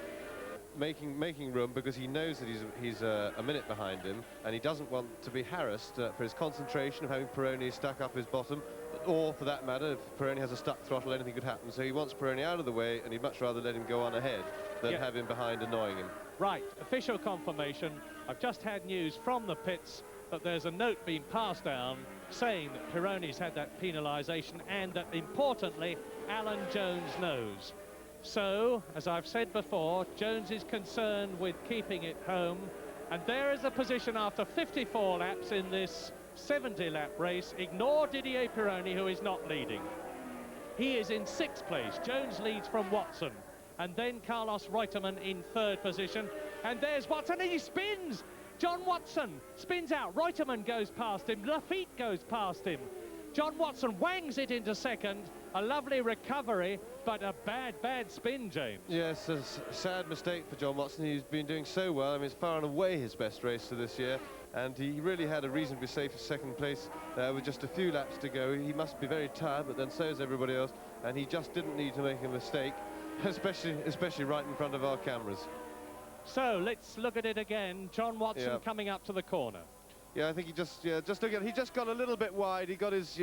Speaker 2: making room because he knows that he's a minute behind him, and he doesn't want to be harassed for his concentration of having Pironi stuck up his bottom, or for that matter, if Pironi has a stuck throttle, anything could happen. So he wants Pironi out of the way, and he'd much rather let him go on ahead than have him behind annoying him.
Speaker 11: Right, official confirmation. I've just had news from the pits that there's a note being passed down saying that Pironi's had that penalisation, and that, importantly, Alan Jones knows. So, as I've said before, Jones is concerned with keeping it home, and there is a position after 54 laps in this 70-lap race. Ignore Didier Pironi, who is not leading. He is in 6th place. Jones leads from Watson, and then Carlos Reutemann in 3rd position. And there's Watson, and he spins! John Watson spins out. Reutemann goes past him. Lafitte goes past him. John Watson wangs it into 2nd. A lovely recovery, but a bad spin, James.
Speaker 2: Yes, a sad mistake for John Watson. He's been doing so well. I mean, it's far and away his best race of this year, and he really had a reasonably safe 2nd place with just a few laps to go. He must be very tired, but then so is everybody else, and he just didn't need to make a mistake, especially right in front of our cameras.
Speaker 11: So let's look at it again. John Watson coming up to the corner.
Speaker 2: Yeah, I think he just look at, he just got a little bit wide. He got his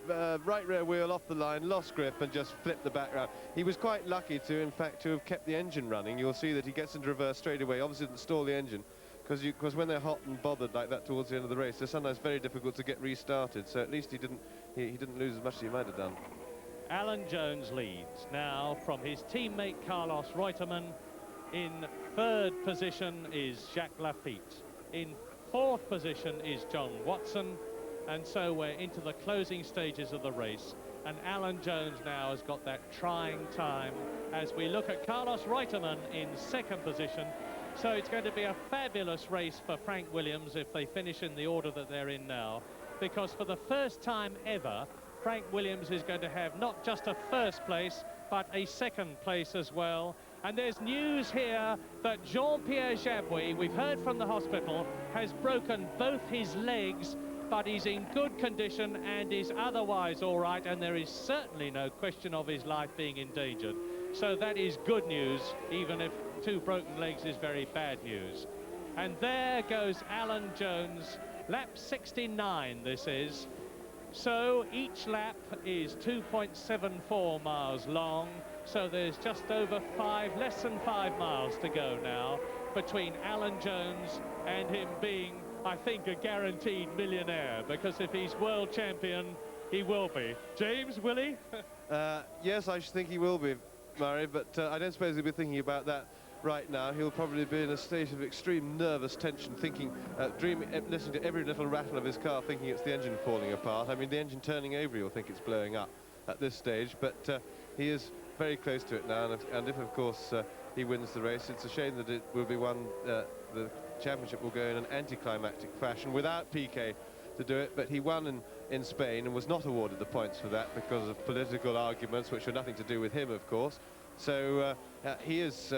Speaker 2: right rear wheel off the line, lost grip, and just flipped the back round. He was quite lucky to, in fact, to have kept the engine running. You'll see that he gets into reverse straight away. Obviously didn't stall the engine, because when they're hot and bothered like that towards the end of the race, they're sometimes very difficult to get restarted. So at least he didn't lose as much as he might have done.
Speaker 11: Alan Jones leads now from his teammate Carlos Reutemann. In 3rd position is Jacques Lafitte. In 4th position is John Watson, and so we're into the closing stages of the race, and Alan Jones now has got that trying time as we look at Carlos Reutemann in 2nd position. So it's going to be a fabulous race for Frank Williams if they finish in the order that they're in now, because for the first time ever, Frank Williams is going to have not just a 1st place, but a 2nd place as well. And there's news here that Jean-Pierre Jabouis, we've heard from the hospital, has broken both his legs, but he's in good condition and is otherwise all right, and there is certainly no question of his life being endangered. So that is good news, even if 2 broken legs is very bad news. And there goes Alan Jones, lap 69 this is. So each lap is 2.74 miles long. So there's just over less than 5 miles to go now between Alan Jones and him being, I think, a guaranteed millionaire, because if he's world champion, he will be. James, will he?
Speaker 2: Yes, I should think he will be, Murray, but I don't suppose he'll be thinking about that right now. He'll probably be in a state of extreme nervous tension, thinking, listening to every little rattle of his car, thinking it's the engine falling apart. I mean, the engine turning over, you'll think it's blowing up at this stage, but he is very close to it now, and if of course he wins the race, it's a shame that it will be one, the championship will go in an anticlimactic fashion without Piquet to do it, but he won in Spain and was not awarded the points for that because of political arguments which are nothing to do with him, of course. So he's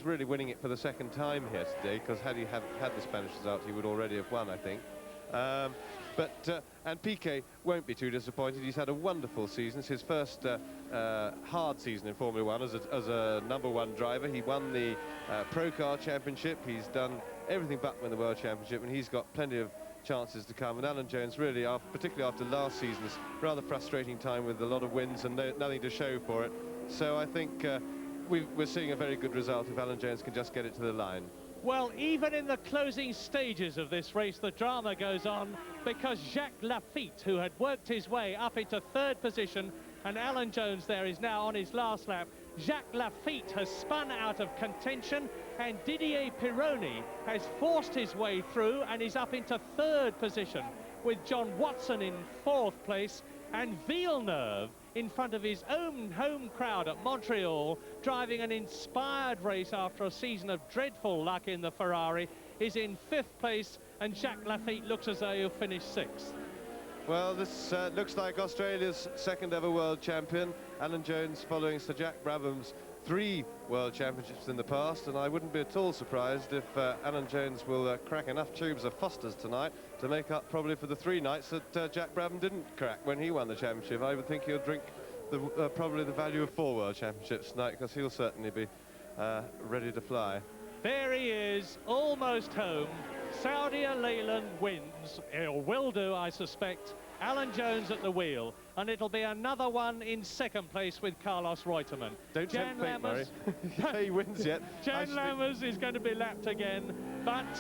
Speaker 2: really winning it for the 2nd time here today, because had he had the Spanish result, he would already have won, I think. And Piquet won't be too disappointed. He's had a wonderful season. It's his first hard season in Formula 1 as a #1 driver. He won the Pro Car Championship. He's done everything but win the World Championship, and he's got plenty of chances to come. And Alan Jones really, particularly after last season's rather frustrating time with a lot of wins and nothing to show for it. So I think we're seeing a very good result if Alan Jones can just get it to the line.
Speaker 11: Well, even in the closing stages of this race, the drama goes on, because Jacques Lafitte, who had worked his way up into third position, and Alan Jones there is now on his last lap. Jacques Lafitte has spun out of contention, and Didier Pironi has forced his way through and is up into third position, with John Watson in fourth place, and Villeneuve in front of his own home crowd at Montreal, driving an inspired race after a season of dreadful luck in the Ferrari, is in fifth place, and Jacques Lafitte looks as though he'll finish sixth.
Speaker 2: Well, this looks like Australia's second ever world champion. Alan Jones following Sir Jack Brabham's 3 world championships in the past, and I wouldn't be at all surprised if Alan Jones will crack enough tubes of Foster's tonight to make up probably for the 3 nights that Jack Brabham didn't crack when he won the championship. I would think he'll drink probably the value of 4 world championships tonight, because he'll certainly be ready to fly.
Speaker 11: There he is, almost home. Saudia Leyland wins, or will do, I suspect. Alan Jones at the wheel, and it'll be another one in second place with Carlos Reutemann.
Speaker 2: Don't tempt fate, Murray. He wins yet.
Speaker 11: Jan Lammers is going to be lapped again, but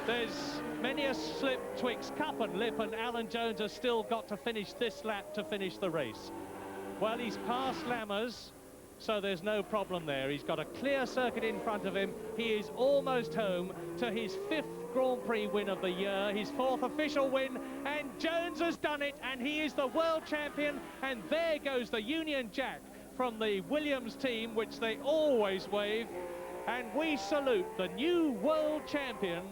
Speaker 11: there's many a slip twixt cup and lip, and Alan Jones has still got to finish this lap to finish the race. Well, he's passed Lammers, so there's no problem there. He's got a clear circuit in front of him. He is almost home to his 5th Grand Prix win of the year, his 4th official win, and Jones has done it, and he is the world champion. And there goes the Union Jack from the Williams team, which they always wave, and we salute the new world champion,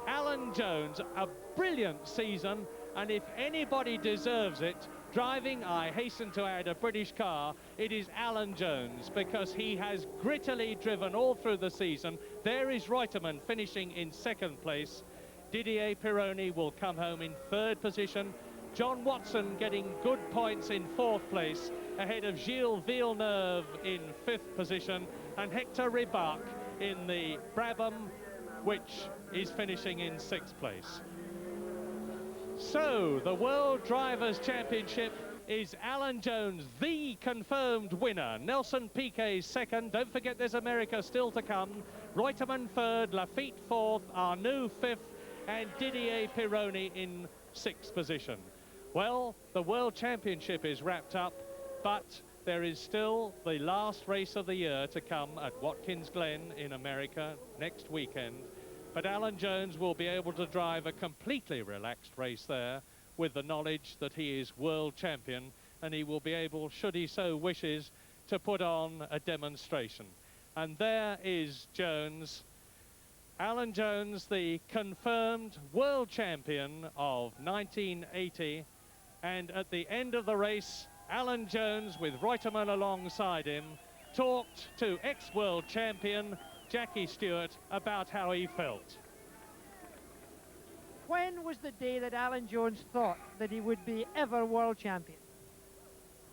Speaker 11: Alan Jones. A brilliant season, and if anybody deserves it, driving, I hasten to add, a British car, it is Alan Jones, because he has grittily driven all through the season. There is Reutemann finishing in second place. Didier Pironi will come home in third position. John Watson getting good points in fourth place, ahead of Gilles Villeneuve in fifth position, and Hector Ribac in the Brabham, which is finishing in sixth place. So, the World Drivers' Championship is Alan Jones, the confirmed winner. Nelson Piquet second. Don't forget there's America still to come. Reutemann third, Lafitte fourth, Arnoux fifth, and Didier Pironi in sixth position. Well, the World Championship is wrapped up, but there is still the last race of the year to come at Watkins Glen in America next weekend. But Alan Jones will be able to drive a completely relaxed race there, with the knowledge that he is world champion, and he will be able, should he so wishes, to put on a demonstration. And there is Jones, Alan Jones, the confirmed world champion of 1980. And at the end of the race, Alan Jones, with Reutemann alongside him, talked to ex-world champion Jackie Stewart about how he felt.
Speaker 3: When was the day that Alan Jones thought that he would be ever world champion?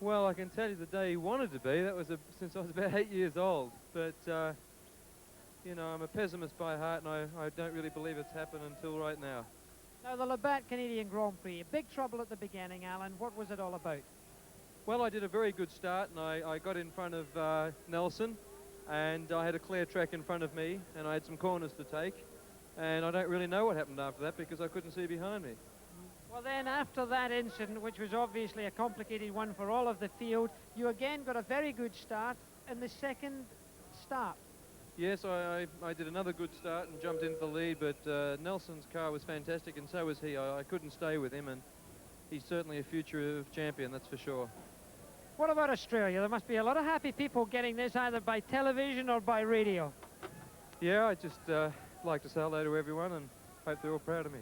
Speaker 5: Well, I can tell you the day he wanted to be. That was since I was about 8 years old. But, you know, I'm a pessimist by heart, and I don't really believe it's happened until right now.
Speaker 3: Now, the Labatt Canadian Grand Prix, big trouble at the beginning, Alan. What was it all about?
Speaker 5: Well, I did a very good start, and I got in front of Nelson, and I had a clear track in front of me, and I had some corners to take, and I don't really know what happened after that because I couldn't see behind me.
Speaker 3: Well, then, after that incident, which was obviously a complicated one for all of the field, you again got a very good start in the second start.
Speaker 5: Yes, I did another good start and jumped into the lead, but Nelson's car was fantastic, and so was he. I couldn't stay with him, and he's certainly a future champion, that's for sure.
Speaker 3: What about Australia? There must be a lot of happy people getting this either by television or by radio.
Speaker 5: Yeah, I just like to say hello to everyone and hope they're all proud of me.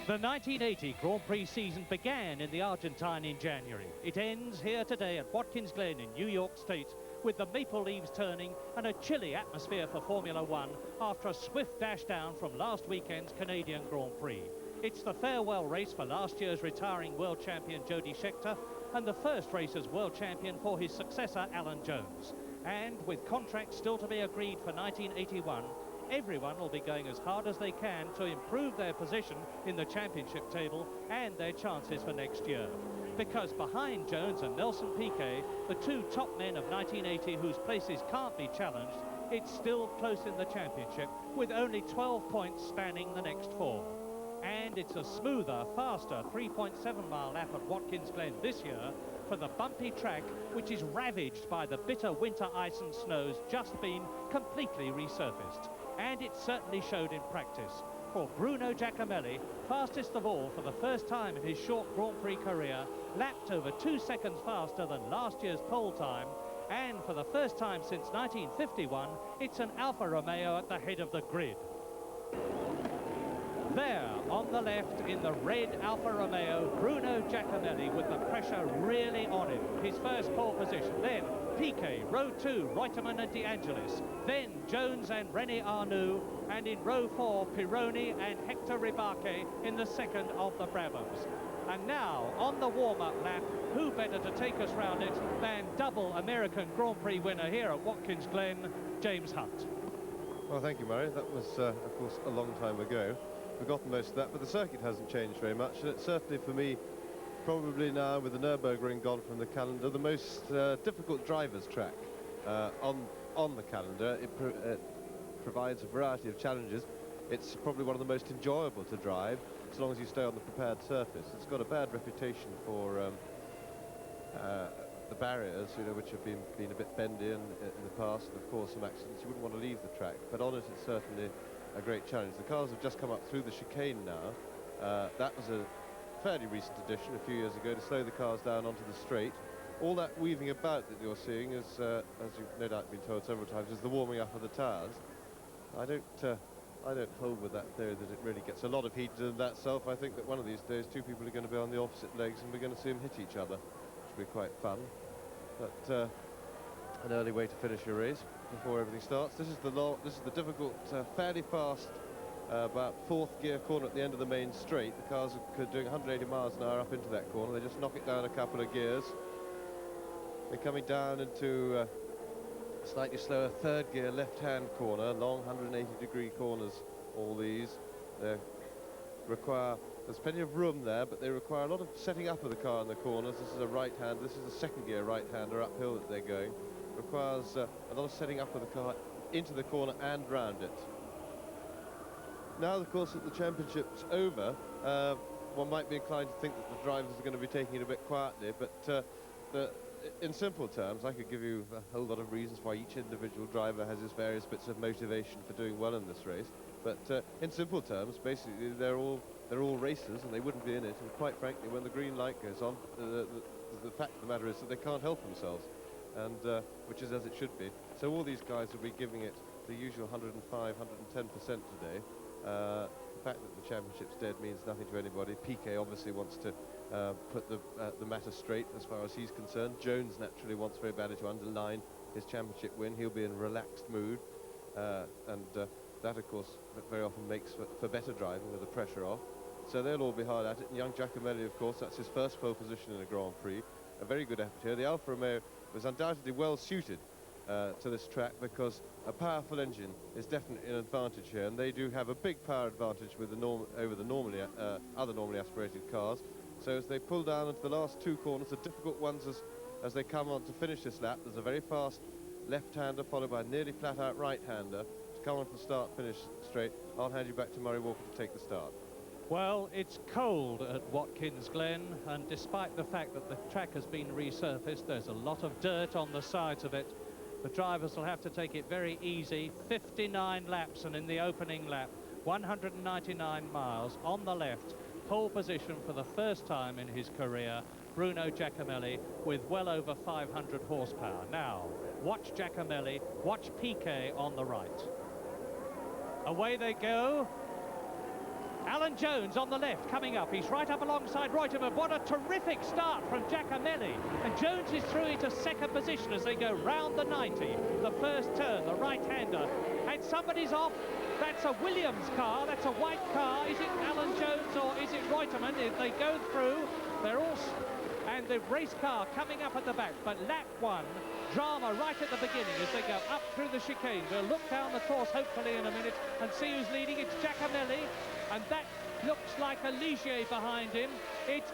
Speaker 11: The 1980 Grand Prix season began in the Argentine in January. It ends here today at Watkins Glen in New York State with the maple leaves turning and a chilly atmosphere for Formula One after a swift dash down from last weekend's Canadian Grand Prix. It's the farewell race for last year's retiring world champion Jody Scheckter and the first race as world champion for his successor Alan Jones. And with contracts still to be agreed for 1981, everyone will be going as hard as they can to improve their position in the championship table and their chances for next year. Because behind Jones and Nelson Piquet, the two top men of 1980 whose places can't be challenged, it's still close in the championship with only 12 points spanning the next four. And it's a smoother, faster 3.7-mile lap at Watkins Glen this year for the bumpy track, which is ravaged by the bitter winter ice and snows just been completely resurfaced. And it certainly showed in practice. For Bruno Giacomelli, fastest of all for the first time in his short Grand Prix career, lapped over 2 seconds faster than last year's pole time, and for the first time since 1951, it's an Alfa Romeo at the head of the grid. There, on the left, in the red Alfa Romeo, Bruno Giacomelli with the pressure really on him. His first pole position, then Piquet, row 2, Reutemann and De Angelis, then Jones and René Arnoux, and in row 4, Pironi and Hector Ribaque in the second of the Bravos. And now, on the warm-up lap, who better to take us round it than double American Grand Prix winner here at Watkins Glen, James Hunt.
Speaker 2: Well, thank you, Murray. That was, of course, a long time ago. Forgotten most of that, but the circuit hasn't changed very much, and it's certainly for me, probably now with the Nürburgring gone from the calendar, the most difficult driver's track on the calendar. It provides a variety of challenges. It's probably one of the most enjoyable to drive, as long as you stay on the prepared surface. It's got a bad reputation for the barriers, you know, which have been a bit bendy in the past, and of course some accidents. You wouldn't want to leave the track, but on it, it's certainly a great challenge. The cars have just come up through the chicane now. That was a fairly recent addition a few years ago to slow the cars down onto the straight. All that weaving about that you're seeing is, as you've no doubt been told several times, is the warming up of the tyres. I don't hold with that theory that it really gets a lot of heat in that self. I think that one of these days two people are going to be on the opposite legs and we're going to see them hit each other, which will be quite fun. But an early way to finish your race before everything starts. This is the difficult, fairly fast, about fourth gear corner at the end of the main straight. The cars are doing 180 miles an hour up into that corner. They just knock it down a couple of gears. They're coming down into a slightly slower third gear left-hand corner, long 180-degree corners, all these. There's plenty of room there, but they require a lot of setting up of the car in the corners. This is a right-hand, this is a second gear right-hander uphill that they're going. Requires a lot of setting up of the car into the corner and round it. Now, of course, that the championship's over, one might be inclined to think that the drivers are going to be taking it a bit quietly, but in simple terms, I could give you a whole lot of reasons why each individual driver has his various bits of motivation for doing well in this race. But in simple terms, basically, they're all racers, and they wouldn't be in it. And quite frankly, when the green light goes on, the fact of the matter is that they can't help themselves, and which is as it should be. So all these guys will be giving it the usual 105, 110% today. The fact that the championship's dead means nothing to anybody. Piquet obviously wants to put the matter straight as far as he's concerned. Jones naturally wants very badly to underline his championship win. He'll be in a relaxed mood, and that, of course, very often makes for better driving with the pressure off. So they'll all be hard at it. And young Giacomelli, of course, that's his first pole position in a Grand Prix. A very good effort here. The Alfa Romeo was undoubtedly well suited to this track because a powerful engine is definitely an advantage here, and they do have a big power advantage with over the other normally aspirated cars. So as they pull down into the last two corners, the difficult ones as they come on to finish this lap, there's a very fast left-hander followed by a nearly flat-out right-hander to come on to the start-finish straight. I'll hand you back to Murray Walker to take the start.
Speaker 11: Well, it's cold at Watkins Glen, and despite the fact that the track has been resurfaced, there's a lot of dirt on the sides of it. The drivers will have to take it very easy. 59 laps, and in the opening lap, 199 miles on the left. Pole position for the first time in his career, Bruno Giacomelli, with well over 500 horsepower. Now, watch Giacomelli, watch Piquet on the right. Away they go. Alan Jones on the left, coming up. He's right up alongside Reutemann. What a terrific start from Giacomelli. And Jones is through into second position as they go round the 90. The first turn, the right-hander. And somebody's off. That's a Williams car. That's a white car. Is it Alan Jones or is it Reutemann? If they go through, they're all... And the race car coming up at the back. But lap one, drama right at the beginning as they go up through the chicane. We'll look down the course hopefully in a minute and see who's leading. It's Giacomelli, and that looks like a Ligier behind him. It's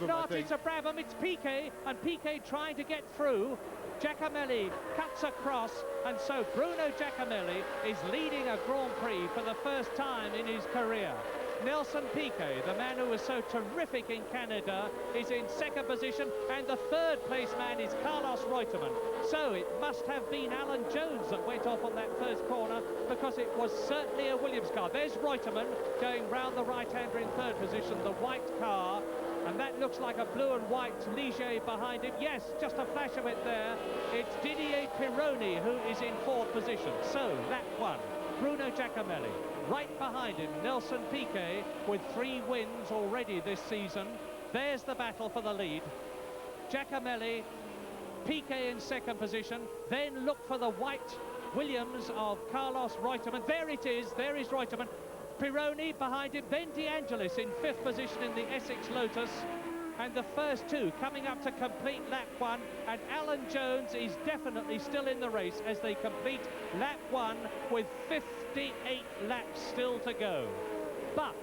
Speaker 11: not, it's a Brabham, it's Piquet, and Piquet trying to get through. Giacomelli cuts across, and so Bruno Giacomelli is leading a Grand Prix for the first time in his career. Nelson Piquet, the man who was so terrific in Canada, is in second position, and the third place man is Carlos Reutemann. So it must have been Alan Jones that went off on that first corner, because it was certainly a Williams car. There's Reutemann going round the right-hander in third position, the white car, and that looks like a blue and white Ligier behind him. Yes, just a flash of it there. It's Didier Pironi who is in fourth position. So lap one, Bruno Giacomelli. Right behind him, Nelson Piquet, with 3 wins already this season. There's the battle for the lead. Giacomelli, Piquet in second position. Then look for the white Williams of Carlos Reutemann. There it is, there is Reutemann. Pironi behind him, then De Angelis in fifth position in the Essex Lotus. And the first two coming up to complete lap one, and Alan Jones is definitely still in the race as they complete lap one with 58 laps still to go. But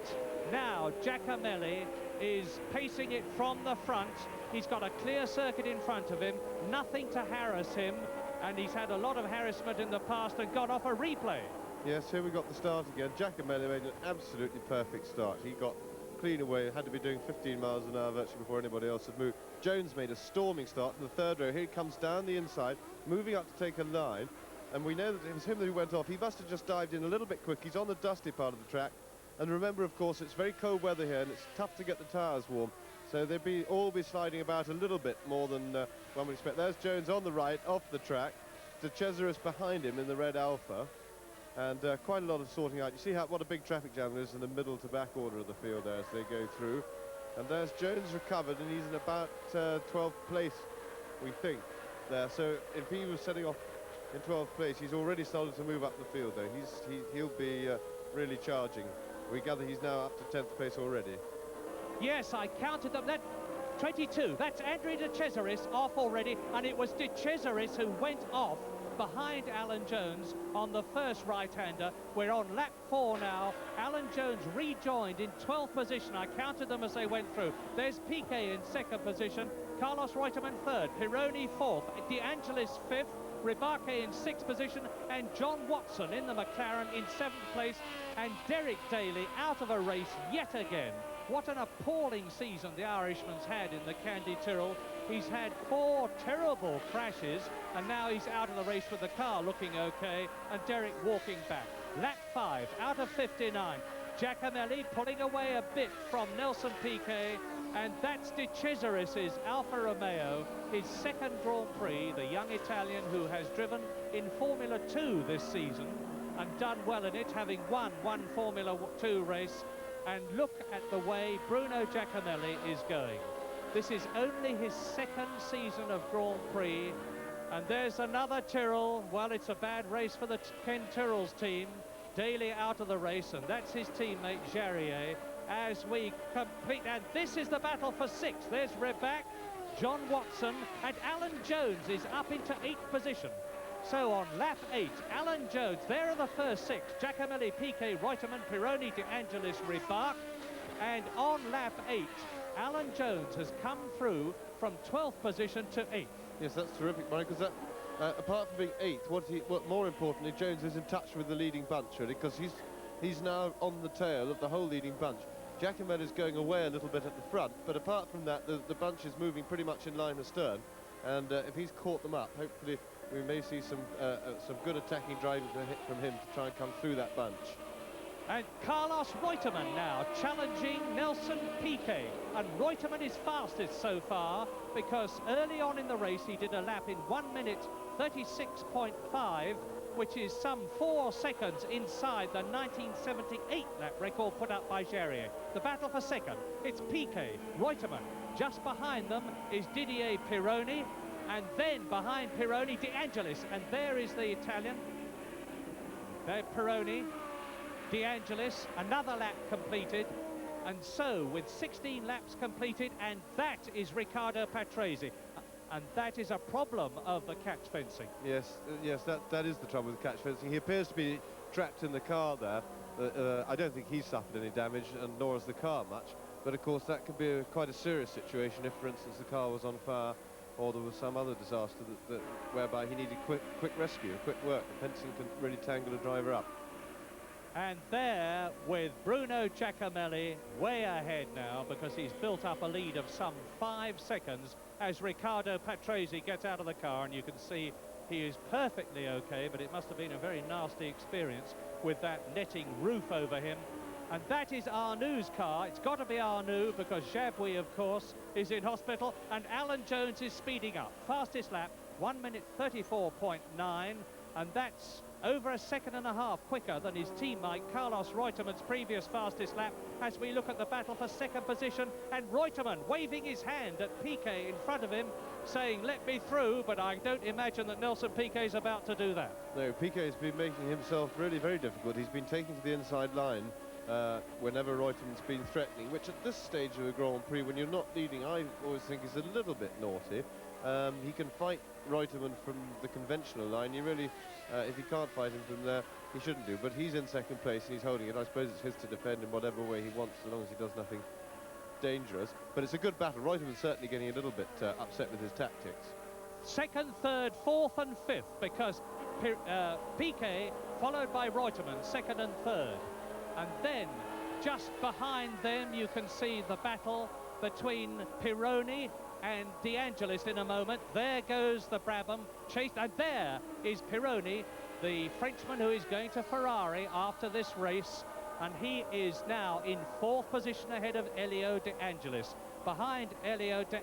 Speaker 11: now Giacomelli is pacing it from the front. He's got a clear circuit in front of him, nothing to harass him, and he's had a lot of harassment in the past and got off a replay.
Speaker 2: Yes, here we got the start again. Giacomelli made an absolutely perfect start. He got clean away, had to be doing 15 miles an hour virtually before anybody else had moved. Jones made a storming start in the third row. Here he comes down the inside, moving up to take a line, and we know that it was him who went off. He must have just dived in a little bit quick. He's on the dusty part of the track, and remember, of course, it's very cold weather here, and it's tough to get the tyres warm, so they'll all be sliding about a little bit more than one would expect. There's Jones on the right, off the track, De Cesaris behind him in the red Alpha. And quite a lot of sorting out. You see what a big traffic jam there is in the middle to back order of the field there as they go through. And there's Jones recovered, and he's in about 12th place, we think, there. So if he was setting off in 12th place, he's already started to move up the field there. He'll be really charging. We gather he's now up to 10th place already.
Speaker 11: Yes, I counted them. That 22, that's Andrea De Cesaris off already, and it was De Cesaris who went off behind Alan Jones on the first right-hander. We're on lap 4 now. Alan Jones rejoined in 12th position. I counted them as they went through. There's Piquet in second position, Carlos Reutemann third, Pironi fourth, De Angelis fifth, Ribarque in sixth position, and John Watson in the McLaren in seventh place, and Derek Daly out of a race yet again. What an appalling season the Irishman's had in the Candy Tyrrell. He's had 4 terrible crashes, and now he's out of the race with the car looking okay, and Derek walking back. Lap 5 out of 59. Giacomelli pulling away a bit from Nelson Piquet, and that's De Cesaris' Alfa Romeo, his second Grand Prix, the young Italian who has driven in Formula 2 this season and done well in it, having won one Formula 2 race. And look at the way Bruno Giacomelli is going. This is only his second season of Grand Prix, and there's another Tyrrell. Well, it's a bad race for the Ken Tyrrell's team. Daly out of the race, and that's his teammate Jarrier as we complete. And this is the battle for 6th. There's Reback, John Watson, and Alan Jones is up into 8th position. So on lap 8, Alan Jones, there are the first 6. Giacomelli, Piquet, Reutemann, Pironi, De Angelis, Ribarque. And on lap 8, Alan Jones has come through from 12th position to 8th.
Speaker 2: Yes, that's terrific, Mike, because that, apart from being 8th, what more importantly, Jones is in touch with the leading bunch, really, because he's now on the tail of the whole leading bunch. Giacomelli is going away a little bit at the front, but apart from that, the bunch is moving pretty much in line astern. And if he's caught them up, hopefully we may see some good attacking driving from him to try and come through that bunch.
Speaker 11: And Carlos Reutemann now challenging Nelson Piquet. And Reutemann is fastest so far, because early on in the race he did a lap in 1 minute 36.5. which is some 4 seconds inside the 1978 lap record put up by Jarier. The battle for second, it's Piquet, Reutemann. Just behind them is Didier Pironi, and then behind Pironi, De Angelis, and there is the Italian. There, Pironi, De Angelis, another lap completed, and so with 16 laps completed, and that is Riccardo Patrese. And that is a problem of the catch fencing.
Speaker 2: Yes, that is the trouble with catch fencing. He appears to be trapped in the car there. I don't think he's suffered any damage, and nor has the car much. But of course, that could be quite a serious situation if, for instance, the car was on fire or there was some other disaster whereby he needed quick rescue, quick work. The fencing can really tangle a driver up.
Speaker 11: And there, with Bruno Giacomelli way ahead now, because he's built up a lead of some 5 seconds as Riccardo Patrese gets out of the car, and you can see he is perfectly okay, but it must have been a very nasty experience with that netting roof over him. And that is Arnoux's car. It's got to be Arnoux, because Jabouille, of course, is in hospital, and Alan Jones is speeding up. Fastest lap, 1 minute 34.9, and that's over a second and a half quicker than his teammate Carlos Reutemann's previous fastest lap, as we look at the battle for second position, and Reutemann waving his hand at Piquet in front of him, saying, let me through, but I don't imagine that Nelson Piquet's about to do that.
Speaker 2: No, Piquet's been making himself really very difficult. He's been taking to the inside line whenever Reutemann's been threatening, which at this stage of the Grand Prix, when you're not leading, I always think is a little bit naughty. He can fight Reutemann from the conventional line. You really, if he can't fight him from there, he shouldn't do. But he's in second place and he's holding it. I suppose it's his to defend in whatever way he wants, as long as he does nothing dangerous. But it's a good battle. Reutemann's certainly getting a little bit upset with his tactics.
Speaker 11: Second, third, fourth and fifth, because Piquet followed by Reutemann, second and third. And then, just behind them, you can see the battle between Pironi and De Angelis in a moment. There goes the Brabham chased, and there is Pironi, the Frenchman who is going to Ferrari after this race, and he is now in 4th position ahead of Elio De Angelis. Behind Elio De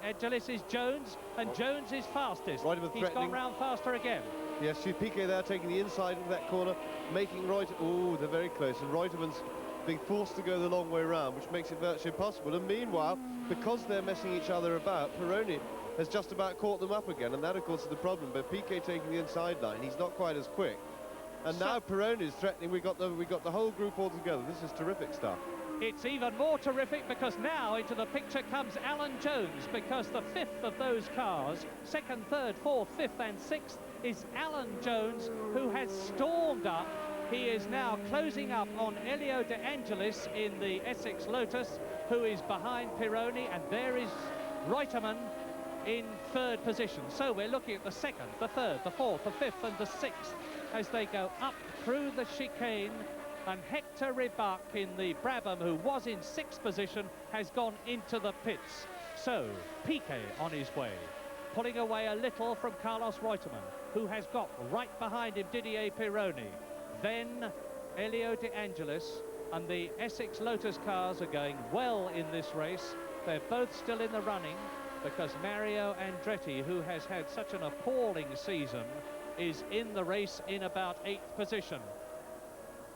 Speaker 11: Angelis is Jones, and Jones is fastest. He's gone round faster again.
Speaker 2: Yes, Piquet there taking the inside of that corner, making oh, they're very close, and Reutemann's being forced to go the long way round, which makes it virtually impossible. And meanwhile, because they're messing each other about, Pironi has just about caught them up again, and that, of course, is the problem. But Piquet taking the inside line, he's not quite as quick. And now Pironi is threatening. We got the whole group all together. This is terrific stuff.
Speaker 11: It's even more terrific because now into the picture comes Alan Jones, because the 5th of those cars, 2nd, 3rd, 4th, 5th and 6th, is Alan Jones, who has stormed up. He is now closing up on Elio De Angelis in the Essex Lotus, who is behind Pironi, and there is Reutemann in 3rd position. So we're looking at the 2nd, the 3rd, the 4th, the 5th and the 6th as they go up through the chicane, and Hector Ribac in the Brabham, who was in 6th position, has gone into the pits. So Piquet on his way, pulling away a little from Carlos Reutemann, who has got right behind him Didier Pironi. Then Elio De Angelis, and the Essex Lotus cars are going well in this race. They're both still in the running because Mario Andretti, who has had such an appalling season, is in the race in about 8th position.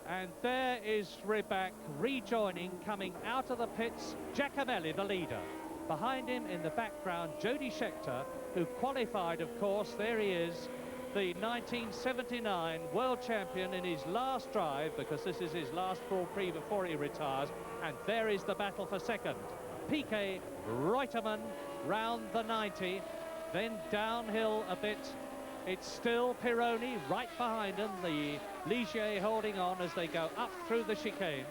Speaker 11: And there is Ribac rejoining, coming out of the pits, Giacomelli, the leader. Behind him in the background, Jody Scheckter, who qualified, of course, there he is, the 1979 world champion in his last drive, because this is his last Grand Prix before he retires. And there is the battle for second. Piquet, Reutemann round the 90, then downhill a bit. It's still Pironi right behind him, the Ligier holding on as they go up through the chicane.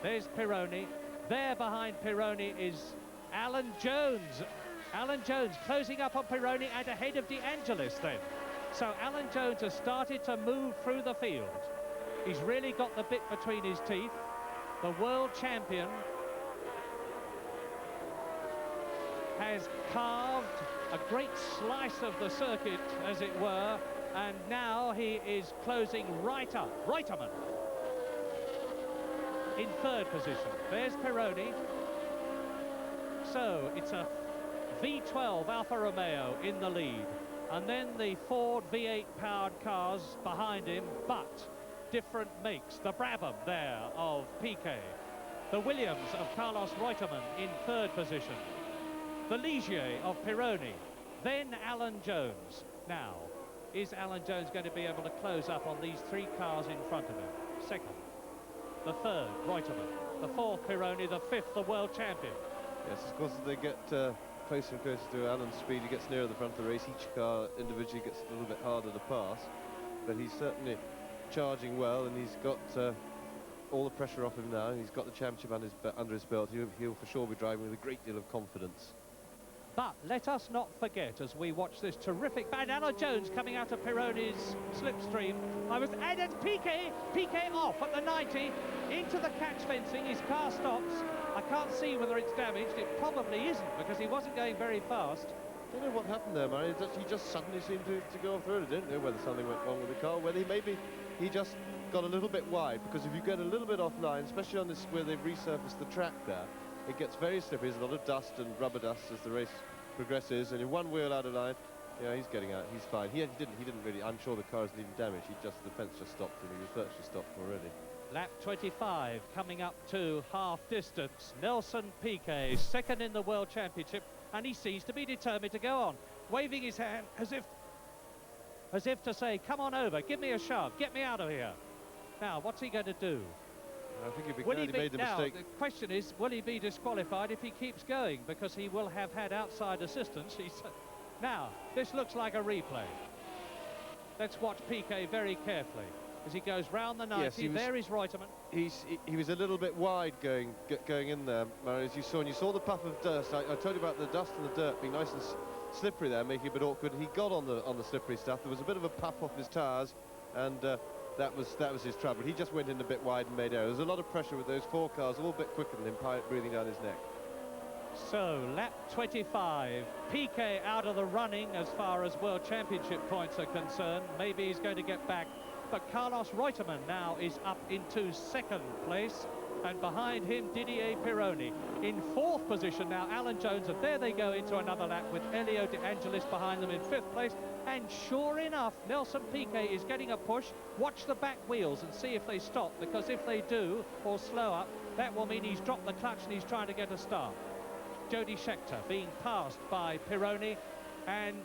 Speaker 11: There's Pironi. There behind Pironi is Alan Jones. Alan Jones closing up on Pironi and ahead of De Angelis then. So Alan Jones has started to move through the field. He's really got the bit between his teeth. The world champion has carved a great slice of the circuit, as it were, and now he is closing right up. Reutemann in 3rd position. There's Pironi. So it's a V12 Alfa Romeo in the lead. and then the Ford V8 powered cars behind him, but different makes. The Brabham there of Piquet, the Williams of Carlos Reutemann in third position, the Ligier of Pironi, then Alan Jones. Now, is Alan Jones going to be able to close up on these three cars in front of him? Second, the third, Reutemann, the fourth, Pironi, the fifth, the world champion.
Speaker 2: Yes, of course, as they get closer and closer to Alan's speed, he gets nearer the front of the race. Each car individually gets a little bit harder to pass, but he's certainly charging well, and he's got all the pressure off him now. He's got the championship under his belt. He'll for sure be driving with a great deal of confidence.
Speaker 11: But let us not forget, as we watch this terrific Alan Jones coming out of Pironi's slipstream. And it's Piquet off at the 90 into the catch fencing. His car stops. I can't see whether it's damaged. It probably isn't, because he wasn't going very fast.
Speaker 2: I don't know what happened there, Murray. He just suddenly seemed to go off the road. I don't know whether something went wrong with the car, whether he just got a little bit wide, because if you get a little bit offline, especially on this where they've resurfaced the track there, it gets very slippery. There's a lot of dust and rubber dust as the race progresses, and in one wheel out of line, yeah, he's getting out. He's fine. He didn't really. I'm sure the car isn't even damaged. The fence just stopped him. He was virtually stopped already.
Speaker 11: Lap 25 coming up to half distance. Nelson Piquet, second in the World Championship, and he seems to be determined to go on, waving his hand as if to say, come on over, give me a shove, get me out of here. Now, what's he going to do?
Speaker 2: I think he made the mistake.
Speaker 11: The question is, will he be disqualified if he keeps going? Because he will have had outside assistance. Now, this looks like a replay. Let's watch Piquet very carefully as he goes round the 90. Yes, there is Reutemann.
Speaker 2: He was a little bit wide going in there, Murray, as you saw. And you saw the puff of dust. I told you about the dust and the dirt being nice and slippery there, making it a bit awkward. He got on the slippery stuff. There was a bit of a puff off his tyres, and that was his trouble. He just went in a bit wide and made error. There's a lot of pressure with those four cars, all a bit quicker than him, breathing down his neck.
Speaker 11: So, lap 25, Piquet out of the running as far as World Championship points are concerned. Maybe he's going to get back. But Carlos Reutemann now is up into second place, and behind him Didier Pironi. In fourth position now, Alan Jones, and there they go into another lap with Elio De Angelis behind them in fifth place. And sure enough, Nelson Piquet is getting a push. Watch the back wheels and see if they stop, because if they do, or slow up, that will mean he's dropped the clutch and he's trying to get a start. Jody Scheckter being passed by Pironi, and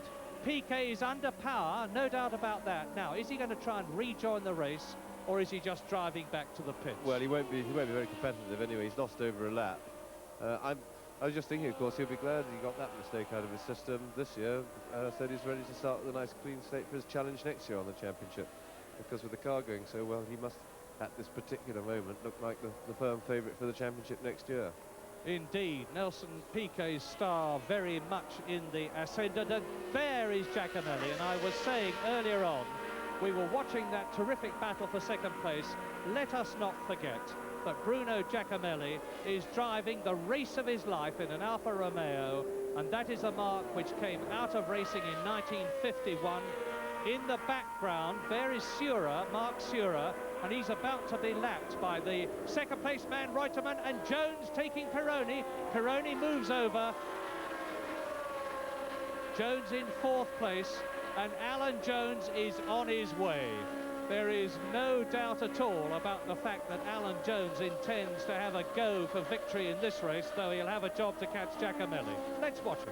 Speaker 11: Piquet is under power, no doubt about that. Now, is he going to try and rejoin the race, or is he just driving back to the pits?
Speaker 2: Well, he won't be very competitive anyway. He's lost over a lap. I was just thinking, of course, he'll be glad he got that mistake out of his system this year. Said he's ready to start with a nice clean slate for his challenge next year on the championship, because with the car going so well, he must, at this particular moment, look like the firm favourite for the championship next year.
Speaker 11: Indeed, Nelson Piquet's star very much in the ascendant, and there is Giacomelli. And I was saying earlier on, we were watching that terrific battle for second place. Let us not forget that Bruno Giacomelli is driving the race of his life in an Alfa Romeo, and that is a mark which came out of racing in 1951. In the background, there is Mark Sura, and he's about to be lapped by the second place man, Reutemann, and Jones taking Pironi. Pironi moves over. Jones in fourth place, and Alan Jones is on his way. There is no doubt at all about the fact that Alan Jones intends to have a go for victory in this race, though he'll have a job to catch Giacomelli. Let's watch it.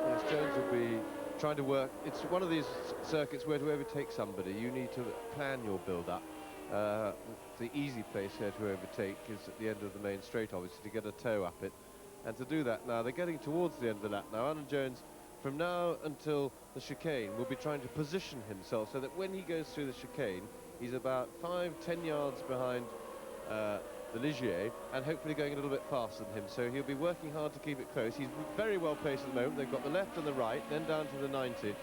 Speaker 2: Yes, Jones will be trying to work. It's one of these circuits where to overtake somebody, you need to plan your build-up. The easy place here to overtake is at the end of the main straight, obviously, to get a toe up it. And to do that now, they're getting towards the end of the lap now. Alan Jones, from now until the chicane, will be trying to position himself so that when he goes through the chicane, he's about 5-10 yards behind the Ligier, and hopefully going a little bit faster than him. So he'll be working hard to keep it close. He's very well placed at the moment. They've got the left and the right, then down to the 90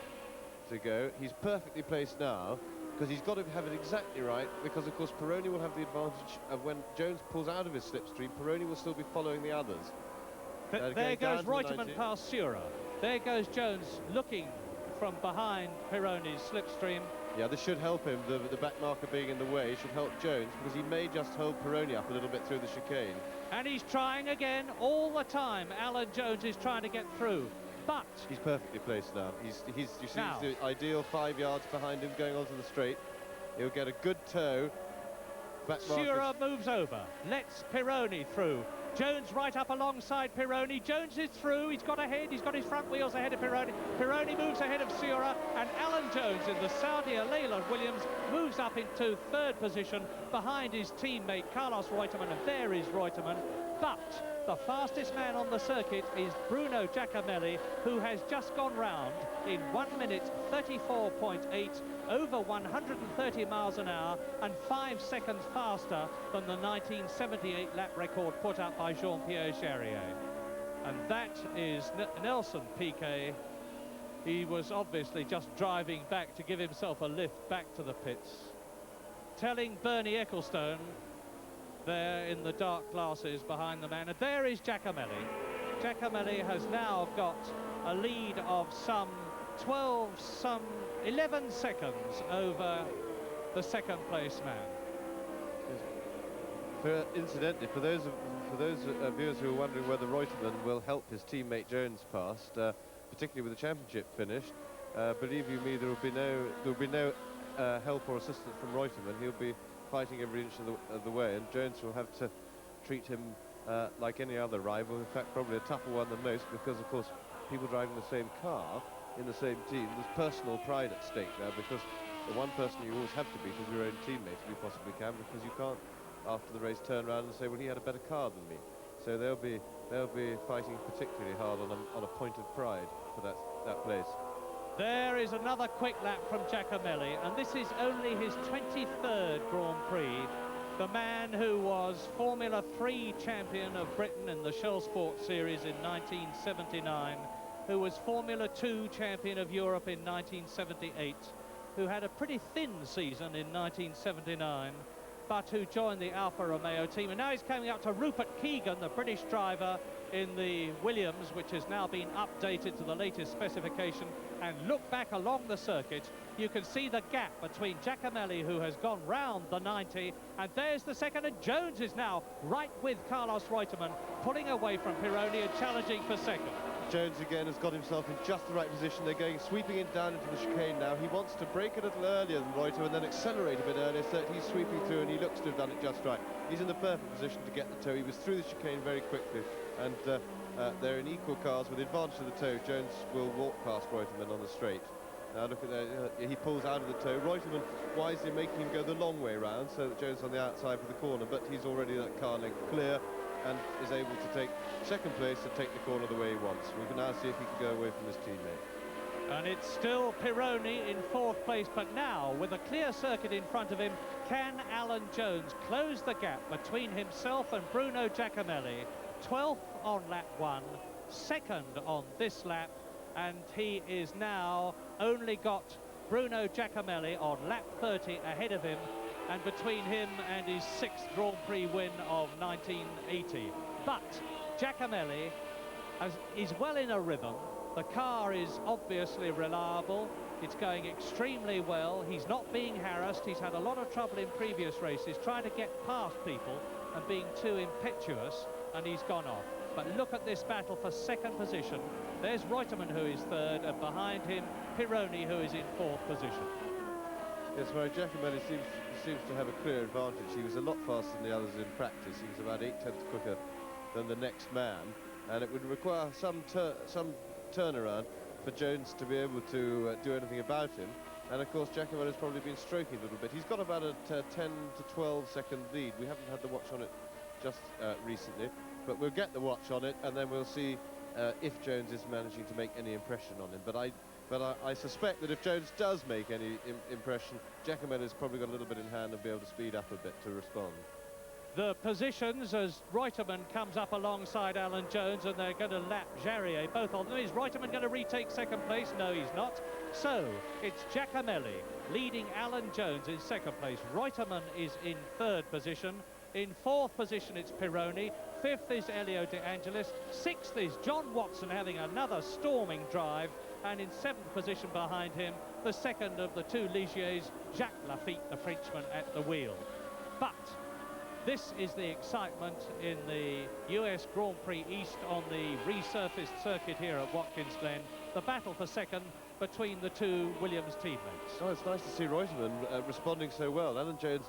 Speaker 2: to go. He's perfectly placed now, because he's got to have it exactly right, because of course Pironi will have the advantage of when Jones pulls out of his slipstream, Pironi will still be following the others.
Speaker 11: There goes Reutemann past Sura. There goes Jones looking from behind Pironi's slipstream.
Speaker 2: Yeah, this should help him. The back marker being in the way should help Jones, because he may just hold Pironi up a little bit through the chicane.
Speaker 11: And he's trying again all the time. Alan Jones is trying to get through. But
Speaker 2: he's perfectly placed now. You see, he's
Speaker 11: Now.
Speaker 2: the ideal 5 yards behind him going onto the straight. He'll get a good toe. Back
Speaker 11: Sura moves over, lets Pironi through. Jones right up alongside Pironi. Jones is through, he's got ahead, he's got his front wheels ahead of Pironi. Pironi moves ahead of Sura, and Alan Jones in the Saudi Leila Williams moves up into third position behind his teammate Carlos Reutemann, and there is Reutemann. But the fastest man on the circuit is Bruno Giacomelli, who has just gone round in 1 minute 34.8, over 130 miles an hour, and 5 seconds faster than the 1978 lap record put up by Jean-Pierre Jarier. And that is Nelson Piquet. He was obviously just driving back to give himself a lift back to the pits, telling Bernie Ecclestone there in the dark glasses behind the man. And there is Giacomelli. Giacomelli has now got a lead of some 11 seconds over the second place man.
Speaker 2: Incidentally, for those viewers who are wondering whether Reutemann will help his teammate Jones past, particularly with the championship finished, believe you me, there will be no help or assistance from Reutemann. He'll be fighting every inch of the way, and Jones will have to treat him like any other rival. In fact, probably a tougher one than most, because of course people driving the same car in the same team, there's personal pride at stake now, because the one person you always have to beat is your own teammate if you possibly can, because you can't after the race turn around and say, well, he had a better car than me. So they'll be fighting particularly hard on a point of pride for that place.
Speaker 11: There is another quick lap from Giacomelli, and this is only his 23rd Grand Prix. The man who was Formula 3 champion of Britain in the Shell Sport Series in 1979, who was Formula 2 champion of Europe in 1978, who had a pretty thin season in 1979, but who joined the Alfa Romeo team. And now he's coming up to Rupert Keegan, the British driver in the Williams, which has now been updated to the latest specification. And look back along the circuit, you can see the gap between Giacomelli, who has gone round the 90, and there's the second, and Jones is now right with Carlos Reutemann, pulling away from Pironi and challenging for second.
Speaker 2: Jones again has got himself in just the right position. They're going sweeping it down into the chicane now. He wants to brake a little earlier than Reutemann and then accelerate a bit earlier, so that he's sweeping through, and he looks to have done it just right. He's in the perfect position to get the toe. He was through the chicane very quickly, and they're in equal cars with the advantage of the toe. Jones will walk past Reutemann on the straight. Now look at that, he pulls out of the toe. Reutemann wisely making him go the long way round, so that Jones on the outside for the corner, but he's already that car length clear and is able to take second place and take the corner the way he wants. We can now see if he can go away from his teammate.
Speaker 11: And it's still Pironi in fourth place, but now with a clear circuit in front of him, can Alan Jones close the gap between himself and Bruno Giacomelli? 12th on lap 1, second on this lap, and he is now only got Bruno Giacomelli on lap 30 ahead of him, and between him and his 6th Grand Prix win of 1980. But Giacomelli is well in a rhythm. The car is obviously reliable. It's going extremely well. He's not being harassed. He's had a lot of trouble in previous races trying to get past people and being too impetuous, and he's gone off. But look at this battle for second position. There's Reutemann, who is third, and behind him Pironi, who is in fourth position.
Speaker 2: Yes, well, Giacomelli seems to have a clear advantage. He was a lot faster than the others in practice. He was about 8 tenths quicker than the next man, and it would require some turnaround for Jones to be able to do anything about him. And of course Giacomelli's probably been stroking a little bit. He's got about a 10 to 12 second lead. We haven't had the watch on it just recently, but we'll get the watch on it, and then we'll see if Jones is managing to make any impression on him. But I suspect that if Jones does make any impression, Giacomelli's probably got a little bit in hand and be able to speed up a bit to respond.
Speaker 11: The positions as Reutemann comes up alongside Alan Jones, and they're going to lap Jarier, both of them. Is Reutemann going to retake second place? No, he's not. So it's Giacomelli leading Alan Jones in second place. Reutemann is in third position. In fourth position, it's Pironi. Fifth is Elio De Angelis. Sixth is John Watson having another storming drive. And in seventh position behind him, the second of the two Ligiers, Jacques Lafitte, the Frenchman, at the wheel. But This is the excitement in the US Grand Prix East on the resurfaced circuit here at Watkins Glen. The battle for second between the two Williams teammates.
Speaker 2: Oh, it's nice to see Reutemann responding so well. Alan Jones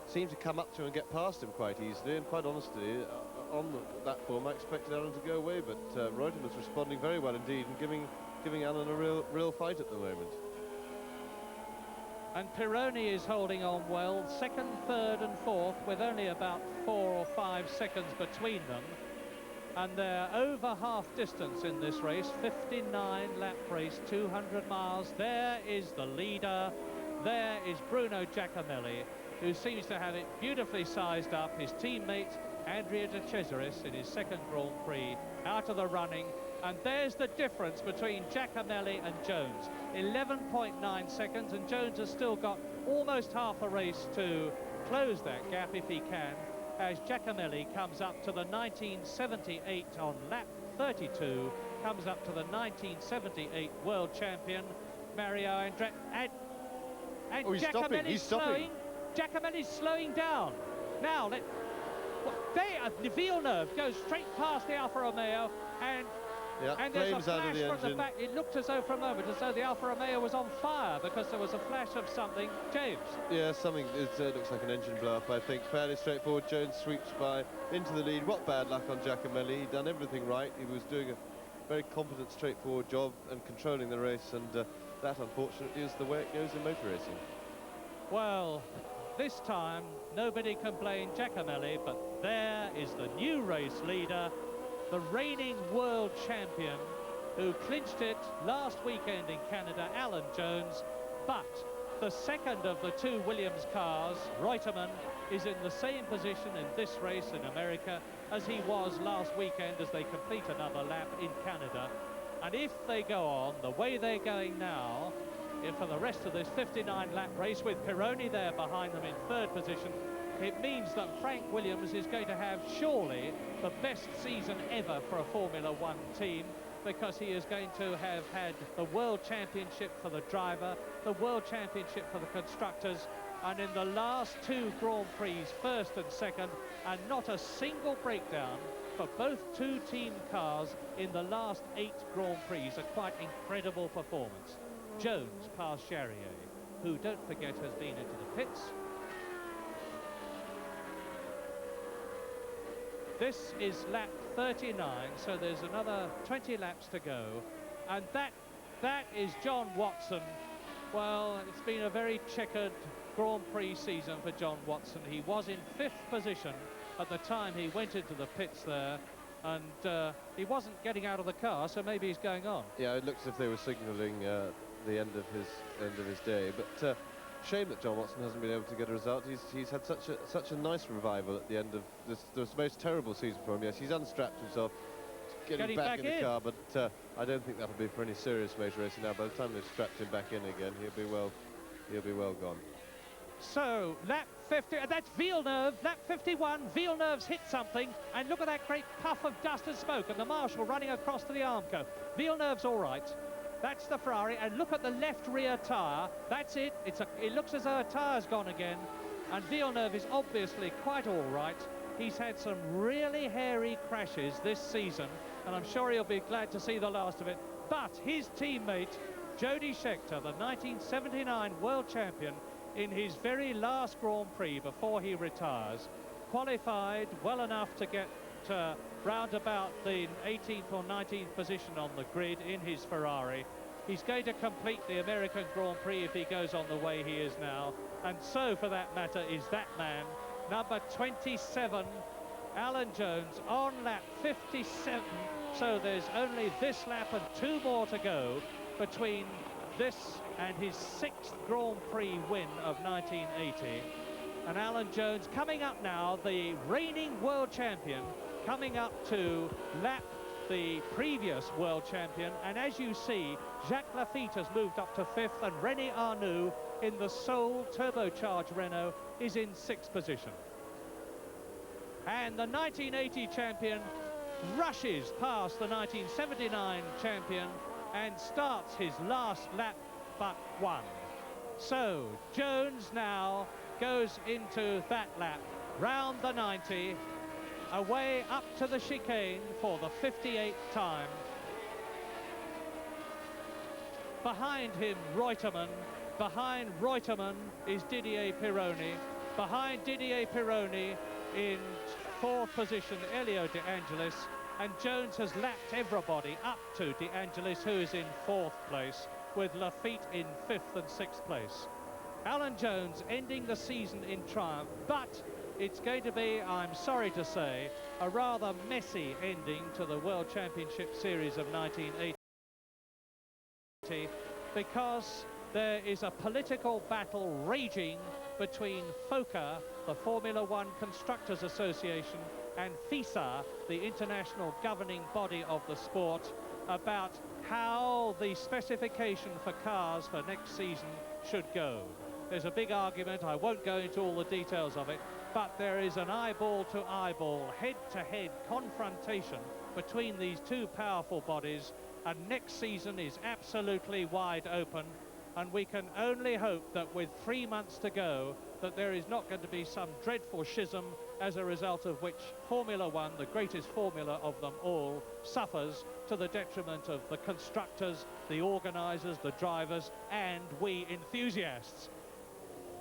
Speaker 2: seemed to come up to him and get past him quite easily, and quite honestly, on that form, I expected Alan to go away, but Reutemann's responding very well indeed and giving Alan a real fight at the moment.
Speaker 11: And Pironi is holding on well, second, third and fourth, with only about 4 or 5 seconds between them. And they're over half distance in this race, 59 lap race, 200 miles. There is the leader. There is Bruno Giacomelli, who seems to have it beautifully sized up. His teammate, Andrea de Cesaris, in his second Grand Prix, out of the running. And there's the difference between Giacomelli and Jones. 11.9 seconds, and Jones has still got almost half a race to close that gap if he can, as Giacomelli comes up to the 1978 on lap 32, comes up to the 1978 world champion, Mario Andretti. And
Speaker 2: he's stopping. He's stopping.
Speaker 11: Giacomelli's slowing down. Now, Villeneuve goes straight past the Alfa Romeo, and there's a flash from the back. It looked as though for a moment as though the Alfa Romeo was on fire because there was a flash of something. James?
Speaker 2: Yeah, something. It looks like an engine blow-up, I think. Fairly straightforward. Jones sweeps by into the lead. What bad luck on Giacomelli. He'd done everything right. He was doing a very competent, straightforward job and controlling the race, and that, unfortunately, is the way it goes in motor racing.
Speaker 11: Well, this time, nobody can blame Giacomelli, but there is the new race leader, the reigning world champion, who clinched it last weekend in Canada, Alan Jones. But the second of the two Williams cars, Reutemann, is in the same position in this race in America as he was last weekend as they complete another lap in Canada. And if they go on the way they're going now, for the rest of this 59-lap race, with Pironi there behind them in third position, it means that Frank Williams is going to have surely the best season ever for a Formula One team, because he is going to have had the World Championship for the driver, the World Championship for the constructors, and in the last two Grand Prix, first and second, and not a single breakdown for both two team cars in the last 8 Grand Prix. A quite incredible performance. Jones past Charrier, who, don't forget, has been into the pits. This is lap 39, so there's another 20 laps to go. And that is John Watson. Well, it's been a very checkered Grand Prix season for John Watson. He was in 5th position at the time he went into the pits there, and he wasn't getting out of the car, so maybe he's going on.
Speaker 2: Yeah, it looks as if they were signalling the end of his day, but shame that John Watson hasn't been able to get a result. He's had such a nice revival at the end of this most terrible season for him. Yes, he's unstrapped himself, getting back in the car, but I don't think that'll be for any serious motor racing now. By the time they've strapped him back in again, he'll be well gone.
Speaker 11: So lap 50, that's Villeneuve, lap 51. Villeneuve's hit something, and look at that great puff of dust and smoke, and the marshal running across to the Armco. Villeneuve's all right. That's the Ferrari, and look at the left rear tyre. That's it. It looks as though a tyre's gone again, and Villeneuve is obviously quite all right. He's had some really hairy crashes this season, and I'm sure he'll be glad to see the last of it. But his teammate, Jody Scheckter, the 1979 world champion, in his very last Grand Prix before he retires, qualified well enough to get round about the 18th or 19th position on the grid in his Ferrari. He's going to complete the American Grand Prix if he goes on the way he is now. And so, for that matter, is that man, number 27, Alan Jones, on lap 57. So there's only this lap and 2 more to go between this and his 6th Grand Prix win of 1980. And Alan Jones coming up now, the reigning world champion, coming up to lap the previous world champion. And as you see, Jacques Lafitte has moved up to 5th, and René Arnoux in the Soul turbocharged Renault is in 6th position. And the 1980 champion rushes past the 1979 champion and starts his last lap but 1. So Jones now goes into that lap round the 90, away up to the chicane for the 58th time. Behind him, Reutemann. Behind Reutemann is Didier Pironi. Behind Didier Pironi in fourth position, Elio De Angelis. And Jones has lapped everybody up to De Angelis, who is in fourth place, with Lafitte in fifth and sixth place. Alan Jones ending the season in triumph, but it's going to be, I'm sorry to say, a rather messy ending to the World Championship Series of 1980, because there is a political battle raging between FOCA, the Formula One Constructors Association, and FISA, the international governing body of the sport, about how the specification for cars for next season should go. There's a big argument. I won't go into all the details of it, but there is an eyeball-to-eyeball, head-to-head confrontation between these two powerful bodies, and next season is absolutely wide open, and we can only hope that with 3 months to go, that there is not going to be some dreadful schism as a result of which Formula One, the greatest formula of them all, suffers to the detriment of the constructors, the organisers, the drivers, and we enthusiasts.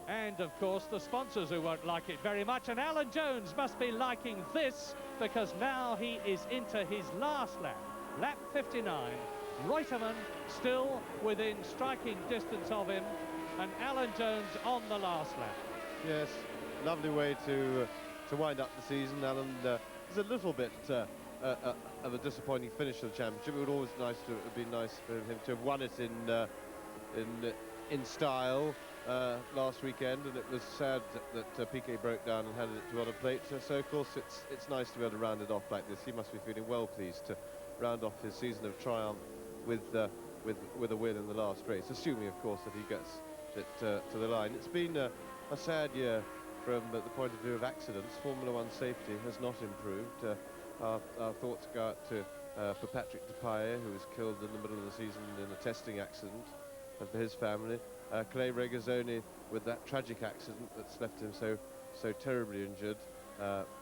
Speaker 11: And, of course, the sponsors who won't like it very much. And Alan Jones must be liking this, because now he is into his last lap, lap 59. Reutemann still within striking distance of him, and Alan Jones on the last lap.
Speaker 2: Yes, lovely way to wind up the season. Alan is a little bit of a disappointing finish of the championship. It would always have been nice for him to have won it in style last weekend, and it was sad that Piquet broke down and handed it to other plates. So of course it's nice to be able to round it off like this. He must be feeling well pleased to round off his season of triumph with a win in the last race, assuming of course that he gets it to the line. It's been a sad year from the point of view of accidents. Formula One safety has not improved. Our thoughts go out to for Patrick Depailler, who was killed in the middle of the season in a testing accident, and for his family. Clay Regazzoni with that tragic accident that's left him so terribly injured,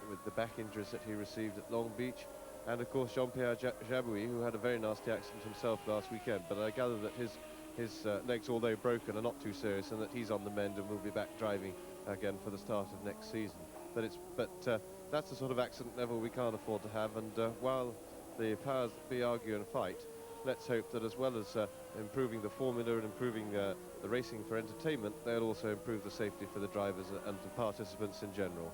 Speaker 2: with the back injuries that he received at Long Beach. And of course Jean-Pierre Jabouille, who had a very nasty accident himself last weekend, but I gather that his legs, although broken, are not too serious, and that he's on the mend and will be back driving again for the start of next season. But that's the sort of accident level we can't afford to have, and while the powers that be argue and fight, let's hope that as well as improving the formula and improving the racing for entertainment, they'll also improve the safety for the drivers and the participants in general.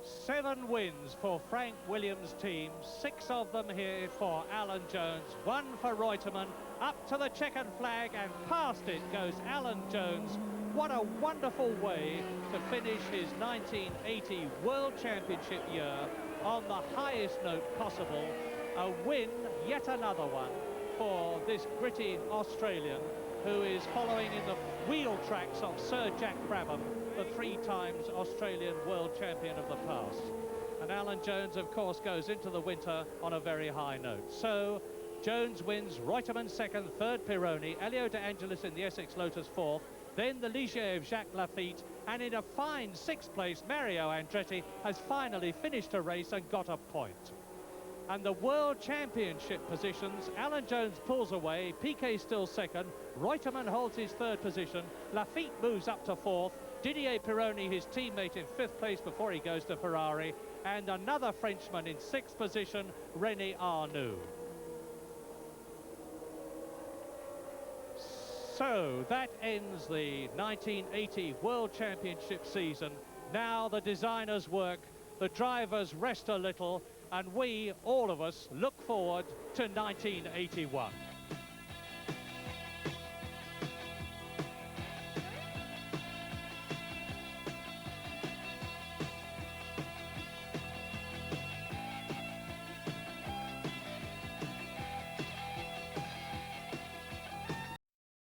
Speaker 11: 7 wins for Frank Williams' team, 6 of them here for Alan Jones, 1 for Reutemann. Up to the checkered flag and past it goes Alan Jones. What a wonderful way to finish his 1980 World Championship year on the highest note possible. A win, yet another one, for this gritty Australian, who is following in the wheel tracks of Sir Jack Brabham, the 3 times Australian world champion of the past. And Alan Jones, of course, goes into the winter on a very high note. So Jones wins, Reutemann second, third Pironi, Elio De Angelis in the Essex Lotus fourth, then the Ligier of Jacques Lafitte, and in a fine 6th place, Mario Andretti has finally finished a race and got a point. And the World Championship positions, Alan Jones pulls away, Piquet still second, Reutemann holds his 3rd position, Lafitte moves up to 4th, Didier Pironi, his teammate, in 5th place before he goes to Ferrari, and another Frenchman in 6th position, René Arnoux. So that ends the 1980 World Championship season. Now the designers work, the drivers rest a little, and we, all of us, look forward to 1981.